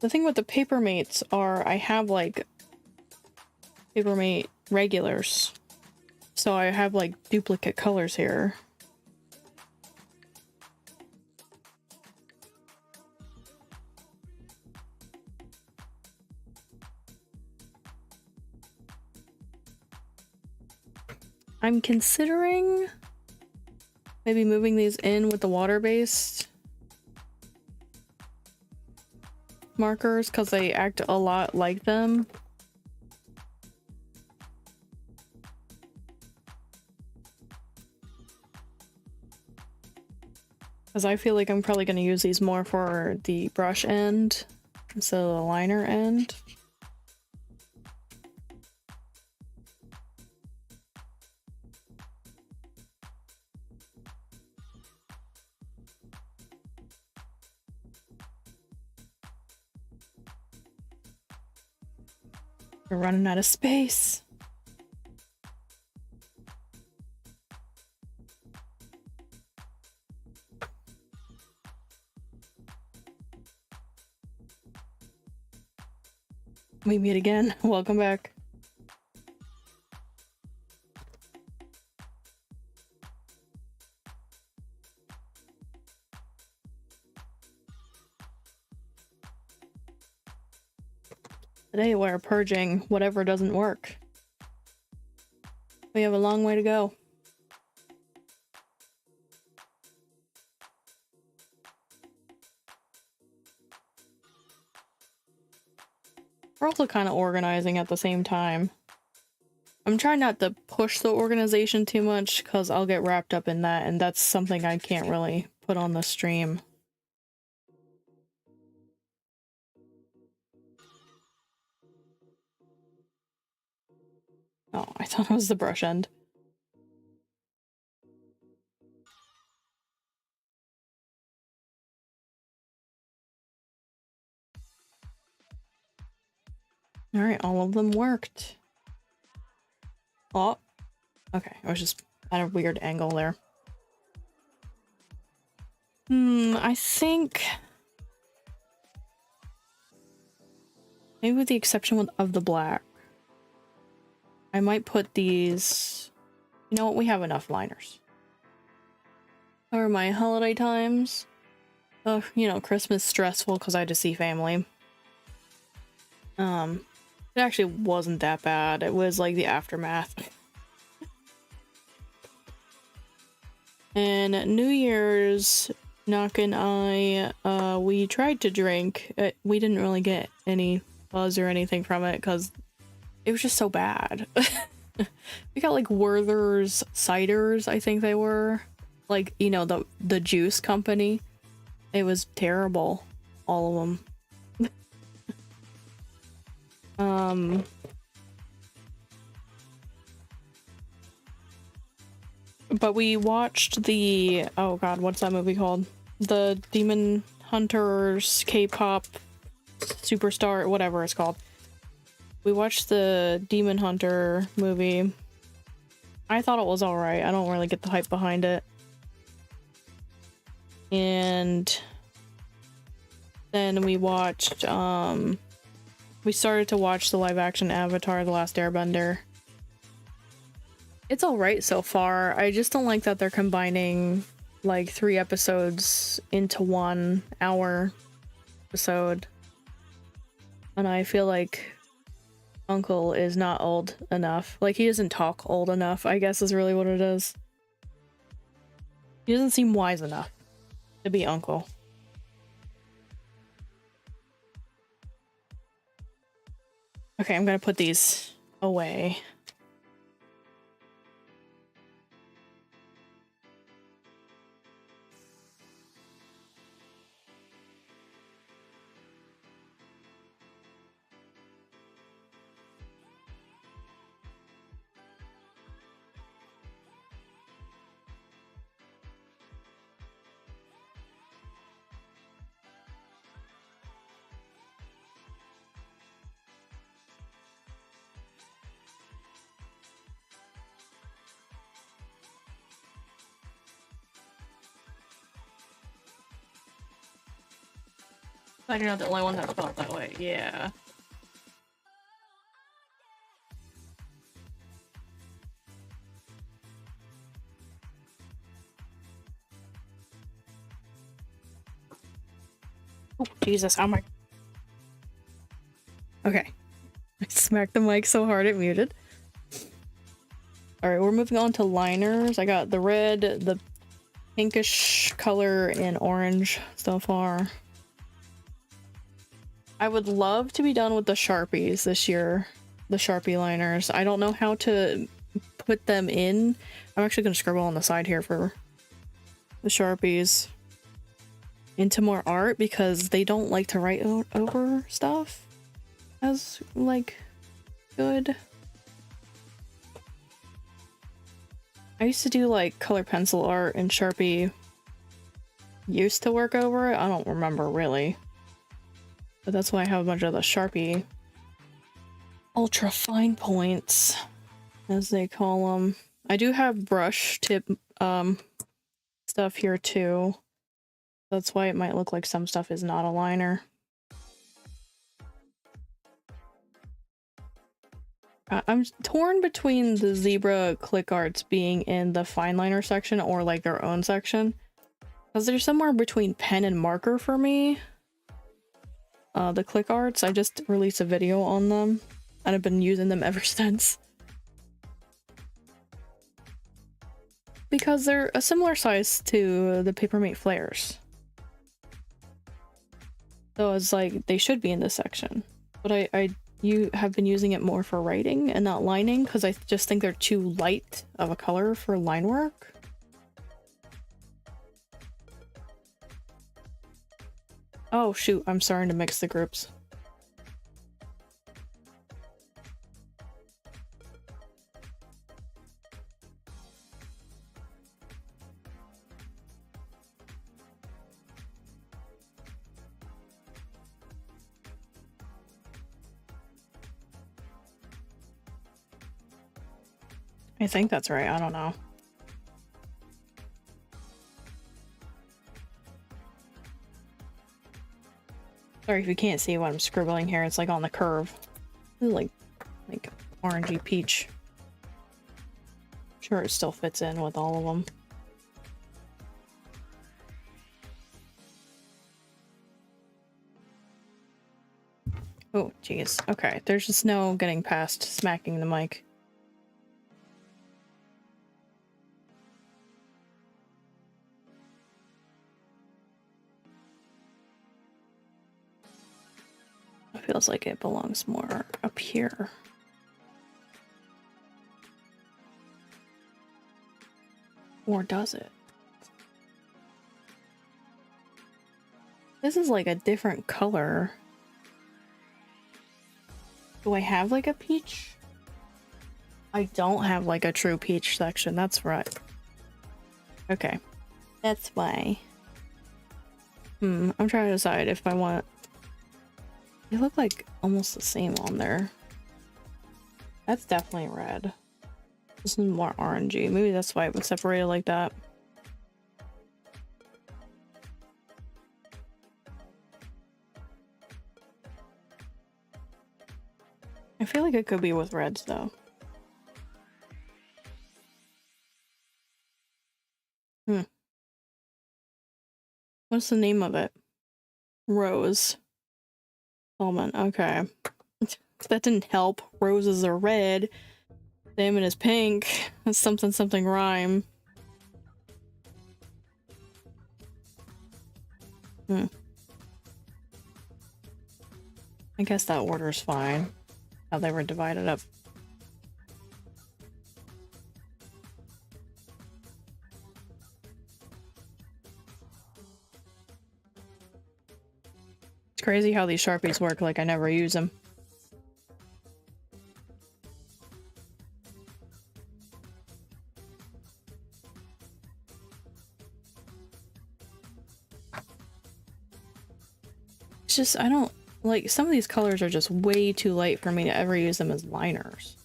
A: The thing with the paper mates are I have like paper mate regulars. So I have like duplicate colors here. I'm considering maybe moving these in with the water-based markers because they act a lot like them. Because I feel like I'm probably going to use these more for the brush end instead of the liner end. We're running out of space. We meet again. Welcome back. Today we're purging whatever doesn't work. We have a long way to go. We're also kind of organizing at the same time. I'm trying not to push the organization too much because I'll get wrapped up in that, and that's something I can't really put on the stream. Oh, I thought it was the brush end. All right, all of them worked. Oh, okay. I was just at a weird angle there. I think maybe with the exception of the black, I might put these. You know what? We have enough liners. Or my holiday times. You know, Christmas stressful because I had to see family. It actually wasn't that bad. It was like the aftermath. And New Year's, Knock and I, we tried to drink. We didn't really get any buzz or anything from it because it was just so bad. We got like Werther's ciders, I think they were. Like, you know, the juice company. It was terrible. All of them. But we watched the, oh god, what's that movie called? The Demon Hunters K-pop Superstar, whatever it's called. We watched the Demon Hunter movie. I thought it was alright. I don't really get the hype behind it. And then we watched, we started to watch the live action Avatar: The Last Airbender. It's alright so far. I just don't like that they're combining like 3 episodes into 1 hour episode. And I feel like Uncle is not old enough. Like, he doesn't talk old enough, I guess is really what it is. He doesn't seem wise enough to be Uncle. Okay, I'm gonna put these away. Glad you're not the only one that felt that way. Yeah. Oh, Jesus, how am I? Okay. I smacked the mic so hard it muted. Alright, we're moving on to liners. I got the red, the pinkish color, and orange so far. I would love to be done with the Sharpies this year. The Sharpie liners. I don't know how to put them in. I'm actually going to scribble on the side here for the Sharpies into more art because they don't like to write over stuff as, like, good. I used to do, like, color pencil art and Sharpie used to work over it. I don't remember, really. But that's why I have a bunch of the Sharpie ultra fine points, as they call them. I do have brush tip stuff here too. That's why it might look like some stuff is not a liner. I'm torn between the zebra click arts being in the fine liner section or like their own section. Because they're somewhere between pen and marker for me. The click arts, I just released a video on them and I've been using them ever since. Because they're a similar size to the Papermate flares. So it's like, they should be in this section. But you have been using it more for writing and not lining because I just think they're too light of a color for line work. Oh shoot, I'm starting to mix the groups. I think that's right. I don't know. Sorry if you can't see what I'm scribbling here. It's like on the curve. This is like orangey peach. I'm sure it still fits in with all of them. Oh, jeez. Okay, there's just no getting past smacking the mic. It feels like it belongs more up here. Or does it? This is like a different color. Do I have like a peach? I don't have like a true peach section. That's right. Okay. That's why. I'm trying to decide if I want... They look like almost the same on there. That's definitely red. This is more orangey. Maybe that's why it was separated like that. I feel like it could be with reds though. What's the name of it? Rose. Almond. Okay. That didn't help. Roses are red. Salmon is pink. That's something something rhyme. I guess that order's fine. How they were divided up. It's crazy how these Sharpies work, like I never use them. It's just, I don't, like, some of these colors are just way too light for me to ever use them as liners.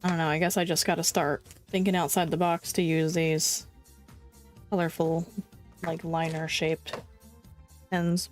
A: I don't know, I guess I just gotta start thinking outside the box to use these colorful, like, liner-shaped pens.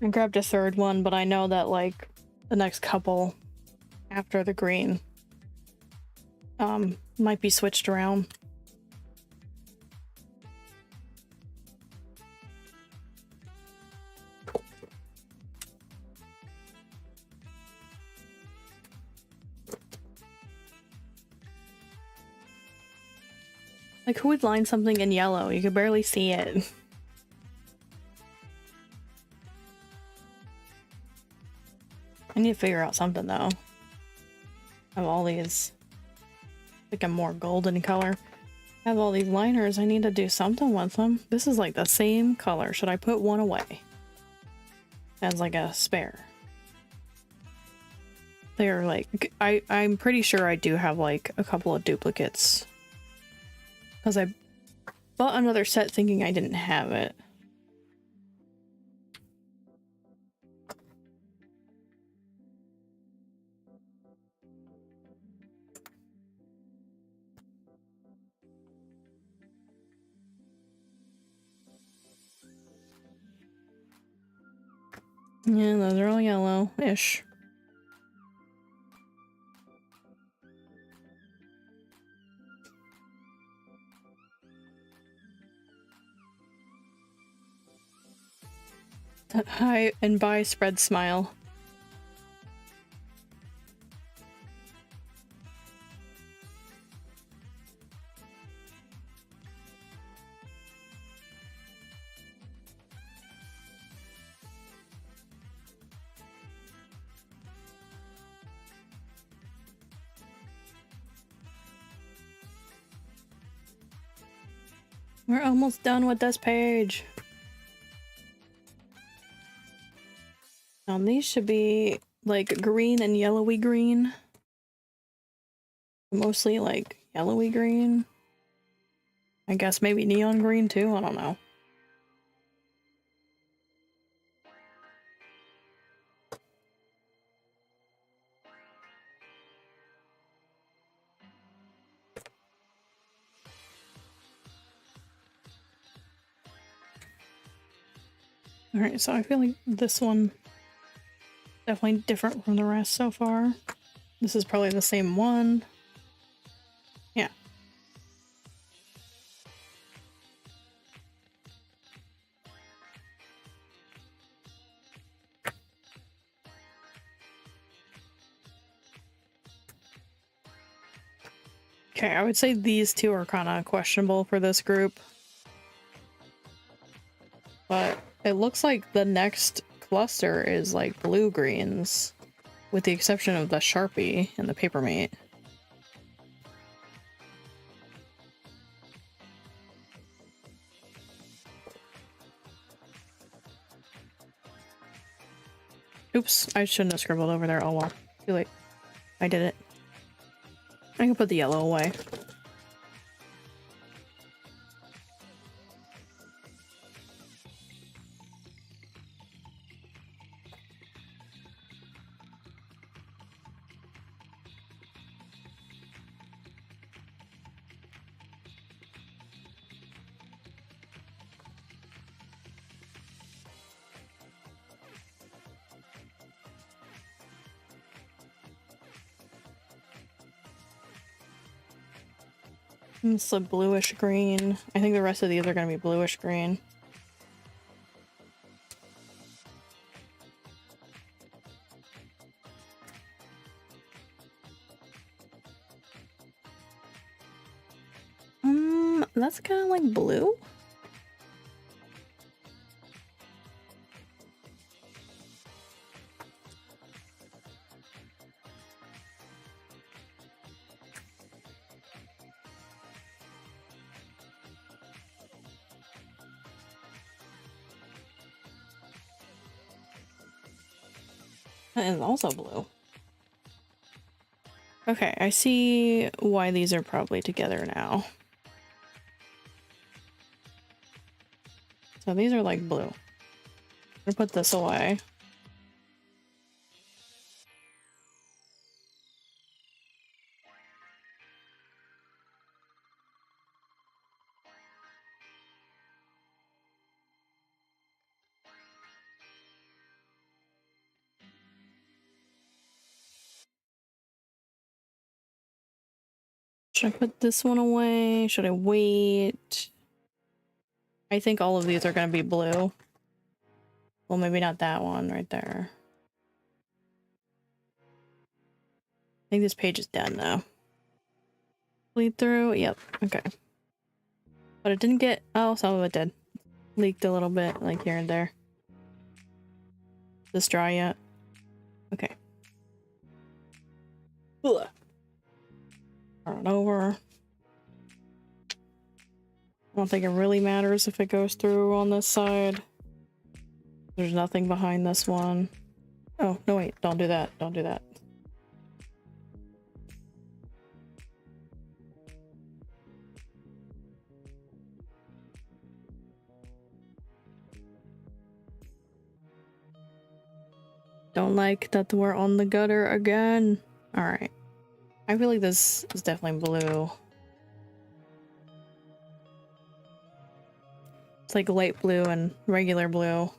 A: I grabbed a third one, but I know that, like, the next couple after the green might be switched around. Like, who would line something in yellow? You could barely see it. I need to figure out something though. I have all these, like a more golden color. I have all these liners. I need to do something with them. This is like the same color. Should I put one away? as like a spare. They're like, I'm pretty sure I do have like a couple of duplicates. Because I bought another set thinking I didn't have it. Yeah, those are all yellow-ish. Hi and bye, spread smile. We're almost done with this page. These should be like green and yellowy green. Mostly like yellowy green. I guess maybe neon green too, I don't know. Alright, so I feel like this one definitely different from the rest so far. This is probably the same one. Yeah. Okay, I would say these two are kind of questionable for this group. But it looks like the next cluster is like blue-greens, with the exception of the Sharpie and the Papermate. Oops, I shouldn't have scribbled over there. Oh well, too late. I did it. I can put the yellow away. It's a bluish green. I think the rest of these are going to be bluish green. That's kind of like blue. That is also blue. Okay, I see why these are probably together now. So these are like blue. I'm gonna put this away. Should I put this one away? Should I wait? I think all of these are going to be blue. Well, maybe not that one right there. I think this page is done now. Bleed through? Yep. Okay. But it didn't get... Oh, some of it did. Leaked a little bit, like here and there. Is this dry yet? Okay. Ugh. Turn it over. I don't think it really matters if it goes through on this side. There's nothing behind this one. Oh, no wait, don't do that. Don't do that. Don't like that we're on the gutter again. Alright. I feel like this is definitely blue. It's like light blue and regular blue.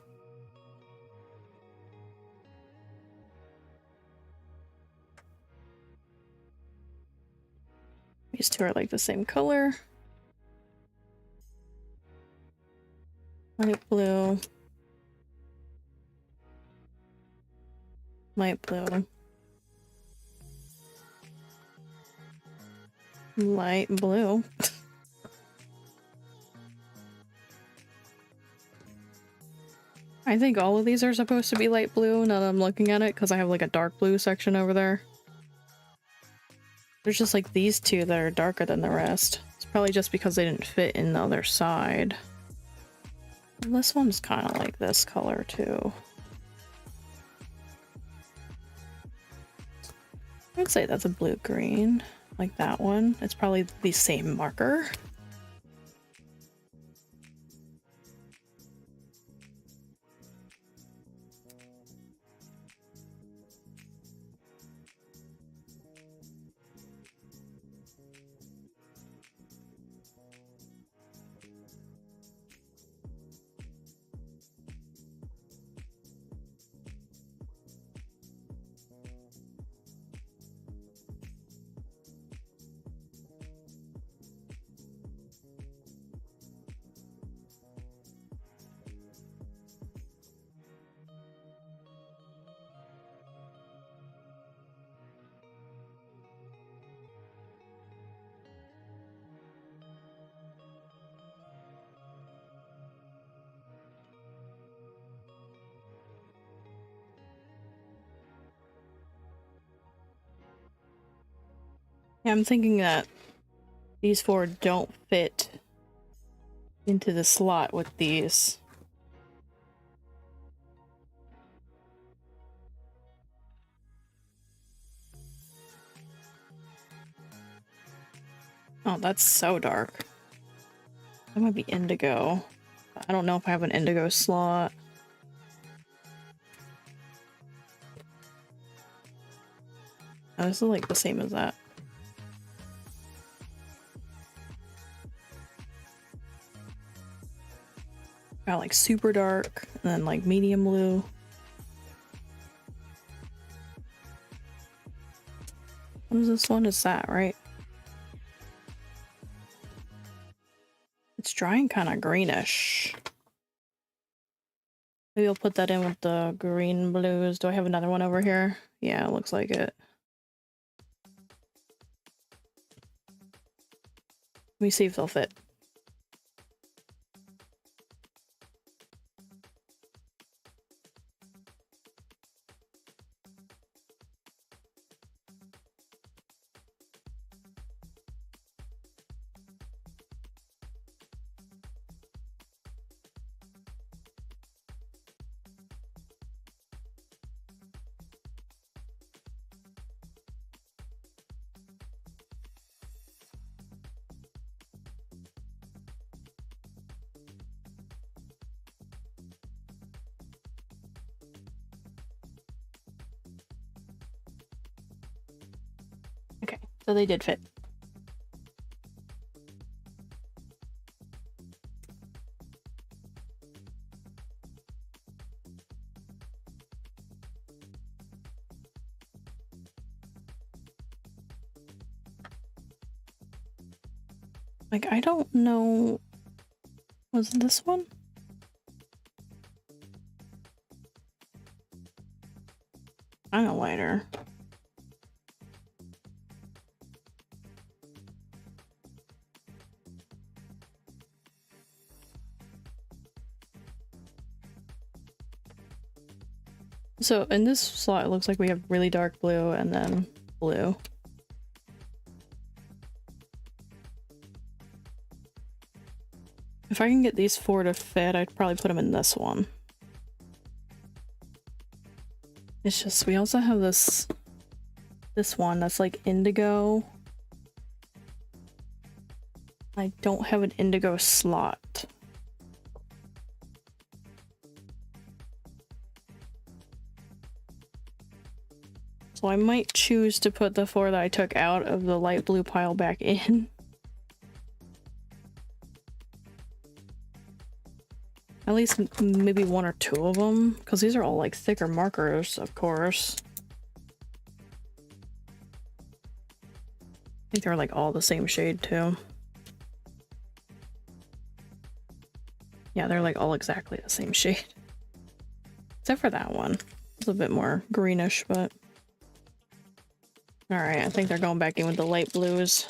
A: These two are like the same color. Light blue. Light blue. Light blue. I think all of these are supposed to be light blue now that I'm looking at it, because I have like a dark blue section over there. There's just like these two that are darker than the rest. It's probably just because they didn't fit in the other side. And this one's kind of like this color too. I'd say that's a blue-green, like that one. It's probably the same marker. Yeah, I'm thinking that these four don't fit into the slot with these. Oh, that's so dark. That might be indigo. I don't know if I have an indigo slot. Oh, this is like the same as that. Got like super dark and then like medium blue. What is this one? Is that right? It's drying kind of greenish. Maybe I'll put that in with the green blues. Do I have another one over here? Yeah, it looks like it. Let me see if they'll fit. Okay, so they did fit. Like, I don't know. Was it this one? Kind of lighter. So in this slot, it looks like we have really dark blue and then blue. If I can get these four to fit, I'd probably put them in this one. It's just, we also have this one that's like indigo. I don't have an indigo slot. So I might choose to put the 4 that I took out of the light blue pile back in. At least maybe 1 or 2 of them, because these are all like thicker markers, of course. I think they're like all the same shade too. Yeah, they're like all exactly the same shade. Except for that one. It's a bit more greenish, but... Alright, I think they're going back in with the light blues.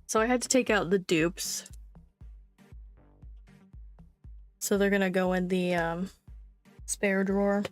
A: So I had to take out the dupes. So they're gonna go in the spare drawer.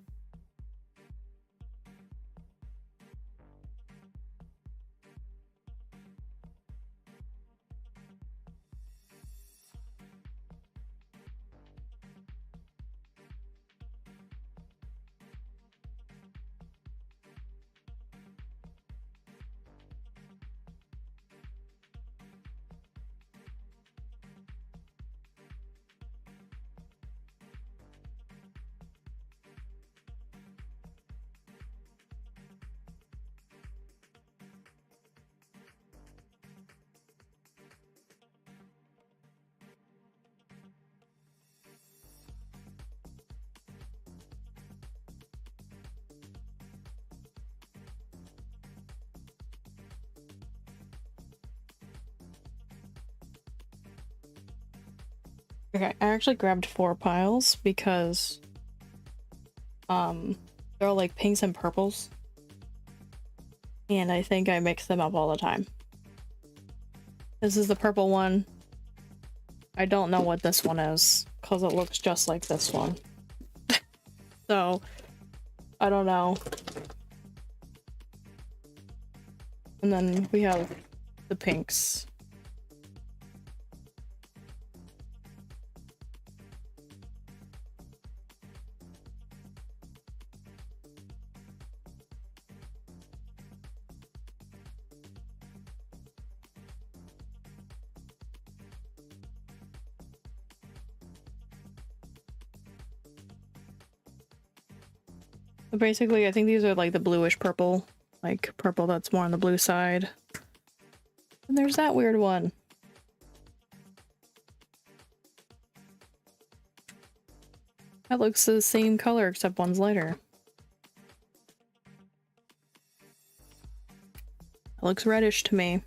A: Okay, I actually grabbed 4 piles because they're all like pinks and purples. And I think I mix them up all the time. This is the purple one. I don't know what this one is because it looks just like this one. So I don't know. And then we have the pinks. So basically, I think these are like the bluish purple, like purple that's more on the blue side. And there's that weird one. That looks the same color except one's lighter. It looks reddish to me.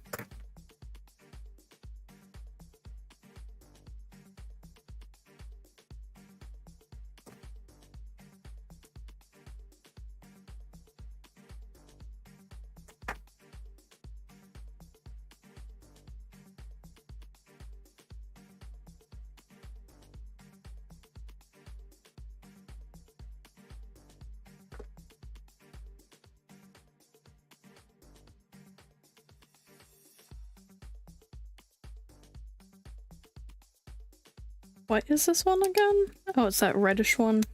A: What is this one again? Oh, it's that reddish one.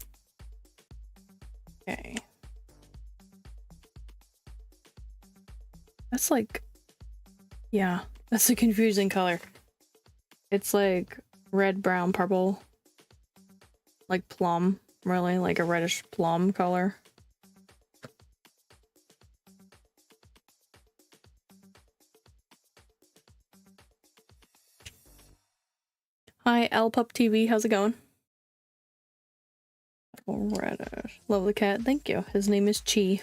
A: Okay. That's like, yeah, that's a confusing color. It's like red, brown, purple. Like plum, really, like a reddish plum color. Hi, Lpup TV, how's it going? Reddish. Love the cat, thank you. His name is Chi. See,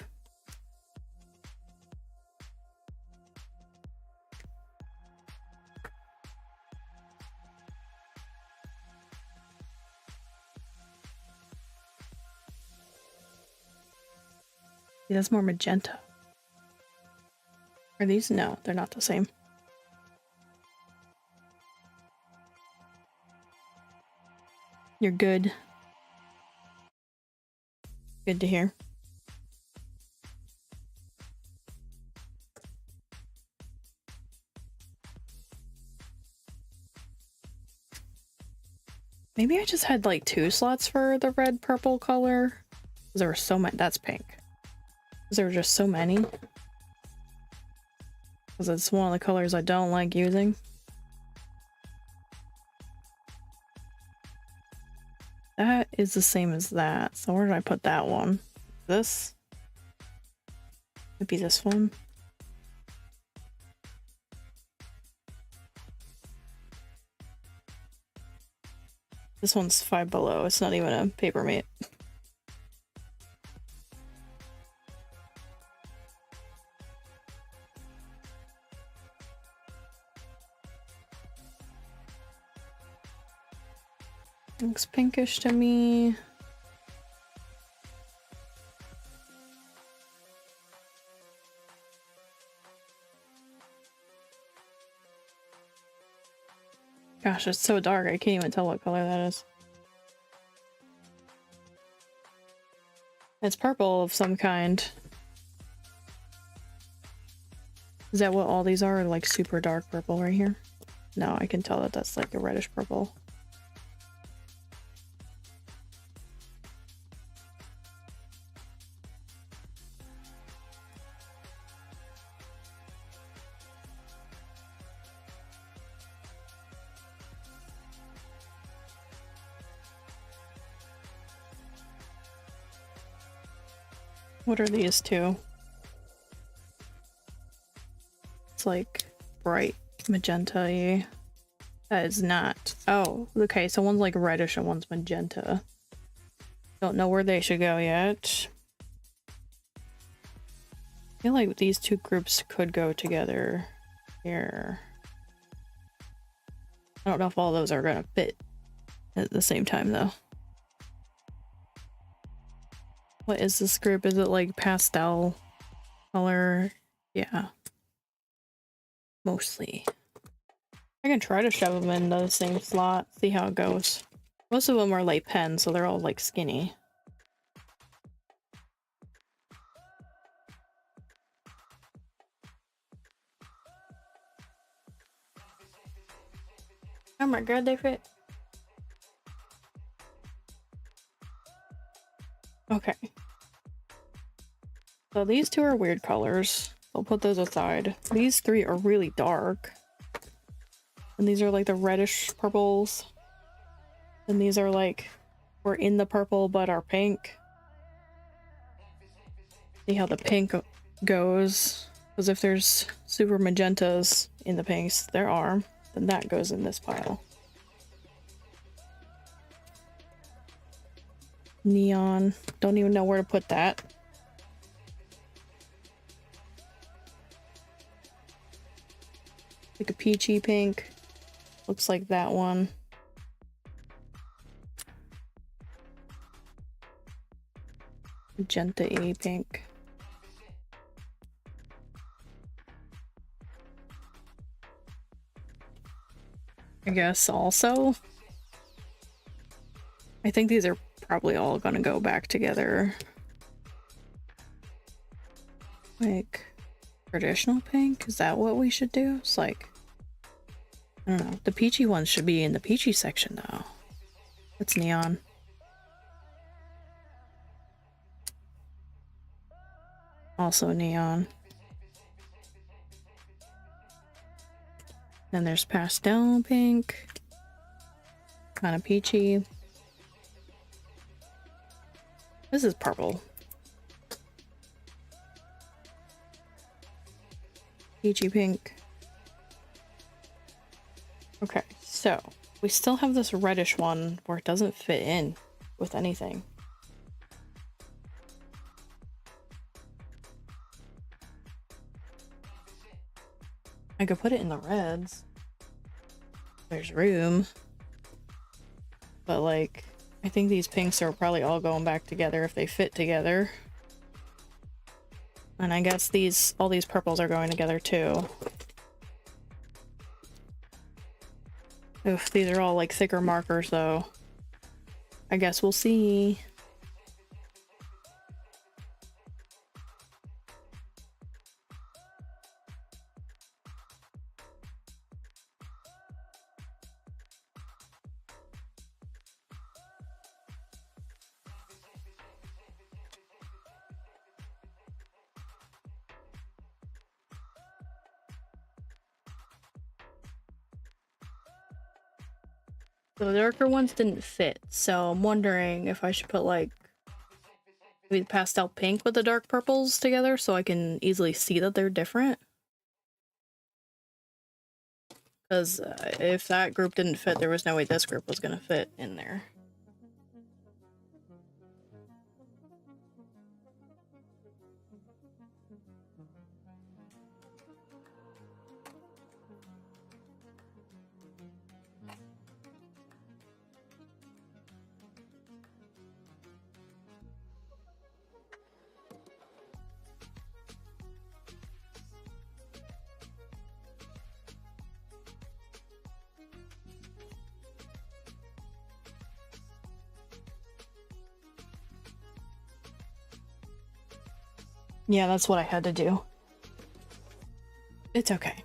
A: that's more magenta. Are these? No, they're not the same. You're good. Good to hear. Maybe I just had like 2 slots for the red purple color. There were so many. That's pink. There were just so many. Because it's one of the colors I don't like using. That is the same as that. So where did I put that one? This? Maybe this one. This one's 5 below. It's not even a paper mate. Looks pinkish to me. Gosh, it's so dark, I can't even tell what color that is. It's purple of some kind. Is that what all these are? Like super dark purple right here? No, I can tell that that's like a reddish purple. What are these two? It's like bright magenta-y. That is not. Oh, okay, so one's like reddish and one's magenta. Don't know where they should go yet. I feel like these two groups could go together here. I don't know if all those are gonna fit at the same time though. What is this group? Is it like pastel color? Yeah. Mostly. I can try to shove them in the same slot, see how it goes. Most of them are like pens, so they're all like skinny. Oh my god, they fit. Okay. So these two are weird colors. I'll put those aside. These 3 are really dark. And these are like the reddish purples. And these are like, we're in the purple but are pink. See how the pink goes. Because if there's super magentas in the pinks, there are, then that goes in this pile. Neon. Don't even know where to put that. Like a peachy pink. Looks like that one. Magenta-y pink. I guess also. I think these are probably all gonna go back together. Like traditional pink? Is that what we should do? It's like, I don't know. The peachy ones should be in the peachy section though. It's neon. Also neon. Then there's pastel pink. Kind of peachy. This is purple. Peachy pink. Okay, so we still have this reddish one where it doesn't fit in with anything. I could put it in the reds. There's room. But like, I think these pinks are probably all going back together if they fit together. And I guess all these purples are going together too. Oof, these are all like thicker markers though. I guess we'll see. So the darker ones didn't fit, so I'm wondering if I should put like maybe the pastel pink with the dark purples together so I can easily see that they're different. Because if that group didn't fit, there was no way this group was going to fit in there. Yeah, that's what I had to do. It's okay.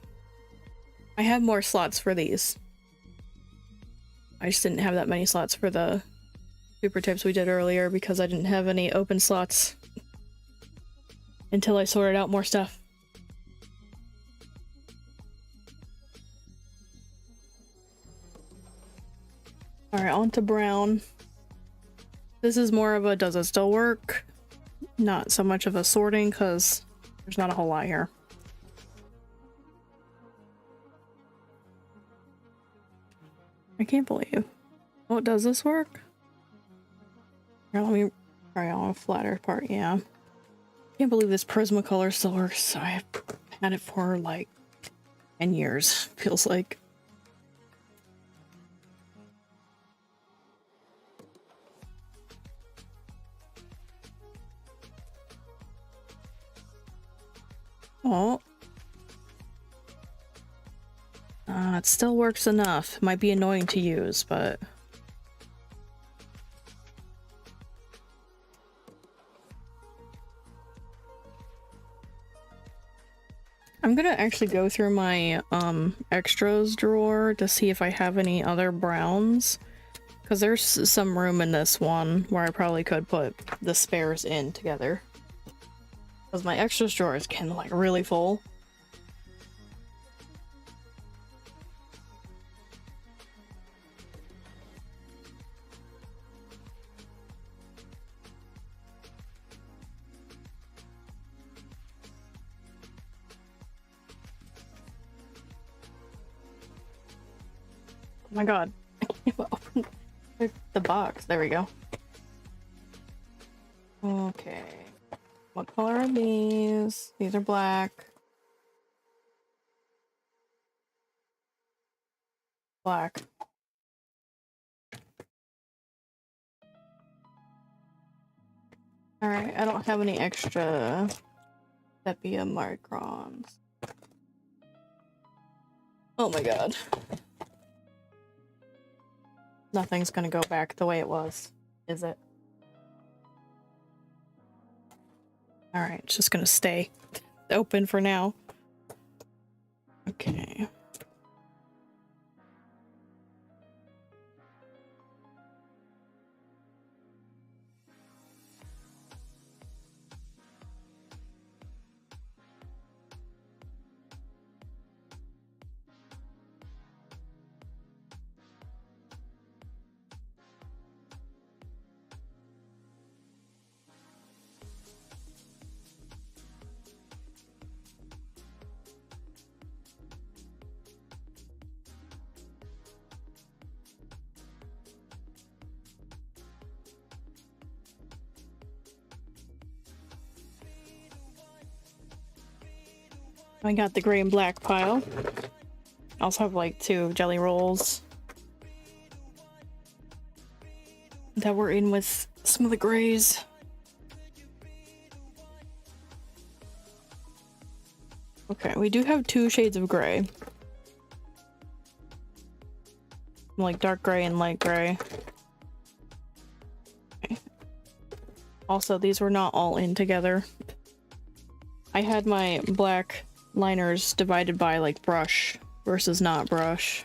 A: I have more slots for these. I just didn't have that many slots for the super tips we did earlier because I didn't have any open slots until I sorted out more stuff. Alright, on to brown. This is more of a does it still work? Not so much of a sorting because there's not a whole lot here. I can't believe. Oh, does this work? Here, let me try on a flatter part. Yeah. Can't believe this Prismacolor still works. I've had it for like 10 years, feels like. Oh. It still works enough. Might be annoying to use, but... I'm gonna actually go through my extras drawer to see if I have any other browns. Because there's some room in this one where I probably could put the spares in together. Because my extras drawer is getting like really full. Oh my god, I can't even open the box. There we go. Okay. What color are these? These are black. Black. Alright, I don't have any extra sepia microns. Oh my god. Nothing's gonna go back the way it was, is it? Alright, it's just gonna stay open for now. Okay. I got the gray and black pile. I also have like 2 jelly rolls that were in with some of the grays. Okay, we do have 2 shades of gray. Like dark gray and light gray. Okay. Also, these were not all in together. I had my black liners divided by like brush versus not brush.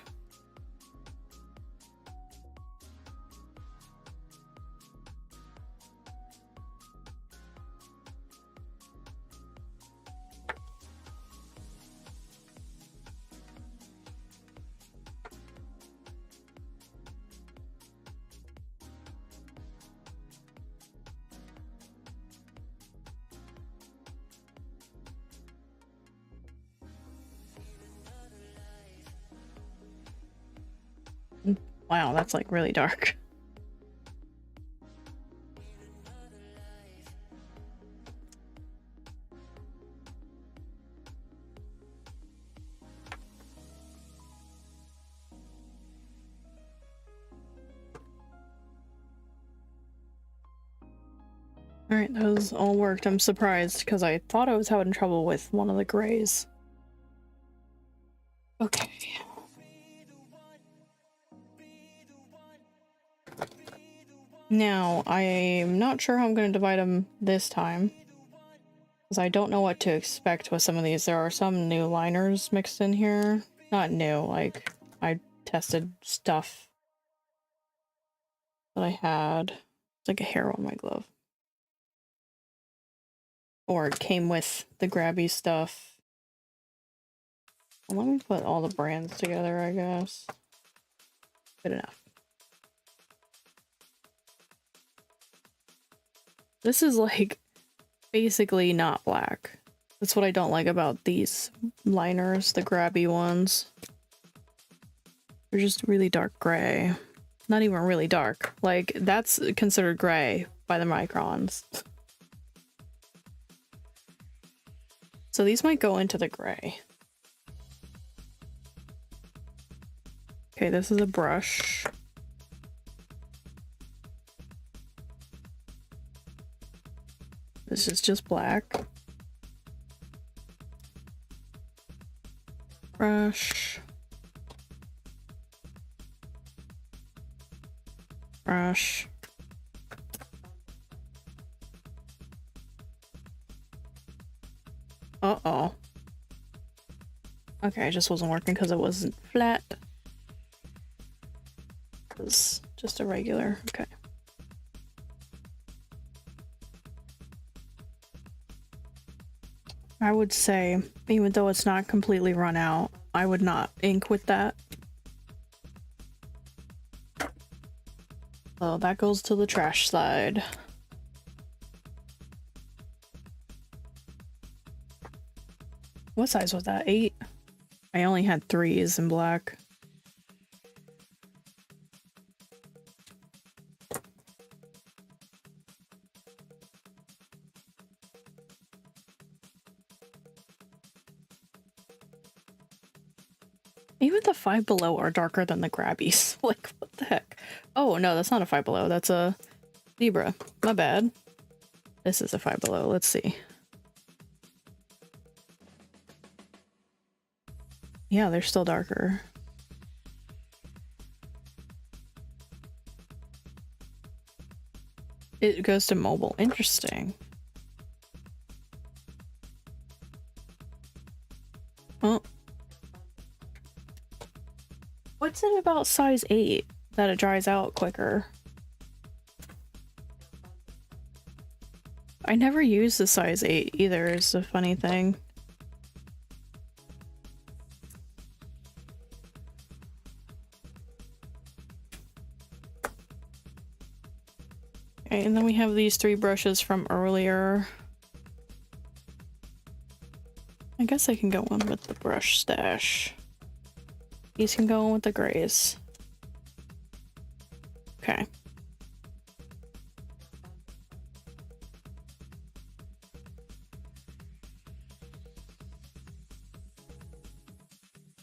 A: Wow, that's like really dark. Alright, those all worked. I'm surprised because I thought I was having trouble with one of the grays. Okay. Now, I'm not sure how I'm going to divide them this time, because I don't know what to expect with some of these. There are some new liners mixed in here. Not new, like, I tested stuff that I had. It's like a hair on my glove. Or it came with the grabby stuff. Well, let me put all the brands together, I guess. Good enough. This is like basically not black. That's what I don't like about these liners, the grabby ones. They're just really dark gray. Not even really dark. Like, that's considered gray by the microns. So these might go into the gray. Okay, this is a brush. This is just black. Brush. Brush. Uh-oh. Okay, it just wasn't working because it wasn't flat. It was just a regular. Okay. I would say, even though it's not completely run out, I would not ink with that. So that goes to the trash side. What size was that? 8? I only had 3s in black. Even the Five Below are darker than the grabbies. Like, what the heck? Oh, no, that's not a Five Below. That's a zebra. My bad. This is a Five Below. Let's see. Yeah, they're still darker. It goes to mobile. Interesting. Oh. What's it about size 8 that it dries out quicker? I never use the size 8 either, is the funny thing. Okay, and then we have these 3 brushes from earlier. I guess I can go on with the brush stash. These can go on with the grays. Okay.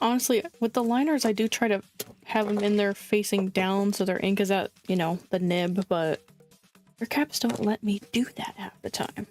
A: Honestly, with the liners, I do try to have them in there facing down so their ink is at, you know, the nib, but their caps don't let me do that half the time.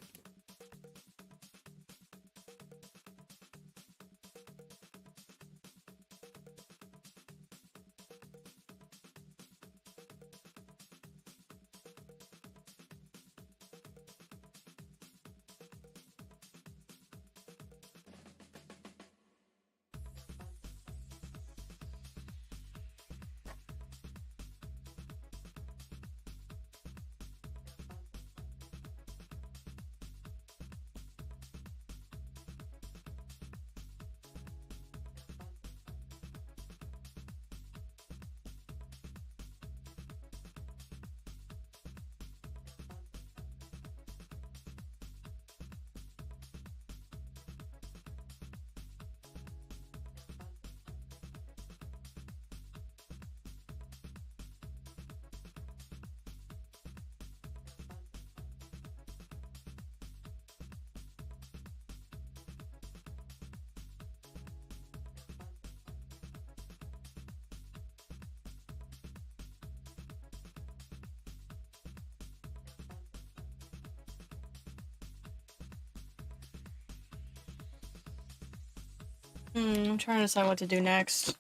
A: I'm trying to decide what to do next.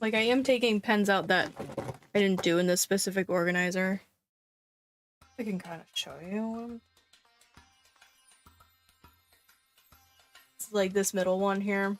A: Like, I am taking pens out that I didn't do in this specific organizer. I can kind of show you. It's like this middle one here.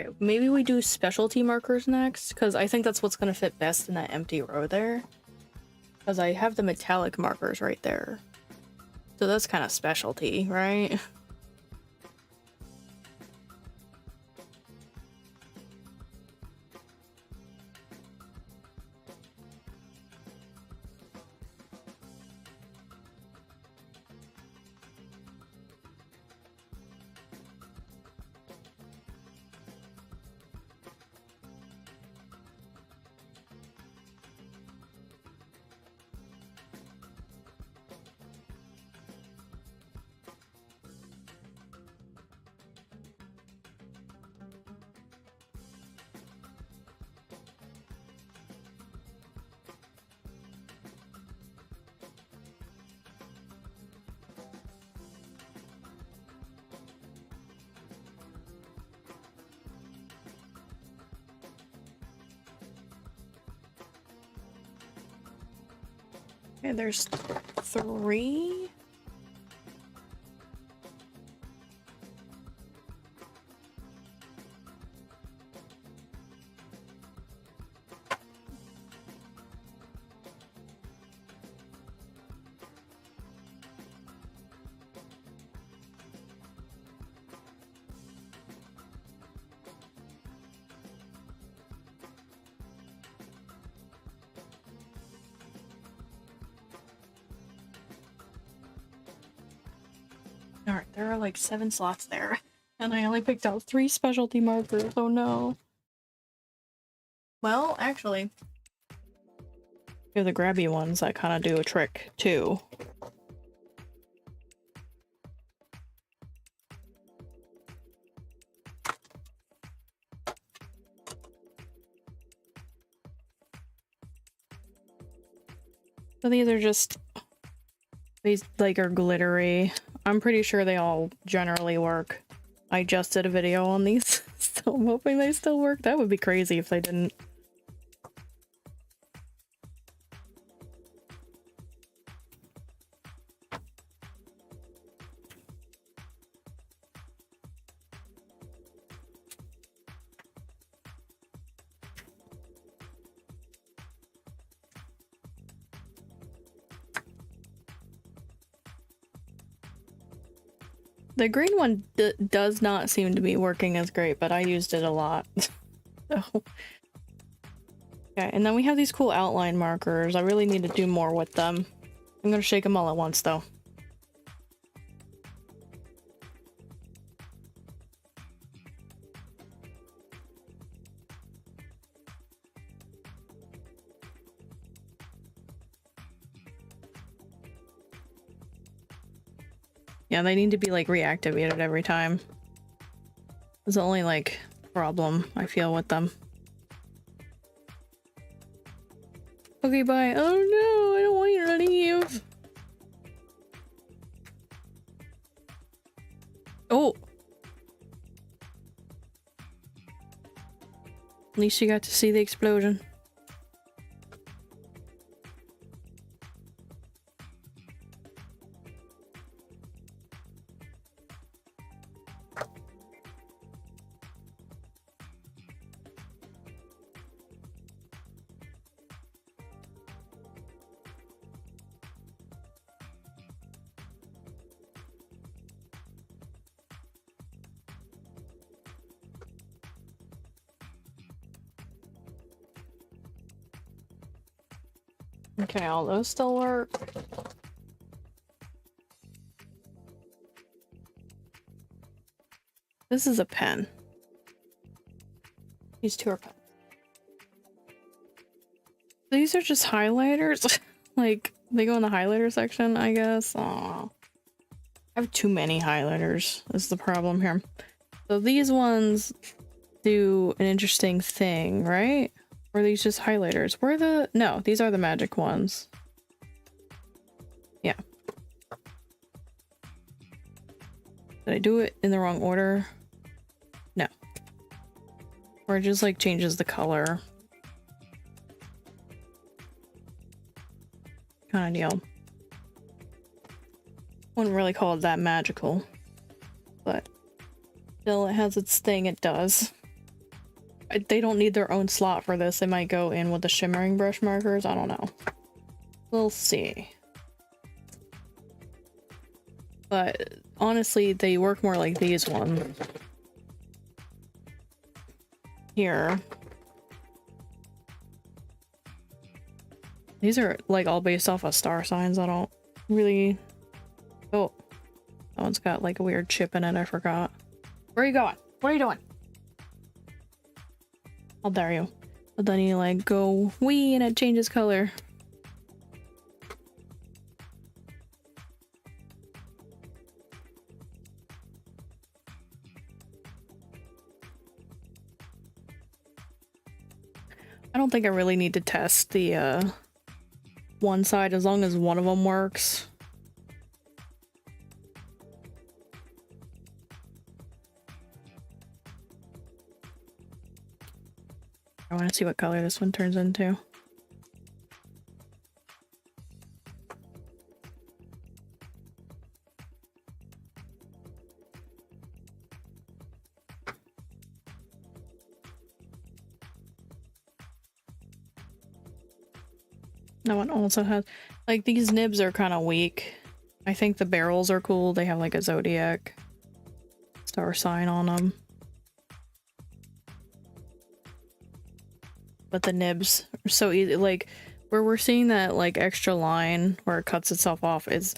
A: Okay, maybe we do specialty markers next, because I think that's what's going to fit best in that empty row there. Because I have the metallic markers right there. So that's kind of specialty, right? Okay, there's 3. Alright, there are like 7 slots there. And I only picked out 3 specialty markers, oh no. Well, actually, they're the grabby ones that kind of do a trick, too. So these are just These like are glittery. I'm pretty sure they all generally work. I just did a video on these, so I'm hoping they still work. That would be crazy if they didn't. The green one does not seem to be working as great, but I used it a lot. So. Okay, and then we have these cool outline markers. I really need to do more with them. I'm gonna shake them all at once, though. Yeah, they need to be, like, reactivated every time. It's the only, like, problem I feel with them. Okay, bye. Oh no, I don't want you to leave. Oh! At least you got to see the explosion. Okay, all those still work. This is a pen. These two are pens. These are just highlighters. Like, they go in the highlighter section, I guess. Aww. I have too many highlighters, is the problem here. So these ones do an interesting thing, right? Or are these just highlighters? No, these are the magic ones. Yeah. Did I do it in the wrong order? No. Or it just like changes the color. Kind of deal. Wouldn't really call it that magical, but still it has its thing it does. They don't need their own slot for this. They might go in with the shimmering brush markers. I don't know. We'll see. But honestly, they work more like these ones. Here. These are like all based off of star signs. I don't really... Oh. That one's got like a weird chip in it. I forgot. Where are you going? What are you doing? I'll dare you. But then you like go wee and it changes color. I don't think I really need to test the one side as long as one of them works. I want to see what color this one turns into. That one also has, like, these nibs are kind of weak. I think the barrels are cool. They have like a zodiac star sign on them. But the nibs are so easy. Like, where we're seeing that like extra line where it cuts itself off is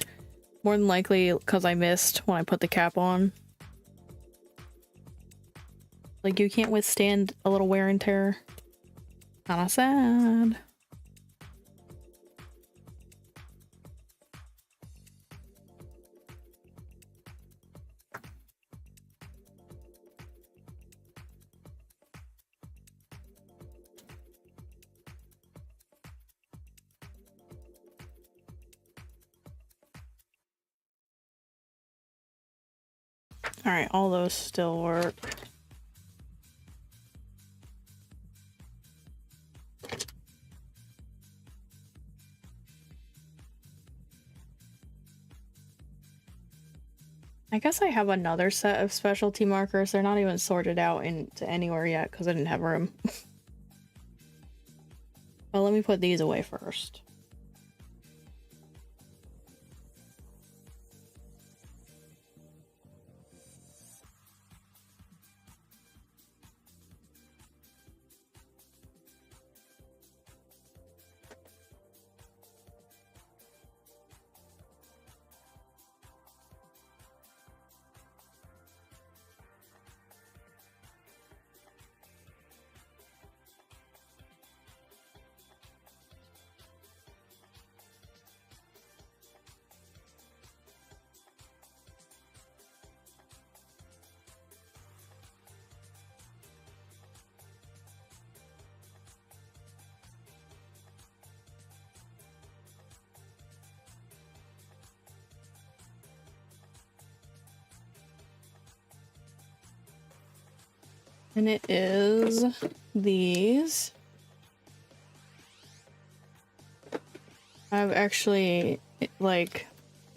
A: more than likely because I missed when I put the cap on. Like, you can't withstand a little wear and tear. Kinda sad. All right, all those still work. I guess I have another set of specialty markers. They're not even sorted out into anywhere yet because I didn't have room. Well, let me put these away first. And it is these. I've actually, like,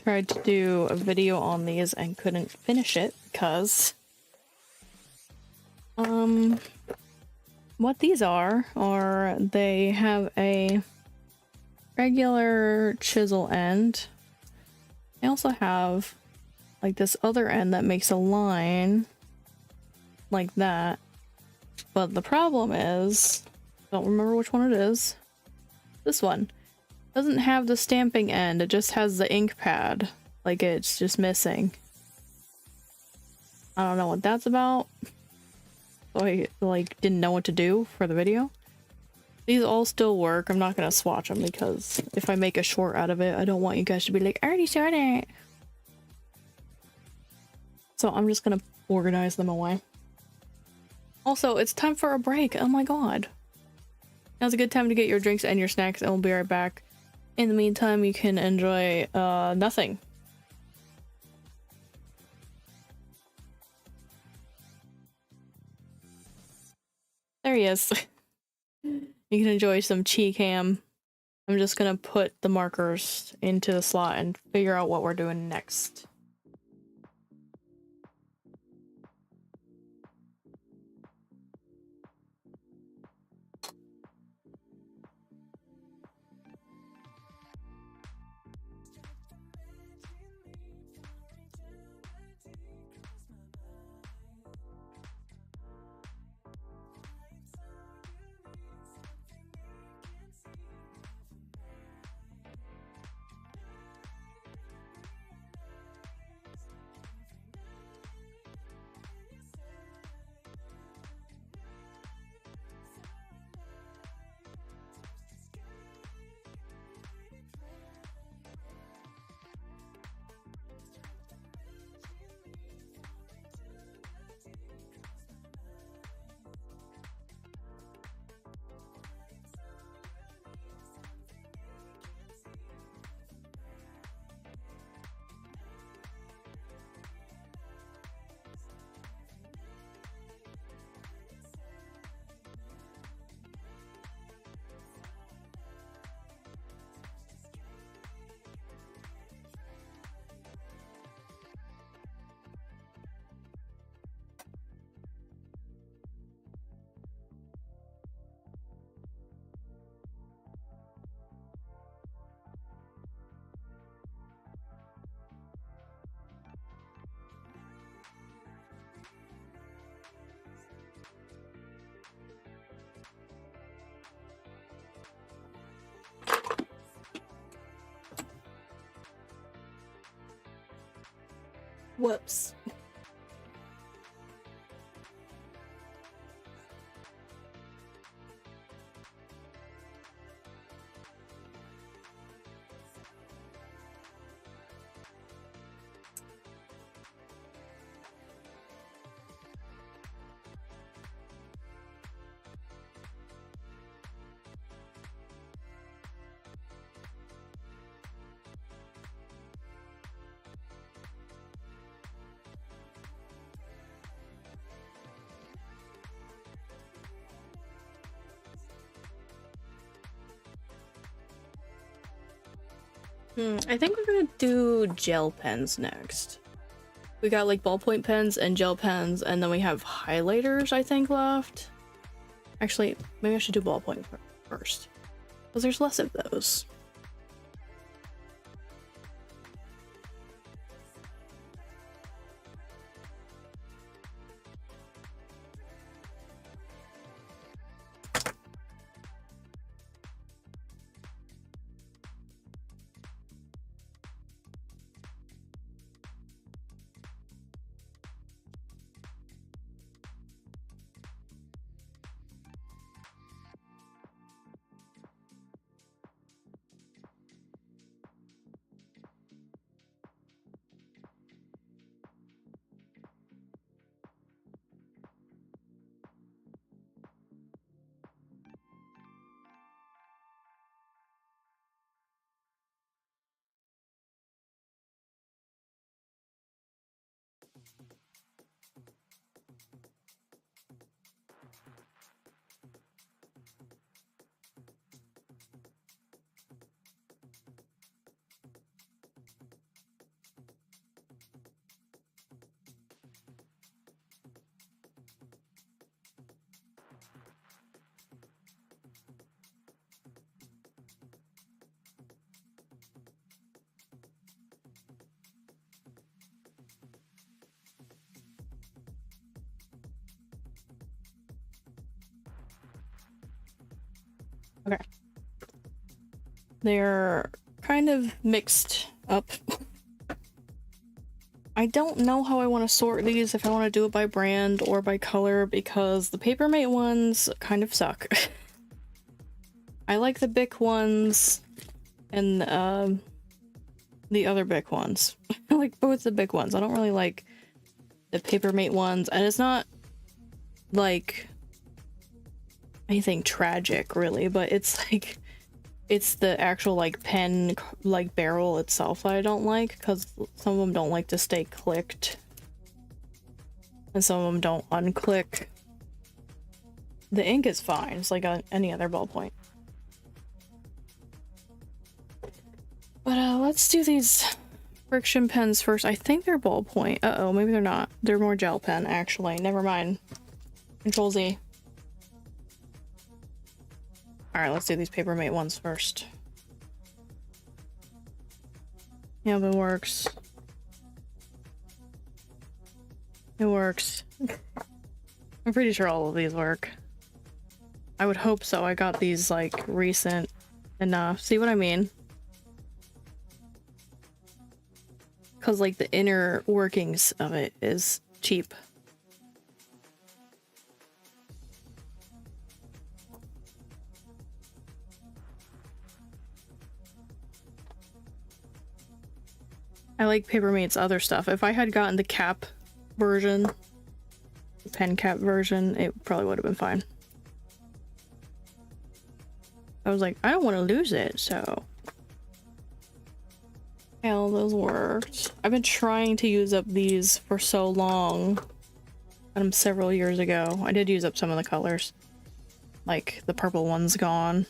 A: tried to do a video on these and couldn't finish it because, what these are they have a regular chisel end. They also have, like, this other end that makes a line like that. But the problem is, I don't remember which one it is. This one doesn't have the stamping end, it just has the ink pad. Like, it's just missing. I don't know what that's about. So I, like, didn't know what to do for the video. These all still work. I'm not gonna swatch them because if I make a short out of it, I don't want you guys to be like, I already saw it. So I'm just gonna organize them away. Also, it's time for a break. Oh my god. Now's a good time to get your drinks and your snacks, and we'll be right back. In the meantime, you can enjoy nothing. There he is. You can enjoy some cheek ham. I'm just gonna put the markers into the slot and figure out what we're doing next. Whoops. I think we're gonna do gel pens next. We got like ballpoint pens and gel pens, and then we have highlighters, I think, left. Actually, maybe I should do ballpoint first, because there's less of those. Okay. They're kind of mixed up. I don't know how I want to sort these, if I want to do it by brand or by color, because the Papermate ones kind of suck. I like the Bic ones and the other Bic ones. I like both the Bic ones. I don't really like the Papermate ones, and it's not like anything tragic really, but it's like it's the actual like pen like barrel itself that I don't like, because some of them don't like to stay clicked and some of them don't unclick. The ink is fine, it's like any other ballpoint. But let's do these friction pens first. I think they're ballpoint. Uh-oh, maybe they're not. They're more gel pen, actually. Never mind. Control Z. Alright, let's do these Papermate ones first. Yeah, it works. It works. I'm pretty sure all of these work. I would hope so. I got these, like, recent enough. See what I mean? Because, like, the inner workings of it is cheap. I like Papermate's other stuff. If I had gotten the cap version, the pen cap version, it probably would have been fine. I was like, I don't want to lose it, so... Hell, those worked. I've been trying to use up these for so long. Several years ago. I did use up some of the colors. Like, the purple one's gone.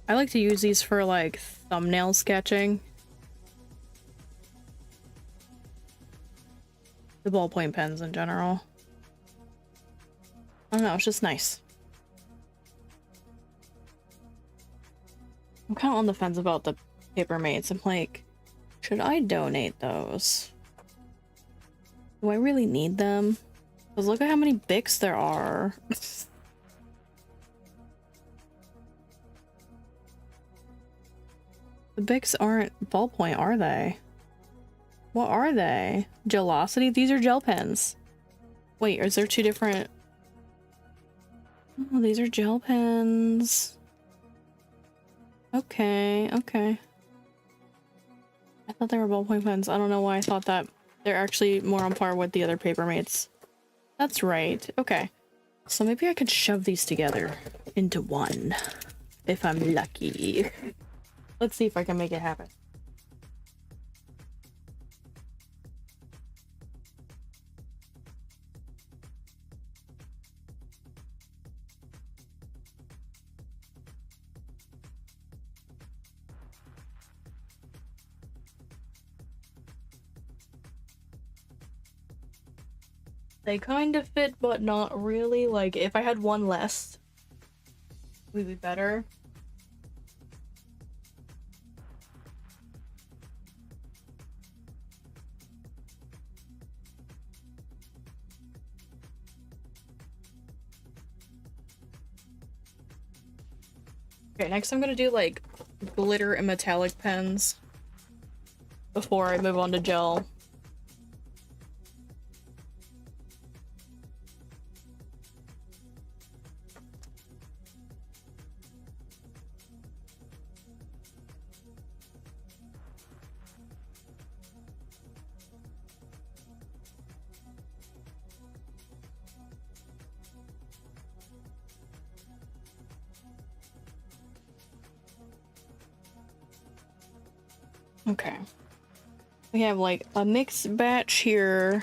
A: I like to use these for, like, thumbnail sketching. The ballpoint pens in general. I don't know, it's just nice. I'm kind of on the fence about the Papermates. I'm like, should I donate those? Do I really need them? Because look at how many Bics there are. The Bics aren't ballpoint, are they? What are they? Gelosity? These are gel pens. Wait, is there two different... Oh, these are gel pens. Okay, okay. I thought they were ballpoint pens. I don't know why I thought that. They're actually more on par with the other Papermates. That's right. Okay. So maybe I could shove these together into one. If I'm lucky. Let's see if I can make it happen. They kind of fit, but not really. Like, if I had one less, it would be better. Okay, next I'm gonna do like glitter and metallic pens before I move on to gel. Okay. We have like a mixed batch here.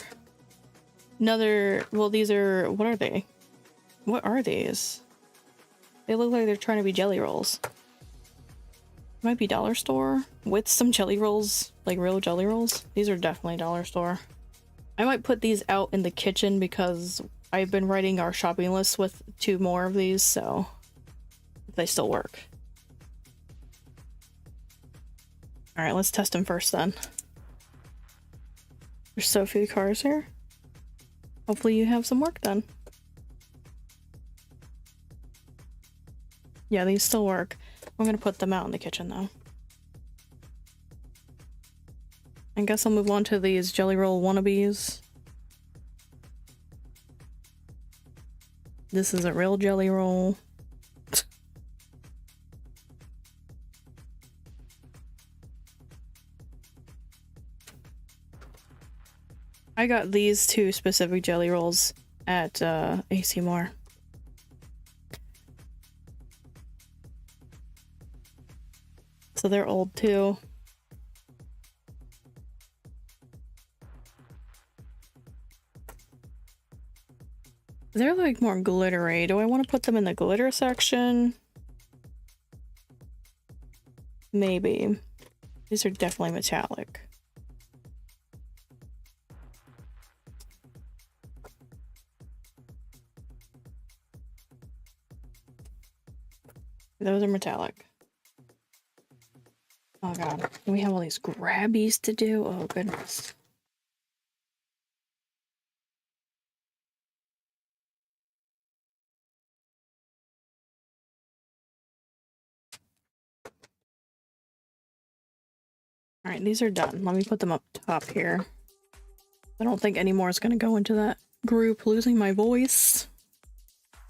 A: Another, well, these are, what are they? What are these? They look like they're trying to be jelly rolls. Might be dollar store with some jelly rolls, like real jelly rolls. These are definitely dollar store. I might put these out in the kitchen because I've been writing our shopping list with 2 more of these, so they still work. All right, let's test them first then. There's so few cars here. Hopefully you have some work done. Yeah, these still work. I'm gonna put them out in the kitchen though. I guess I'll move on to these jelly roll wannabes. This is a real jelly roll. I got these 2 specific jelly rolls at AC Moore. So they're old too. They're like more glittery. Do I want to put them in the glitter section? Maybe. These are definitely metallic. Those are metallic. Oh god. We have all these grabbies to do. Oh goodness. Alright, these are done. Let me put them up top here. I don't think any more is going to go into that group. Losing my voice.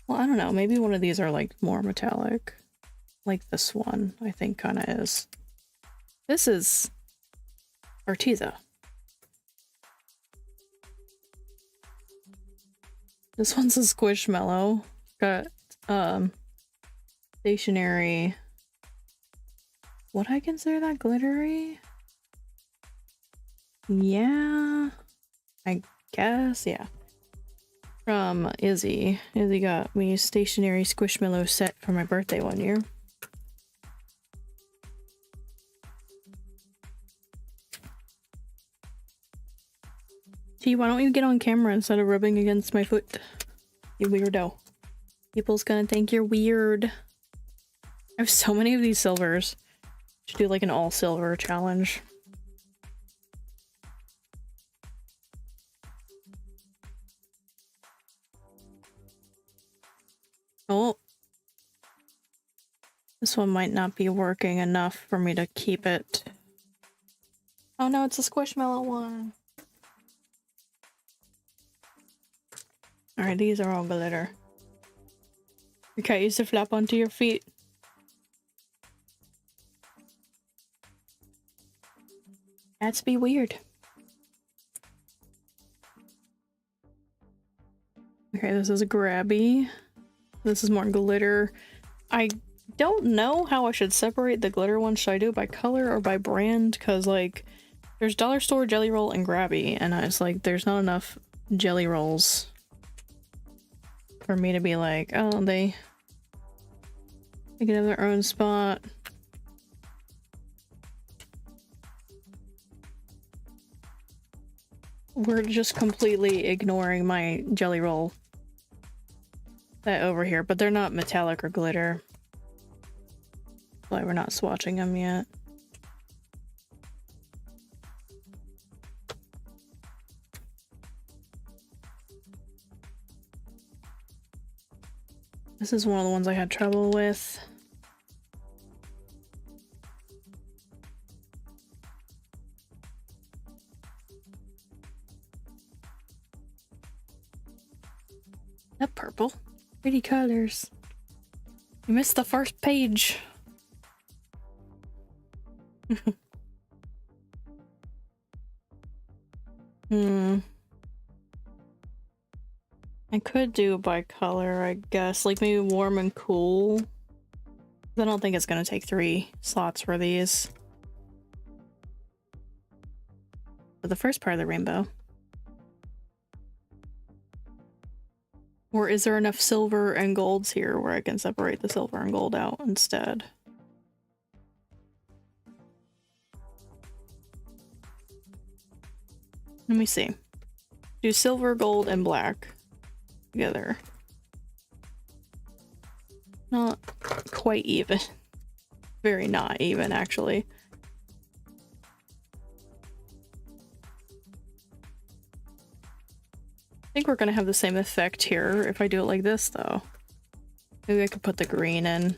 A: Well, I don't know. Maybe one of these are like more metallic. Like this one, I think kind of is. This is Arteza. This one's a Squishmallow. Got stationary. Would I consider that glittery? Yeah, I guess, yeah. From Izzy. Izzy got me a stationary Squishmallow set for my birthday one year. Gee, why don't you get on camera instead of rubbing against my foot? You weirdo. People's gonna think you're weird. I have so many of these silvers. Should do like an all silver challenge. Oh. This one might not be working enough for me to keep it. Oh no, it's a Squishmallow one. Alright, these are all glitter. Your cat used to flap onto your feet. Cats be weird. Okay, this is a grabby. This is more glitter. I don't know how I should separate the glitter ones. Should I do it by color or by brand? Because, like, there's dollar store, jelly roll, and grabby, and it's like, there's not enough jelly rolls for me to be like, oh, they can have their own spot. we're just completely ignoring my jelly roll over here, but they're not metallic or glitter. That's why we're not swatching them yet. This is one of the ones I had trouble with. That purple. Pretty colors. You missed the first page. I could do by color, I guess. Like maybe warm and cool. I don't think it's gonna take 3 slots for these. For the first part of the rainbow. Or is there enough silver and golds here where I can separate the silver and gold out instead? Let me see. Do silver, gold, and black together. Not quite even. Very not even, actually. I think we're gonna have the same effect here if I do it like this, though. Maybe I could put the green in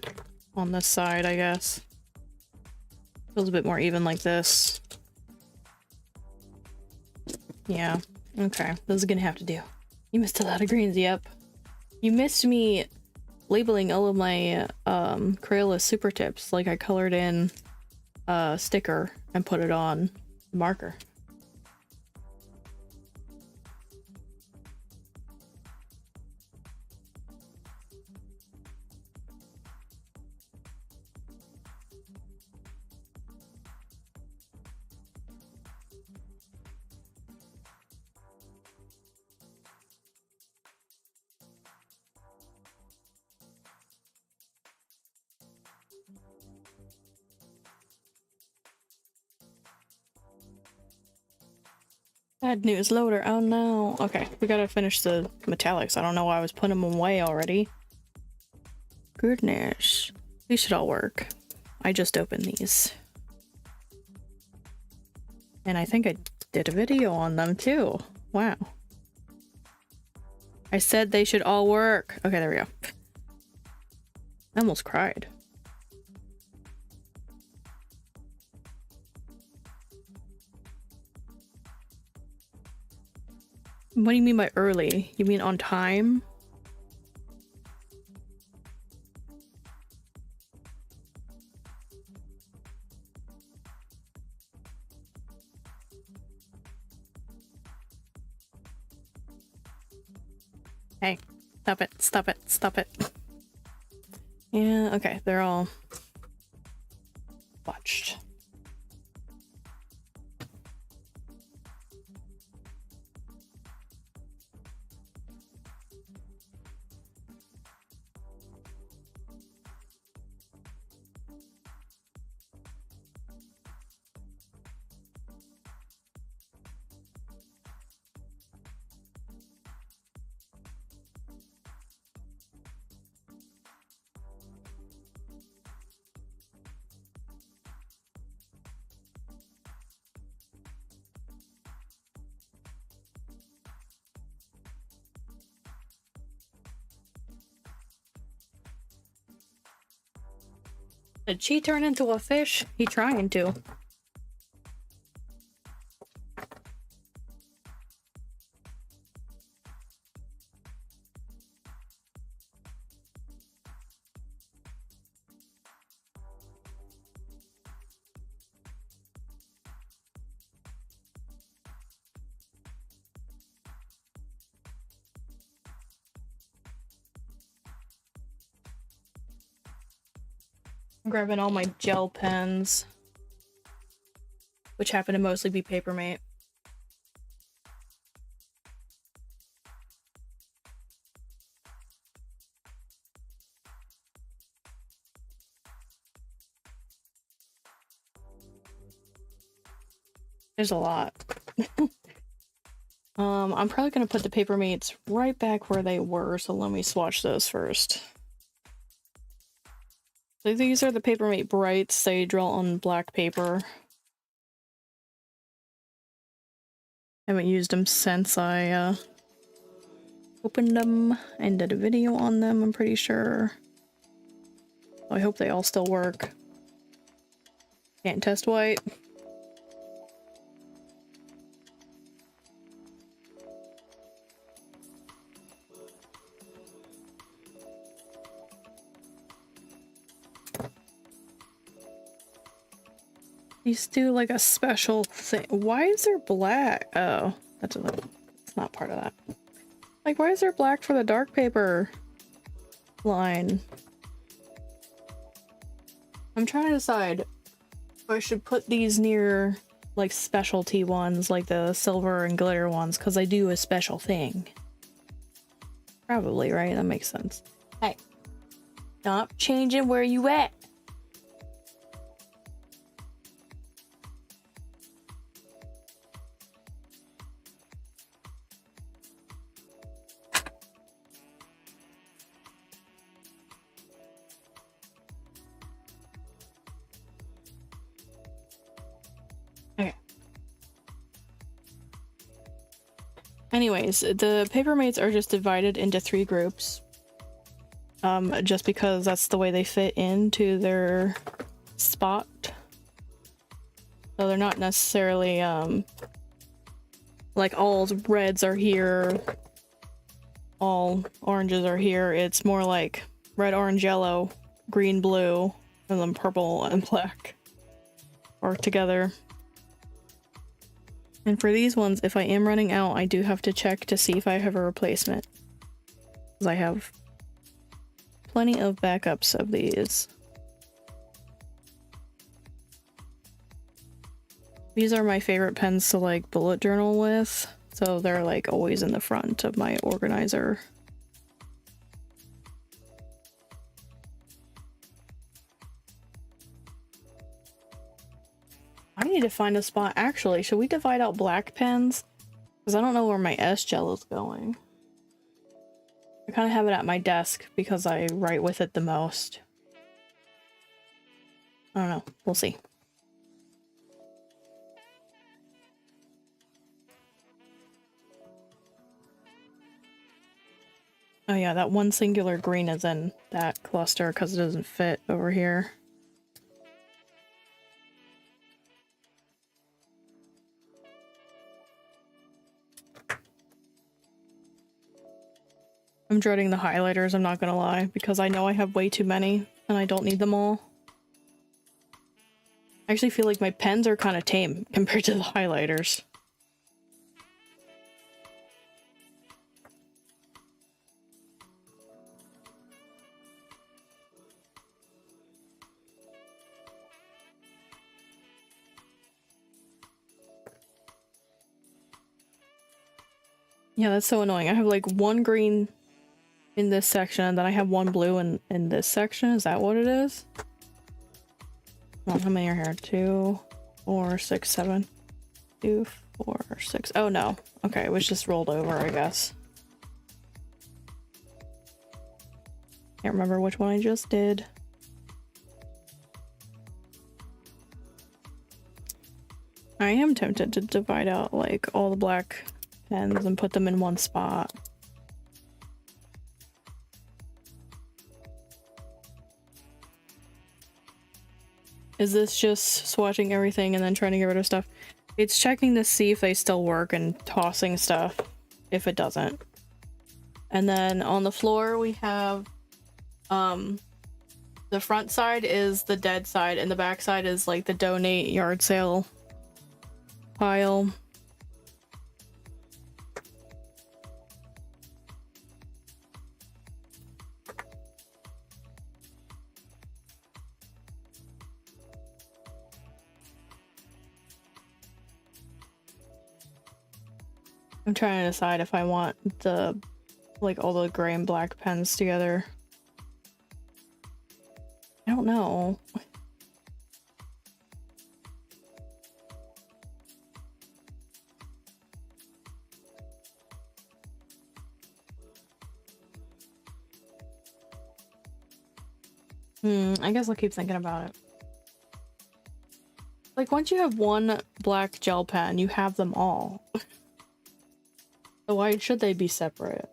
A: on this side, I guess. Feels a bit more even like this. Yeah, okay. This is gonna have to do. You missed a lot of greens, yep. You missed me labeling all of my Crayola super tips. Like I colored in a sticker and put it on the marker. Bad news loader, oh no. Okay, we gotta finish the metallics. I don't know why I was putting them away already. Goodness. These should all work. I just opened these. And I think I did a video on them too. Wow. I said they should all work. Okay, there we go. I almost cried. What do you mean by early? You mean on time? Hey, stop it, stop it, stop it. Yeah, okay, they're all watched. Did she turn into a fish? He trying to. I'm grabbing all my gel pens, which happen to mostly be Papermate. There's a lot. I'm probably gonna put the paper mates right back where they were, so let me swatch those first. So these are the Papermate Brights. They draw on black paper. Haven't used them since I opened them and did a video on them, I'm pretty sure. I hope they all still work. Can't test white. These do like a special thing. Why is there black? Oh, that's not part of that. Like, why is there black for the dark paper line? I'm trying to decide if I should put these near like specialty ones, like the silver and glitter ones, because I do a special thing. Probably, right? That makes sense. Hey, stop changing where you at. Okay. Anyways, the Papermates are just divided into 3 groups. Just because that's the way they fit into their spot. So they're not necessarily, like all reds are here, all oranges are here. It's more like red, orange, yellow, green, blue, and then purple and black are together. And for these ones, if I am running out, I do have to check to see if I have a replacement. Because I have plenty of backups of these. These are my favorite pens to like bullet journal with, so they're like always in the front of my organizer. I need to find a spot. Actually, should we divide out black pens? Because I don't know where my S gel is going. I kind of have it at my desk because I write with it the most. I don't know. We'll see. Oh yeah, that one singular green is in that cluster because it doesn't fit over here. I'm dreading the highlighters, I'm not gonna lie, because I know I have way too many and I don't need them all. I actually feel like my pens are kind of tame compared to the highlighters. Yeah, that's so annoying. I have like one green in this section, and then I have one blue in this section. Is that what it is? Well, how many are here? 2, 4, 6, 7. 2, 4, 6. Oh no. Okay, it was just rolled over, I guess. Can't remember which one I just did. I am tempted to divide out like all the black pens and put them in one spot. Is this just swatching everything and then trying to get rid of stuff? It's checking to see if they still work and tossing stuff if it doesn't. And then on the floor we have the front side is the dead side and the back side is like the donate yard sale pile. I'm trying to decide if I want the like all the gray and black pens together. I don't know. I guess I'll keep thinking about it. Like, once you have one black gel pen, you have them all. So why should they be separate?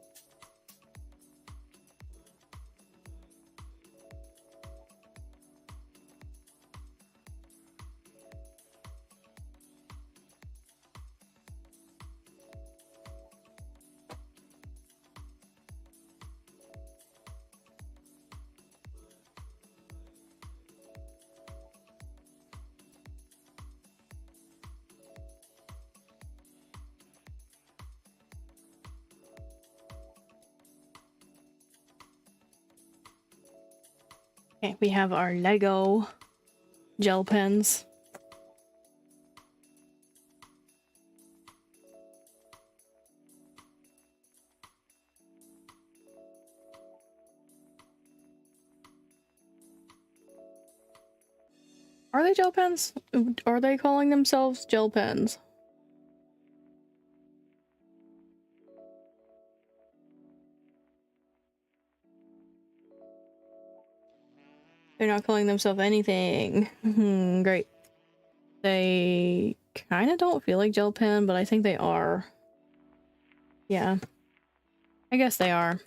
A: Okay, we have our Lego gel pens. Are they gel pens? Are they calling themselves gel pens? They're not calling themselves anything. Great. They kind of don't feel like gel pen, but I think they are. Yeah. I guess they are.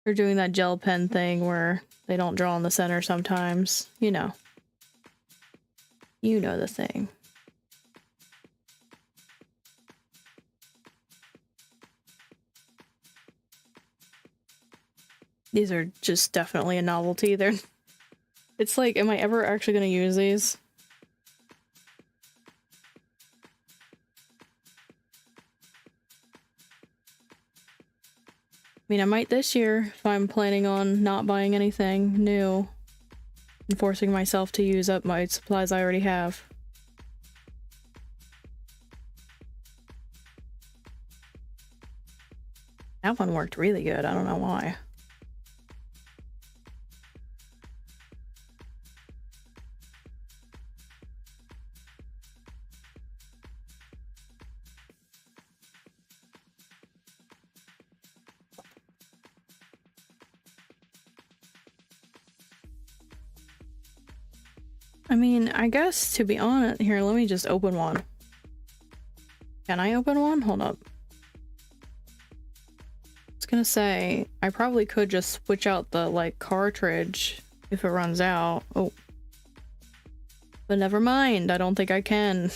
A: They're doing that gel pen thing where they don't draw in the center sometimes. You know. You know the thing. These are just definitely a novelty. It's like, am I ever actually gonna use these? I mean, I might this year if I'm planning on not buying anything new and forcing myself to use up my supplies I already have. That one worked really good. I don't know why. I mean, I guess to be honest, here, let me just open one. Can I open one? Hold up. I was gonna say, I probably could just switch out the, like, cartridge if it runs out. Oh. But never mind, I don't think I can.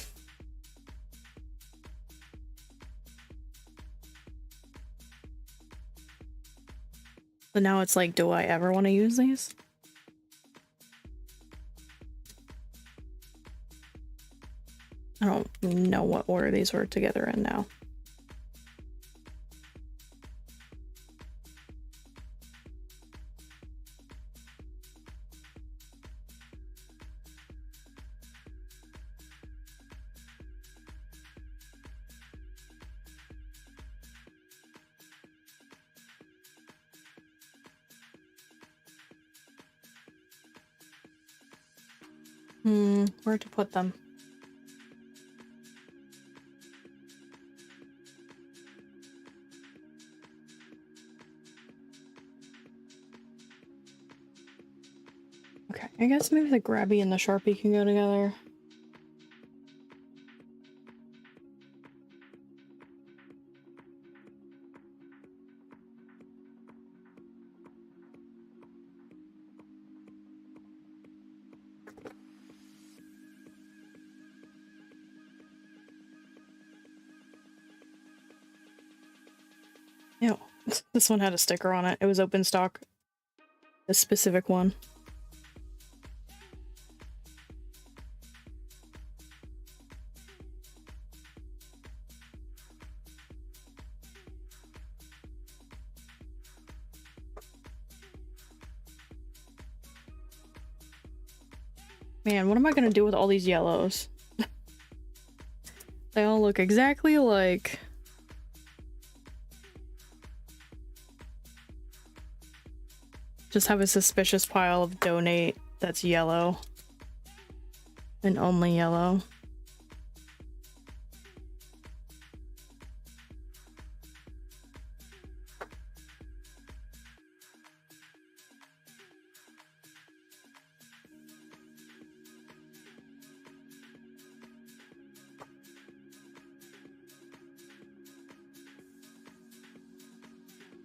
A: So now it's like, do I ever want to use these? I don't know what order these were together in now. Where to put them? Okay, I guess maybe the Grabby and the Sharpie can go together. Ew, this one had a sticker on it. It was open stock. This specific one. Man, what am I gonna do with all these yellows? They all look exactly alike. Just have a suspicious pile of donate that's yellow. And only yellow.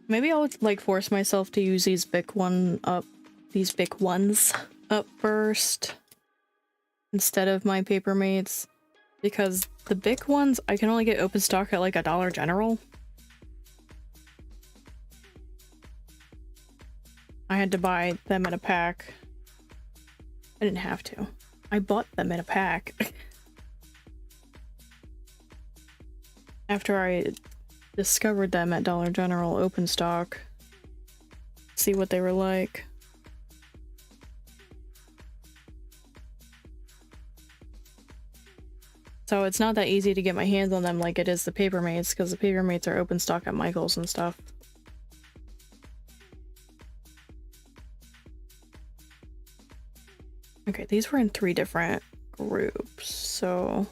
A: Maybe I'll like force myself to use these big ones up first instead of my Papermates, because the big ones I can only get open stock at like a Dollar General. I had to buy them in a pack. I didn't have to. I bought them in a pack. After I discovered them at Dollar General open stock. See what they were like. So it's not that easy to get my hands on them like it is the Papermates, because the Papermates are open stock at Michael's and stuff. Okay, these were in 3 different groups, so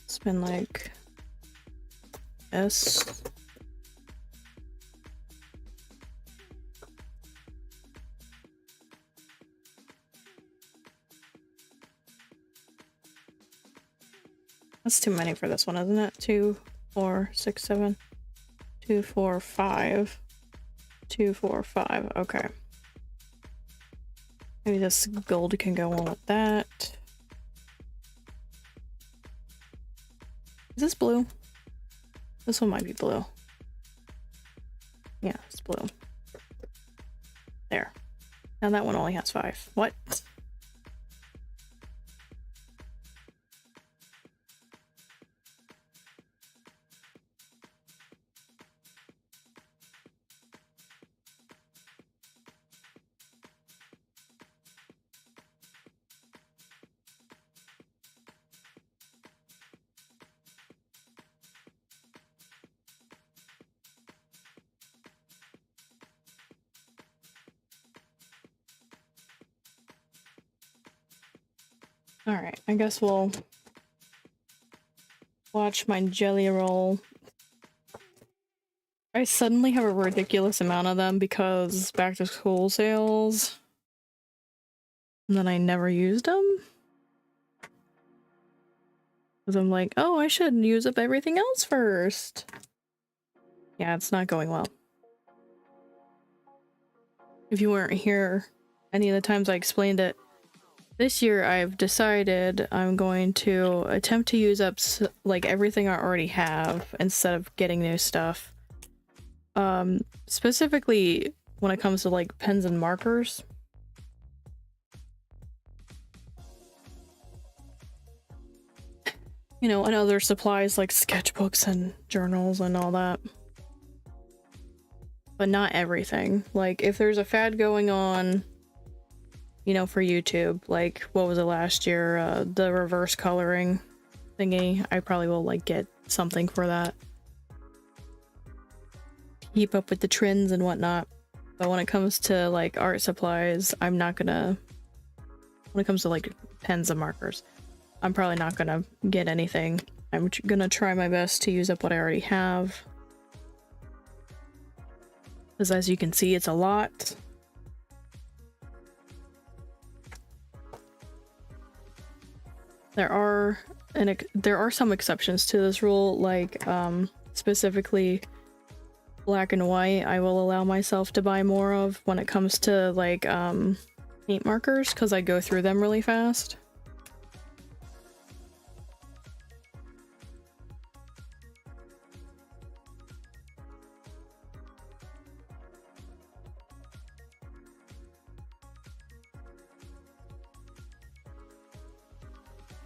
A: it's been like S. That's too many for this one, isn't it? 2, 4, 6, 7. 2, 4, 5. 2, 4, 5. Okay. Maybe this gold can go on with that. Is this blue? This one might be blue. Yeah, it's blue. There. Now that one only has 5. What? Alright, I guess we'll watch my jelly roll. I suddenly have a ridiculous amount of them because back to school sales. And then I never used them. Because I'm like, oh, I should use up everything else first. Yeah, it's not going well. If you weren't here any of the times I explained it, this year I've decided I'm going to attempt to use up like everything I already have instead of getting new stuff. Specifically when it comes to like pens and markers. You know, and other supplies like sketchbooks and journals and all that. But not everything. Like if there's a fad going on, you know, for YouTube, like what was it last year, the reverse coloring thingy, I probably will like get something for that. Keep up with the trends and whatnot. But when it comes to like art supplies, I'm not gonna, when it comes to like pens and markers, I'm probably not gonna get anything. I'm gonna try my best to use up what I already have. Because as you can see, it's a lot. There are some exceptions to this rule, like specifically black and white I will allow myself to buy more of when it comes to like paint markers, because I go through them really fast.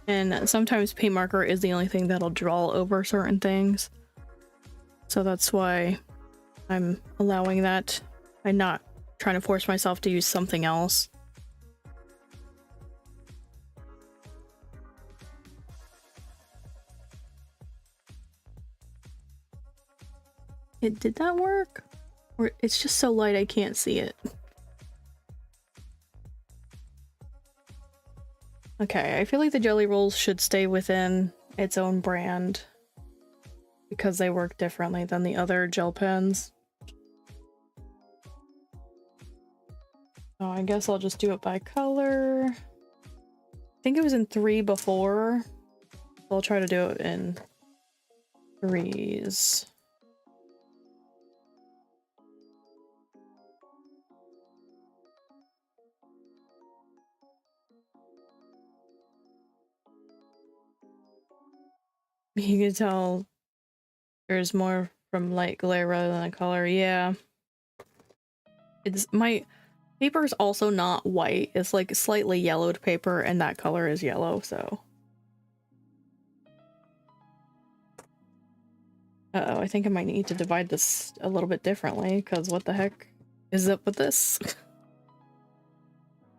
A: And sometimes paint marker is the only thing that'll draw over certain things. So that's why I'm allowing that. I'm not trying to force myself to use something else. Did that work? Or it's just so light I can't see it. Okay, I feel like the jelly rolls should stay within its own brand because they work differently than the other gel pens. So I guess I'll just do it by color. I think it was in 3 before. I'll try to do it in 3s. You can tell there's more from light glare rather than the color. Yeah. It's my paper is also not white. It's like slightly yellowed paper, and that color is yellow, so. Uh-oh, I think I might need to divide this a little bit differently, because what the heck is up with this?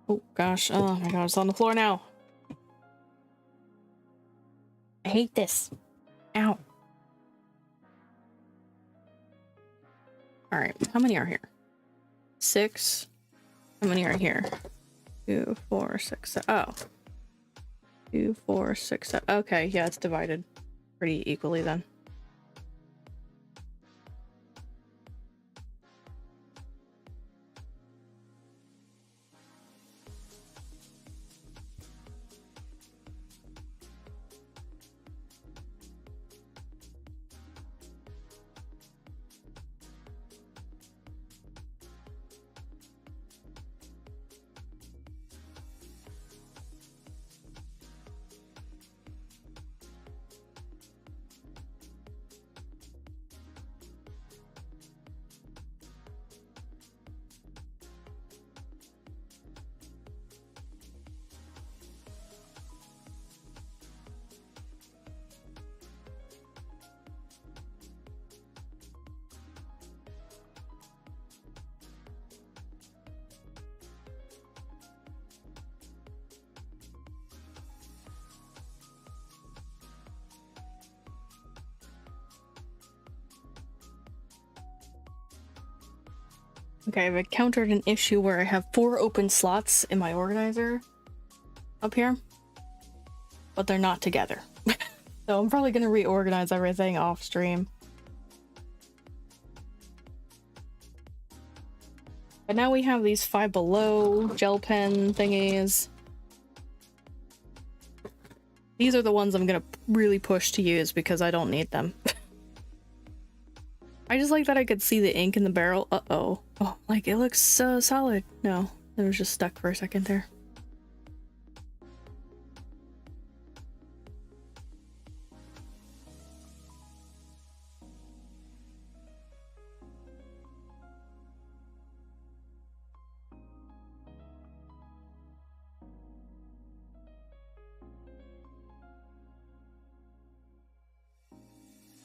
A: Oh gosh, oh my god, it's on the floor now. I hate this. Ow. Alright, how many are here? 6. How many are here? 2, 4, 6, 7. Oh. 2, 4, 6, 7. Okay, yeah, it's divided pretty equally then. Okay, I've encountered an issue where I have 4 open slots in my organizer up here, but they're not together. So I'm probably gonna reorganize everything off stream. But now we have these Five Below gel pen thingies. These are the ones I'm gonna really push to use because I don't need them. I just like that I could see the ink in the barrel. Uh-oh. Oh, like it looks so solid. No, it was just stuck for a second there.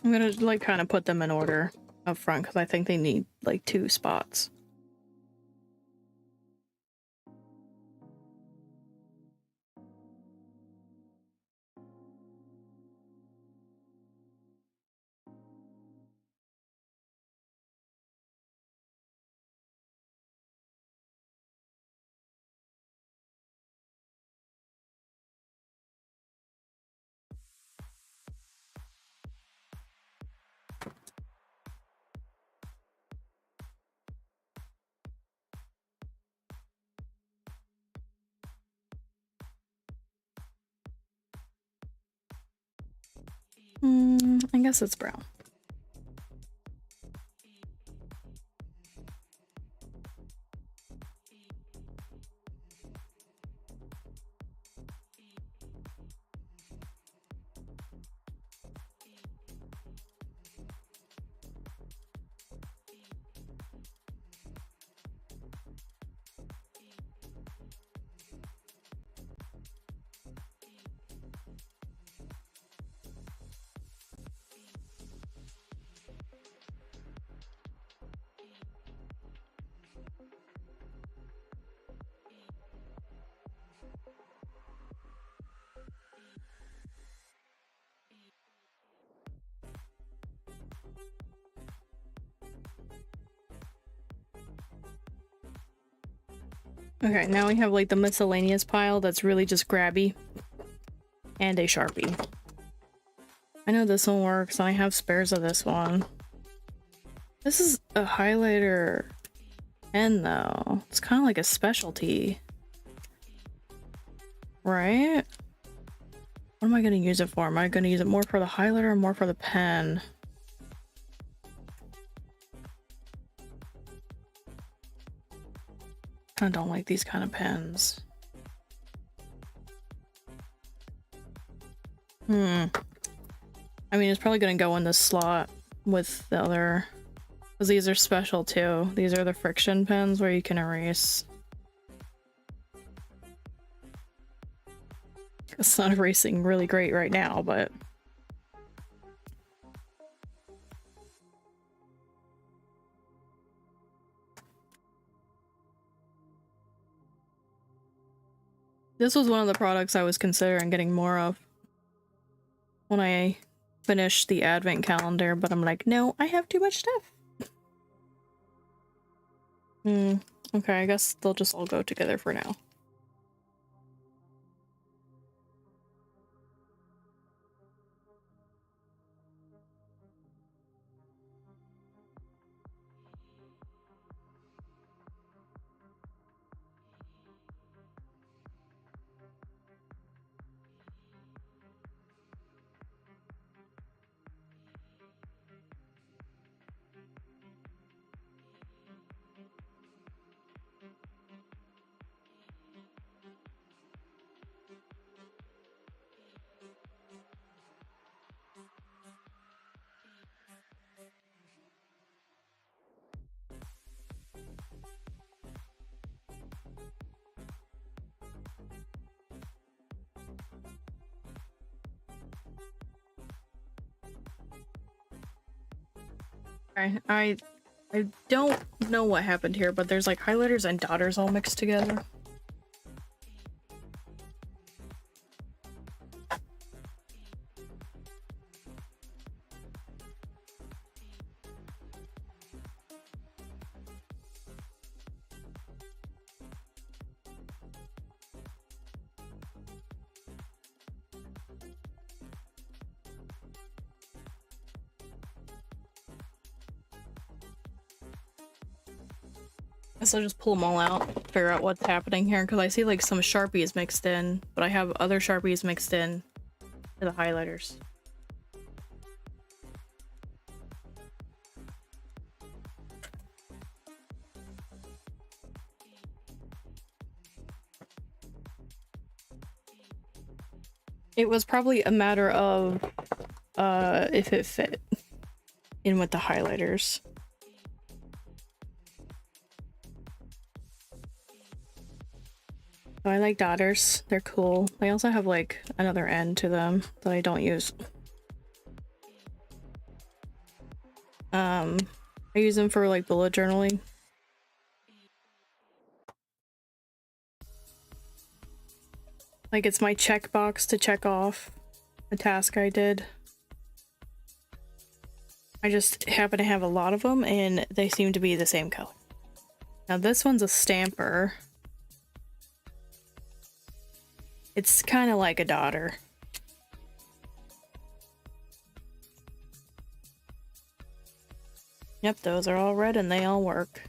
A: I'm gonna like kind of put them in order up front because I think they need like 2 spots. I guess it's brown. Okay, now we have like the miscellaneous pile that's really just grabby. And a Sharpie. I know this one works, and I have spares of this one. This is a highlighter pen though. It's kind of like a specialty. Right? What am I going to use it for? Am I going to use it more for the highlighter or more for the pen? I don't like these kind of pens. I mean, it's probably gonna go in this slot with the other, because these are special too. These are the friction pens where you can erase. It's not erasing really great right now, but this was one of the products I was considering getting more of when I finished the advent calendar, but I'm like, no, I have too much stuff. Okay, I guess they'll just all go together for now. I don't know what happened here, but there's like highlighters and daughters all mixed together. Guess I'll just pull them all out, figure out what's happening here, because I see like some Sharpies mixed in, but I have other Sharpies mixed in to the highlighters. It was probably a matter of if it fit in with the highlighters. I like daughters. They're cool. They also have like another end to them that I don't use. I use them for like bullet journaling. Like it's my checkbox to check off a task I did. I just happen to have a lot of them and they seem to be the same color. Now this one's a stamper. It's kind of like a daughter. Yep, those are all red and they all work.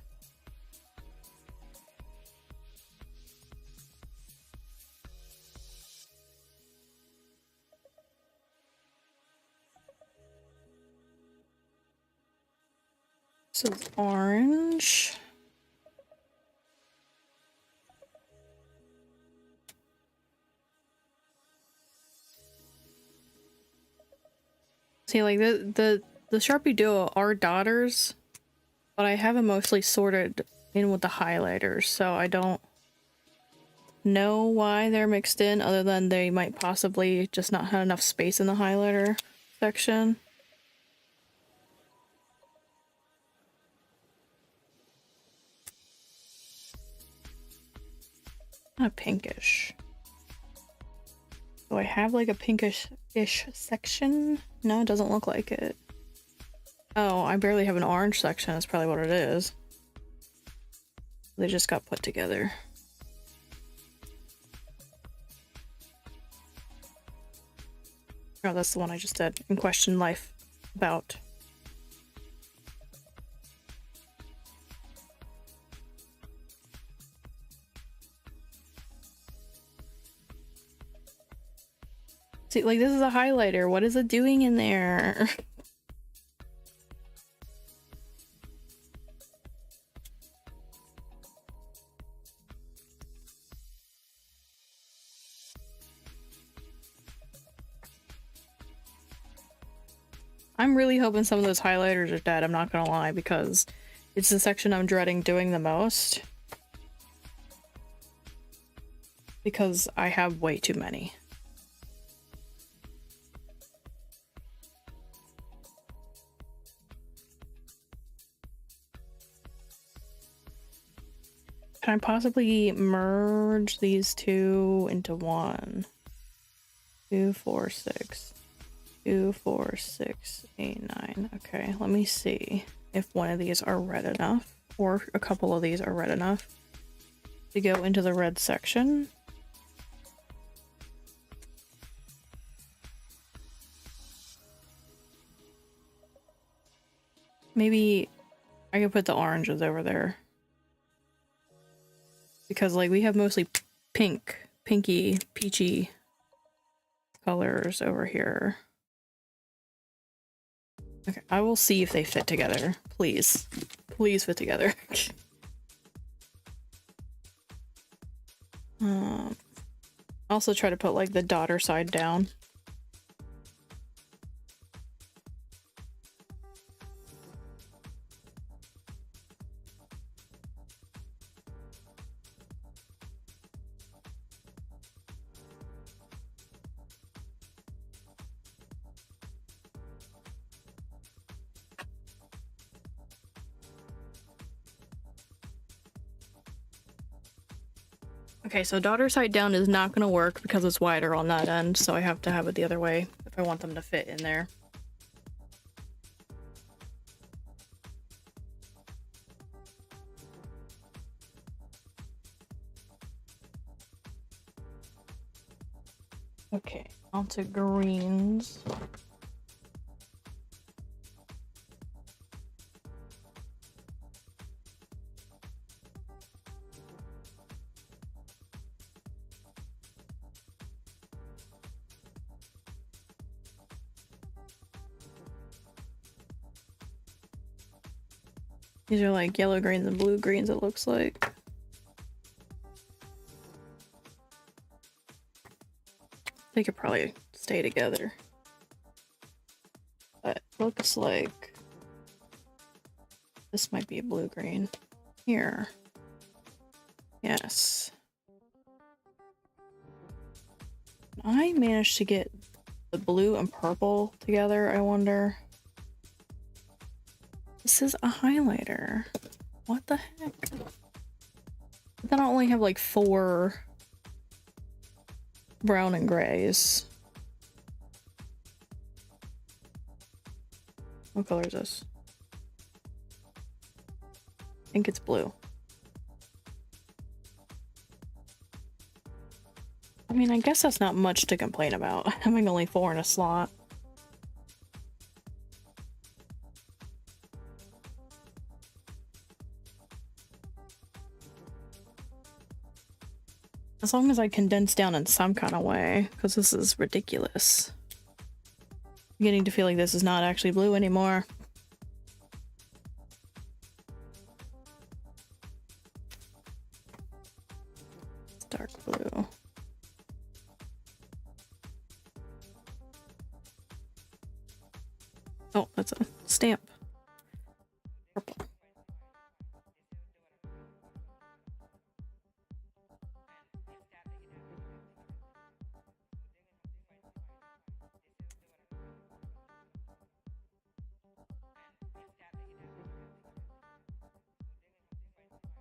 A: So it's orange. See, like the Sharpie Duo are daughters, but I have them mostly sorted in with the highlighters, so I don't know why they're mixed in, other than they might possibly just not have enough space in the highlighter section. Kind of pinkish. Do I have like a pinkish-ish section? No, it doesn't look like it. Oh, I barely have an orange section. That's probably what it is. They just got put together. Oh, that's the one I just did in Question Life about. See, like, this is a highlighter. What is it doing in there? I'm really hoping some of those highlighters are dead, I'm not gonna lie, because it's the section I'm dreading doing the most. Because I have way too many. Can I possibly merge these two into one? 2, 4, 6. 2, 4, 6, 8, 9. Okay, let me see if one of these are red enough, or a couple of these are red enough to go into the red section. Maybe I could put the oranges over there. Because, like, we have mostly pinky, peachy colors over here. Okay, I will see if they fit together. Please. Please fit together. Also try to put, like, the daughter side down. Okay, so daughter side down is not going to work because it's wider on that end, so I have to have it the other way if I want them to fit in there. Okay, onto greens. These are like yellow greens and blue greens, it looks like. They could probably stay together. But looks like this might be a blue green. Here. Yes. I managed to get the blue and purple together, I wonder. This is a highlighter. What the heck? But then I only have like 4 brown and grays. What color is this? I think it's blue. I mean, I guess that's not much to complain about. Having only 4 in a slot. As long as I condense down in some kind of way, because this is ridiculous. I'm beginning to feel like this is not actually blue anymore. It's dark blue. Oh, that's a stamp. Purple.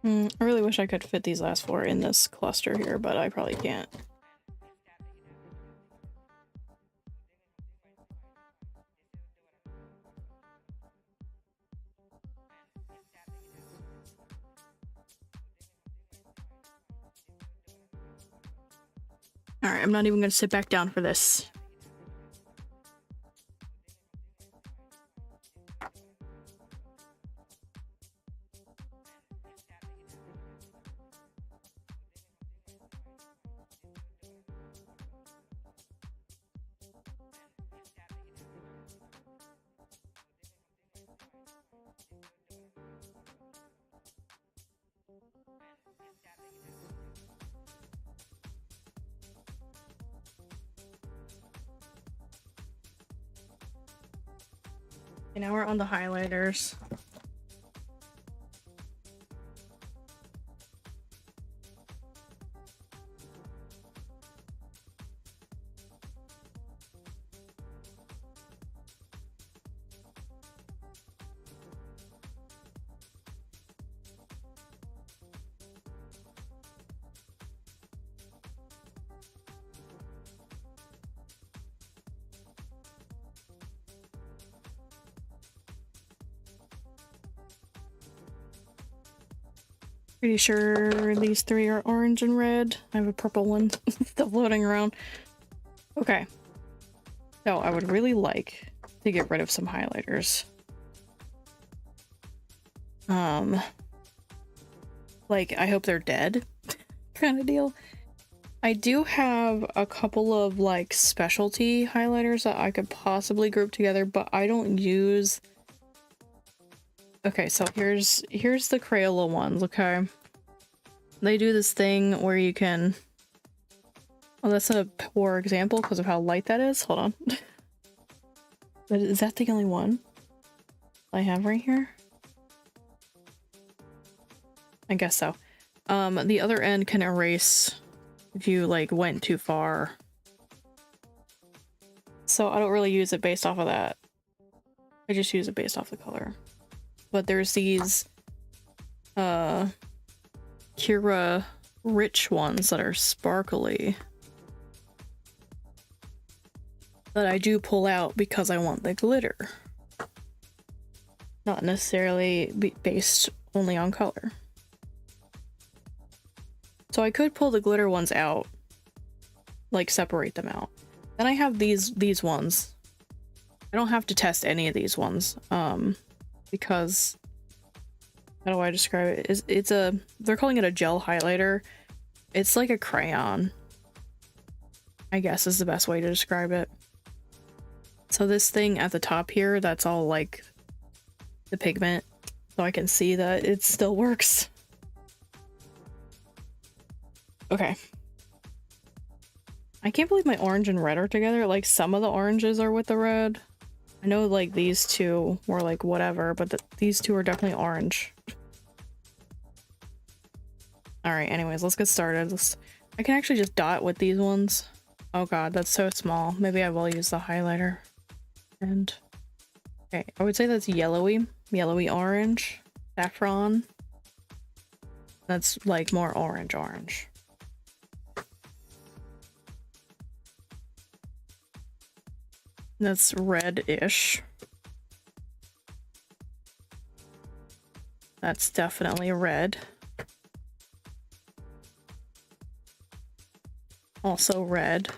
A: I really wish I could fit these last 4 in this cluster here, but I probably can't. Alright, I'm not even gonna sit back down for this. Okay, now we're on the highlighters. Pretty sure these three are orange and red. I have a purple one still floating around. Okay. So I would really like to get rid of some highlighters. Like, I hope they're dead kind of deal. I do have a couple of like specialty highlighters that I could possibly group together, but I don't use. Okay, so here's the Crayola ones, okay? They do this thing where you can... Oh, that's a poor example because of how light that is. Hold on. But is that the only one I have right here? I guess so. The other end can erase if you like went too far. So I don't really use it based off of that. I just use it based off the color. But there's these Kira rich ones that are sparkly that I do pull out because I want the glitter. Not necessarily based only on color. So I could pull the glitter ones out, like separate them out. Then I have these ones. I don't have to test any of these ones, because how do I describe it? It's a, they're calling it a gel highlighter. It's like a crayon, I guess is the best way to describe it. So this thing at the top here, that's all like the pigment, so I can see that it still works. Okay. I can't believe my orange and red are together. Like, some of the oranges are with the red. I know like these two were like whatever, but these two are definitely orange. Alright, anyways, let's get started. I can actually just dot with these ones. Oh god, that's so small. Maybe I will use the highlighter. And okay, I would say that's yellowy orange, saffron. That's like more orange. That's red-ish. That's definitely red. Also red.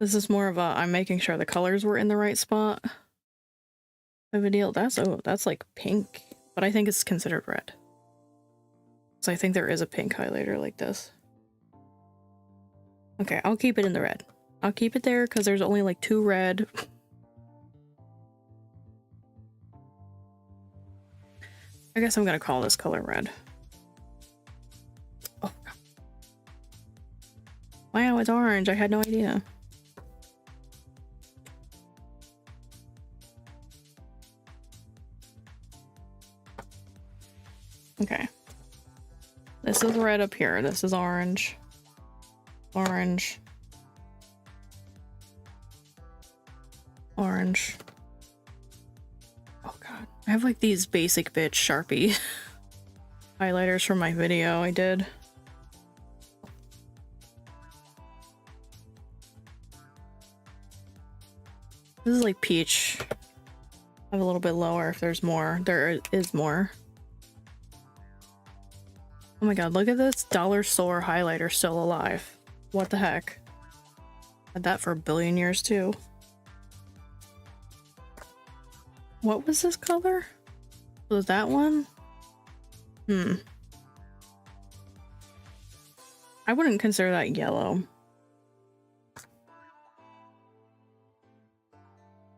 A: This is more of a I'm making sure the colors were in the right spot of a deal. That's, oh, that's like pink, but I think it's considered red. So I think there is a pink highlighter like this. Okay, I'll keep it in the red. I'll keep it there because there's only like 2 red. I guess I'm gonna call this color red. Oh. Wow, it's orange. I had no idea. Okay. This is red up here. This is orange. Orange. Orange. Oh god. I have like these basic bitch Sharpie highlighters from my video I did. This is like peach. I have a little bit lower if there's more. There is more. Oh my god, look at this dollar store highlighter still alive. What the heck? Had that for a billion years too. What was this color? Was that one? I wouldn't consider that yellow.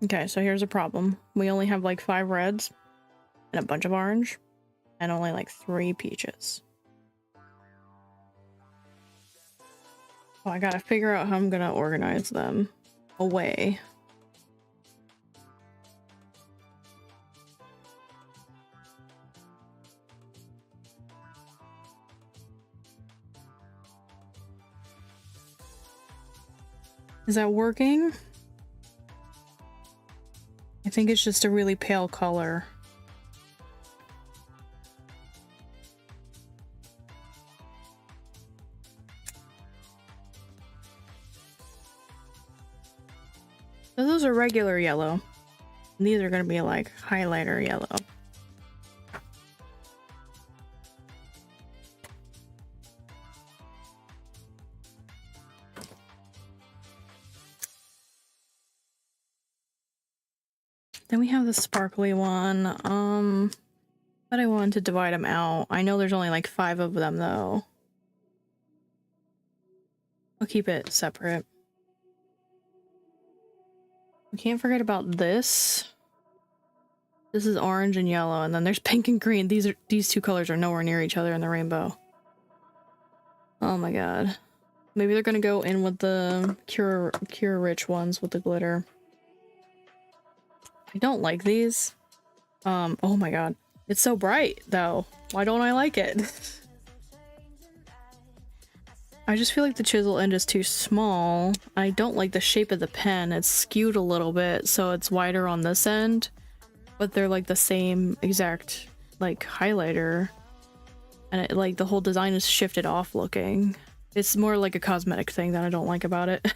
A: Okay, so here's a problem. We only have like 5 reds and a bunch of orange and only like 3 peaches. Oh, I gotta figure out how I'm gonna organize them away. Is that working? I think it's just a really pale color. So those are regular yellow. And these are gonna be like highlighter yellow. Then we have the sparkly one. But I wanted to divide them out. I know there's only like 5 of them though. I'll keep it separate. We can't forget about this. This is orange and yellow, and then there's pink and green. These 2 colors are nowhere near each other in the rainbow. Oh my god. Maybe they're gonna go in with the Cure Rich ones with the glitter. I don't like these. Oh my god. It's so bright, though. Why don't I like it? I just feel like the chisel end is too small. I don't like the shape of the pen. It's skewed a little bit, so it's wider on this end. But they're like the same exact, like, highlighter. And it, like, the whole design is shifted off looking. It's more like a cosmetic thing that I don't like about it.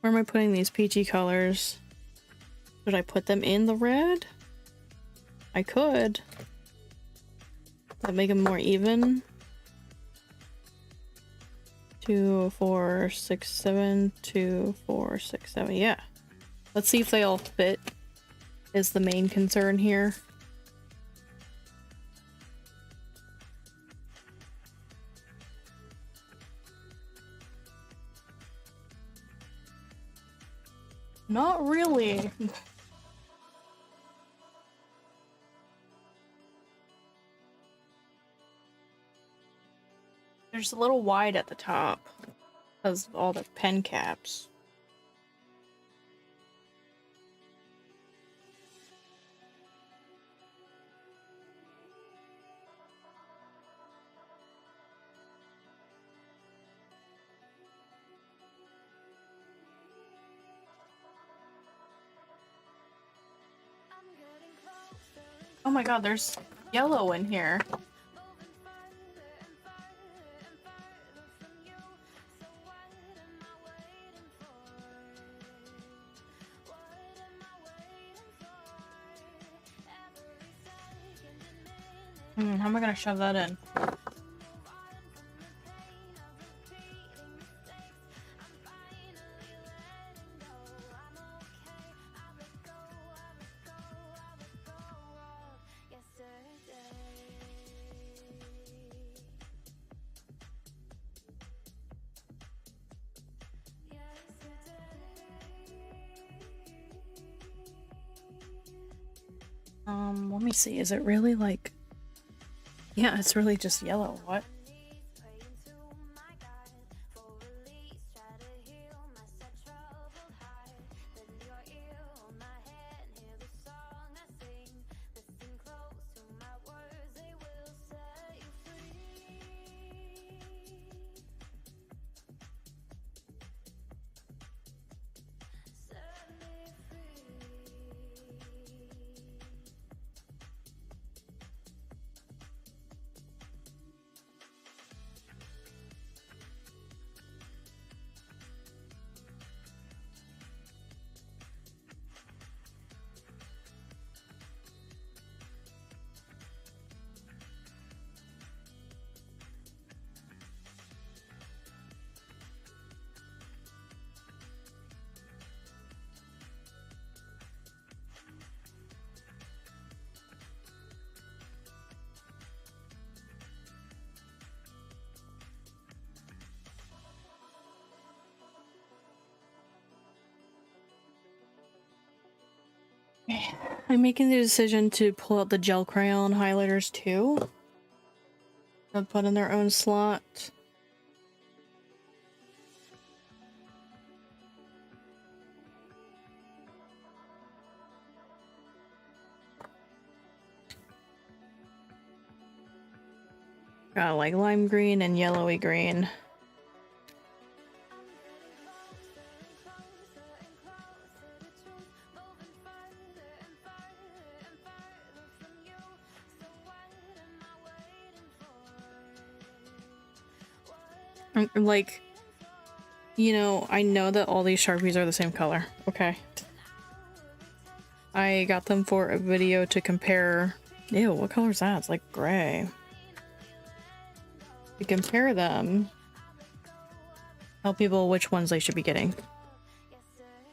A: Where am I putting these peachy colors? Should I put them in the red? I could. That make them more even. 2, 4, 6, 7, 2, 4, 6, 7. Yeah. Let's see if they all fit. Is the main concern here. Not really. They're just a little wide at the top because of all the pen caps. Oh my god, there's yellow in here. How am I gonna shove that in? Let me see. Is it really like... Yeah, it's really just yellow. What? I'm making the decision to pull out the gel crayon highlighters too. They'll put in their own slot. Got like lime green and yellowy green. Like, you know, I know that all these Sharpies are the same color. Okay. I got them for a video to compare. Ew, what color is that? It's like gray. To compare them, tell people which ones they should be getting.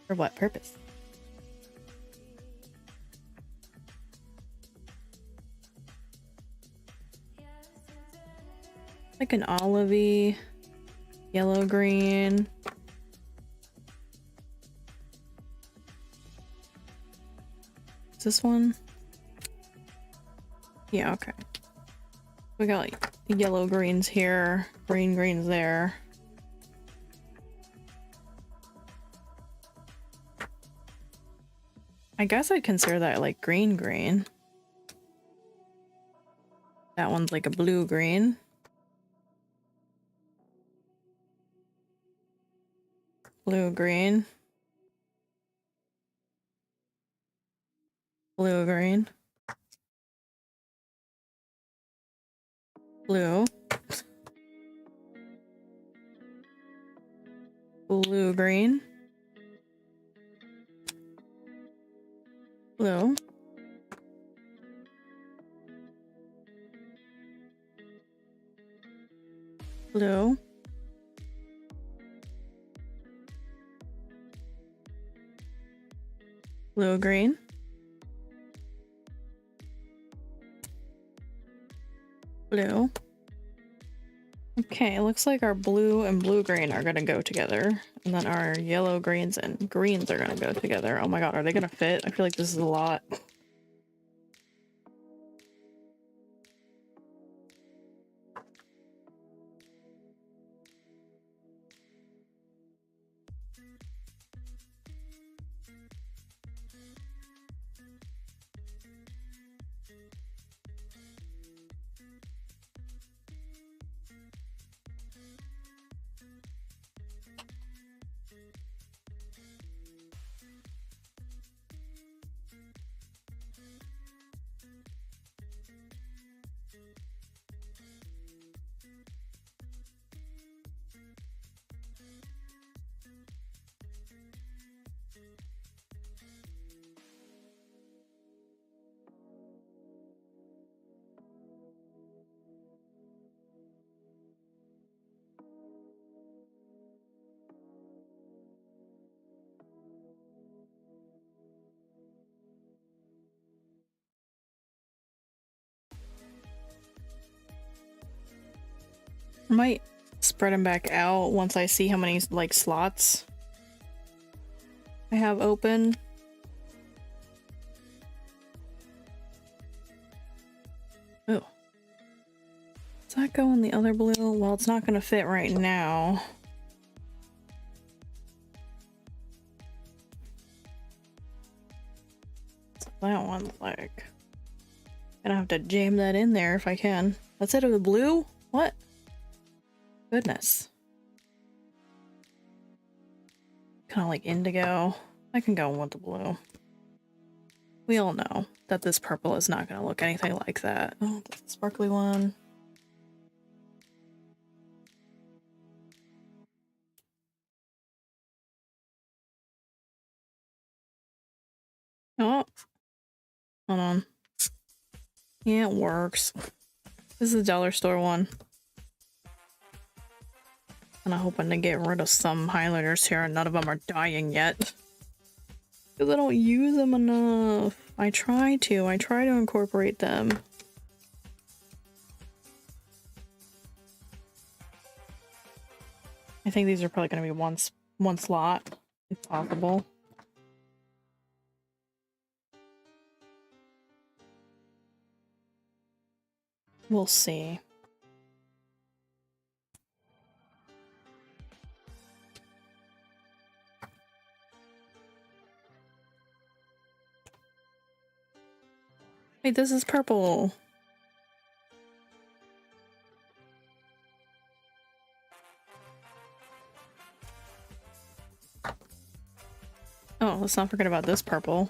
A: For what purpose? Like an olivey, yellow green. Is this one? Yeah, okay. We got like yellow greens here, green greens there. I guess I'd consider that like green green. That one's like a blue green. Blue green. Blue green. Blue. Blue green. Blue. Blue. Blue green. Blue. Okay, it looks like our blue and blue green are gonna go together. And then our yellow greens and greens are gonna go together. Oh my god, are they gonna fit? I feel like this is a lot. I might spread them back out once I see how many like slots I have open. Oh. Does that go in the other blue? Well, it's not gonna fit right now. So that one's like... gonna have to jam that in there if I can. That's it of the blue? What? Goodness. Kind of like indigo. I can go with the blue. We all know that this purple is not going to look anything like that. Oh, that's a sparkly one. Oh, hold on. Yeah, it works. This is a dollar store one. And I'm hoping to get rid of some highlighters here, and none of them are dying yet. Because I don't use them enough. I try to incorporate them. I think these are probably going to be one slot, if possible. We'll see. Wait, this is purple. Oh, let's not forget about this purple.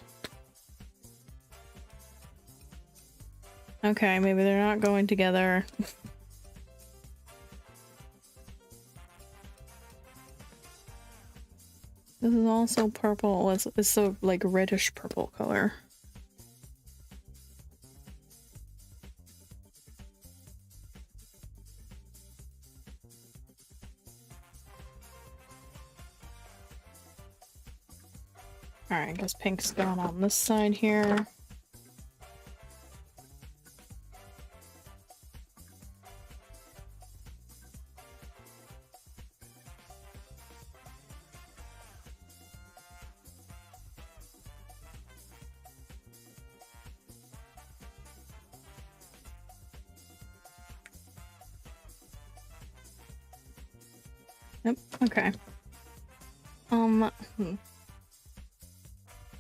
A: Okay, maybe they're not going together. This is also purple. It's a like reddish purple color. Alright, I guess pink's gone on this side here. Yep, okay.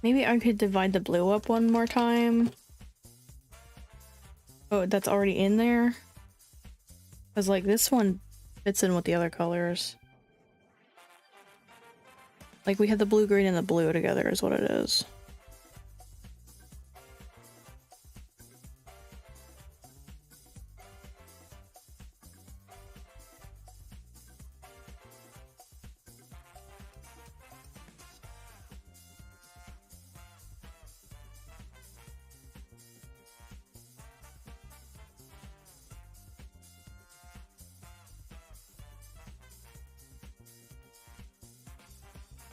A: Maybe I could divide the blue up one more time. Oh, that's already in there? Because, like, this one fits in with the other colors. Like, we had the blue, green, and the blue together is what it is.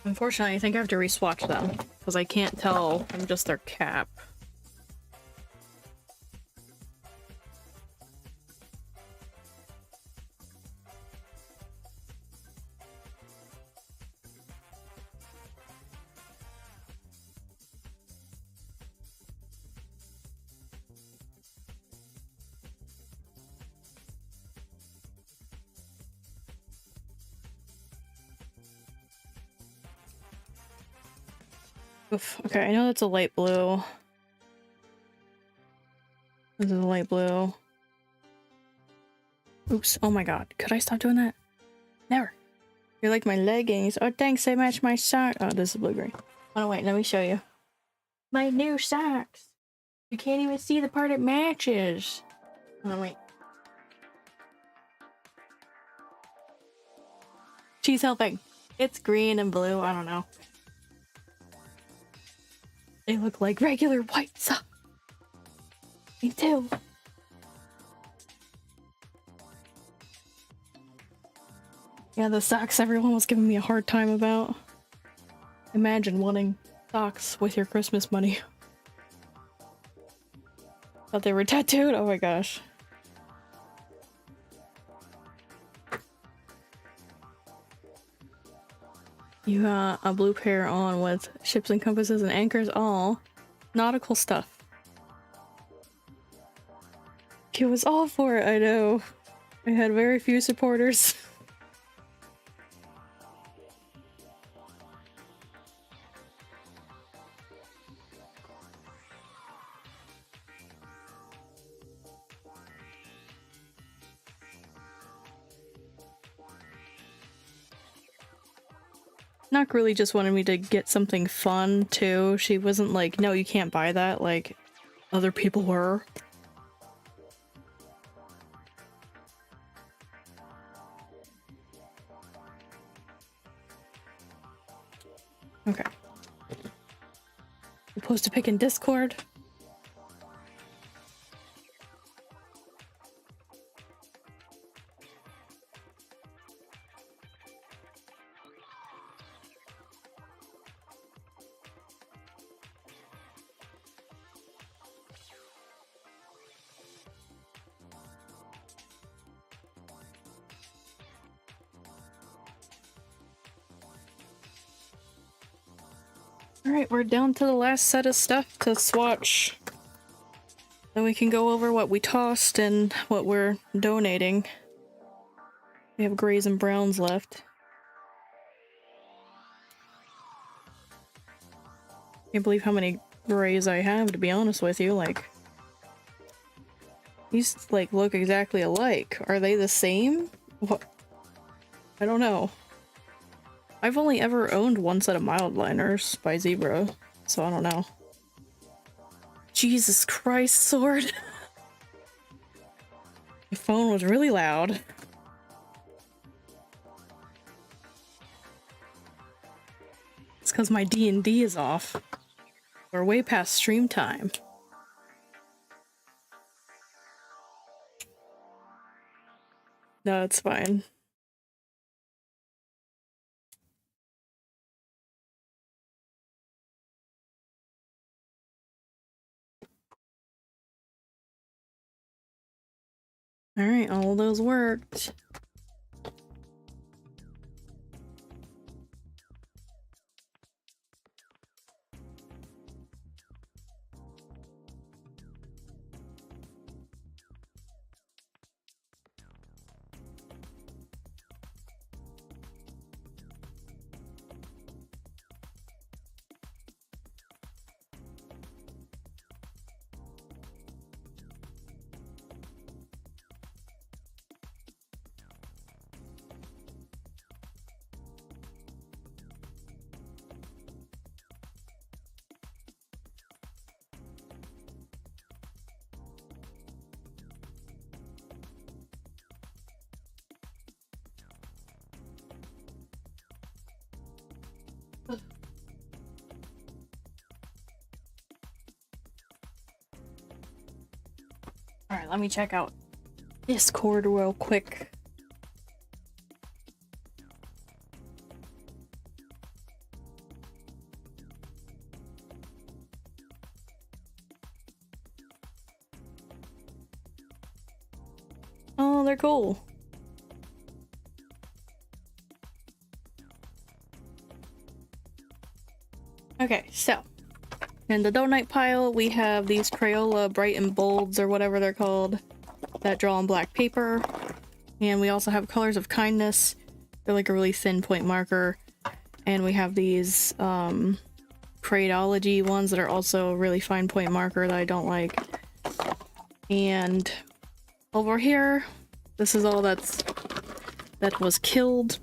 A: Unfortunately, I think I have to re-swatch them, because I can't tell from just their cap. Oof. Okay, I know that's a light blue. This is a light blue. Oops. Oh my god. Could I stop doing that? Never. You're like my leggings. Oh, thanks. They match my socks. Oh, this is blue-green. Oh, no, wait. Let me show you. My new socks. You can't even see the part it matches. Oh, no, wait. She's helping. It's green and blue. I don't know. They look like regular white socks. Me too. Yeah, the socks everyone was giving me a hard time about. Imagine wanting socks with your Christmas money. Thought they were tattooed? Oh my gosh. You got a blue pair on with ships and compasses and anchors, all nautical stuff. It was all for it, I know. I had very few supporters. Knock really just wanted me to get something fun too. She wasn't like, no, you can't buy that, like other people were. Okay. Supposed to pick in Discord. Alright, we're down to the last set of stuff to swatch. Then we can go over what we tossed and what we're donating. We have grays and browns left. Can't believe how many grays I have, to be honest with you. Like, these like look exactly alike. Are they the same? What? I don't know. I've only ever owned one set of mild liners by Zebra, so I don't know. Jesus Christ, sword. My phone was really loud. It's because my D&D is off. We're way past stream time. No, it's fine. Alright, all of those worked. Alright, let me check out Discord real quick. Oh, they're cool. Okay, so in the donate pile, we have these Crayola Bright and Bolds, or whatever they're called, that draw on black paper. And we also have Colors of Kindness. They're like a really thin point marker. And we have these Craydology ones that are also a really fine point marker that I don't like. And over here, this is all that was killed.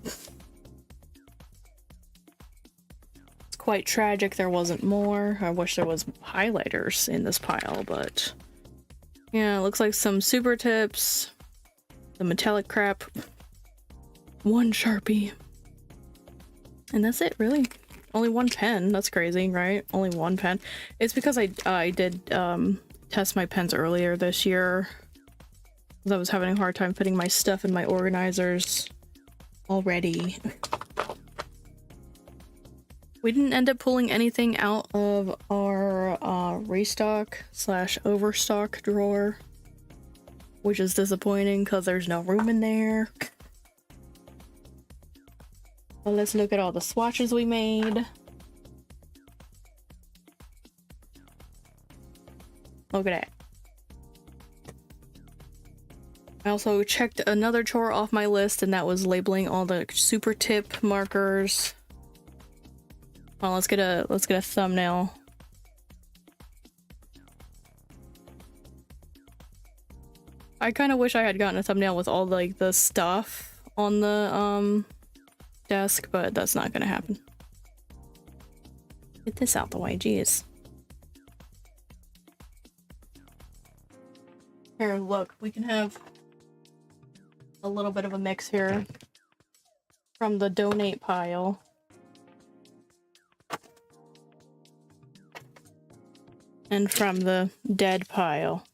A: Quite tragic there wasn't more. I wish there was highlighters in this pile, but yeah, it looks like some super tips, the metallic crap, one Sharpie, and that's it, really. Only one pen. That's crazy, right? Only one pen. It's because I did test my pens earlier this year because I was having a hard time fitting my stuff in my organizers already. We didn't end up pulling anything out of our restock / overstock drawer, which is disappointing because there's no room in there. Well, let's look at all the swatches we made. Look at that. I also checked another chore off my list, and that was labeling all the super tip markers. Well, let's get a thumbnail. I kind of wish I had gotten a thumbnail with all like the stuff on the desk, but that's not gonna happen. Get this out the way, jeez. Here, look, we can have a little bit of a mix here from the donate pile. And from the dead pile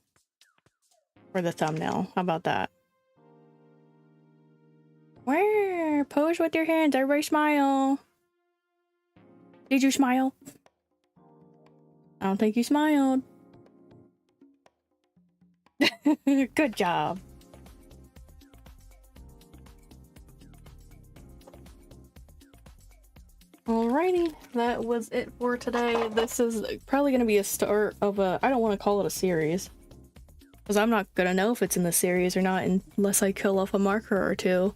A: for the thumbnail. How about that? Where? Pose with your hands. Everybody smile. Did you smile? I don't think you smiled. Good job. Alrighty, that was it for today. This is probably going to be a start of a... I don't want to call it a series, because I'm not going to know if it's in the series or not unless I kill off a marker or two.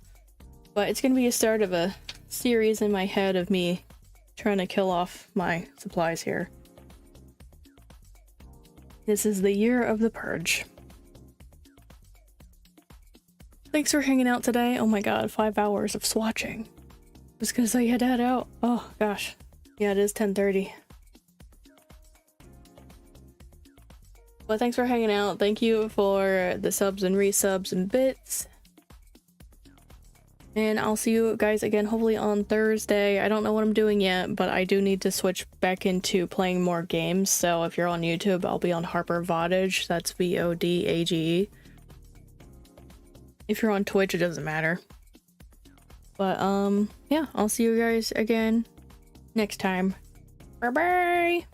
A: But it's going to be a start of a series in my head of me trying to kill off my supplies here. This is the year of the Purge. Thanks for hanging out today. Oh my god, 5 hours of swatching. was gonna say you had to head out. Oh gosh. Yeah, it is 10:30. Well, thanks for hanging out. Thank you for the subs and resubs and bits. And I'll see you guys again hopefully on Thursday. I don't know what I'm doing yet, but I do need to switch back into playing more games. So if you're on YouTube, I'll be on Harper Vodage. That's VODAGE. If you're on Twitch, it doesn't matter. But yeah, I'll see you guys again next time. Bye bye.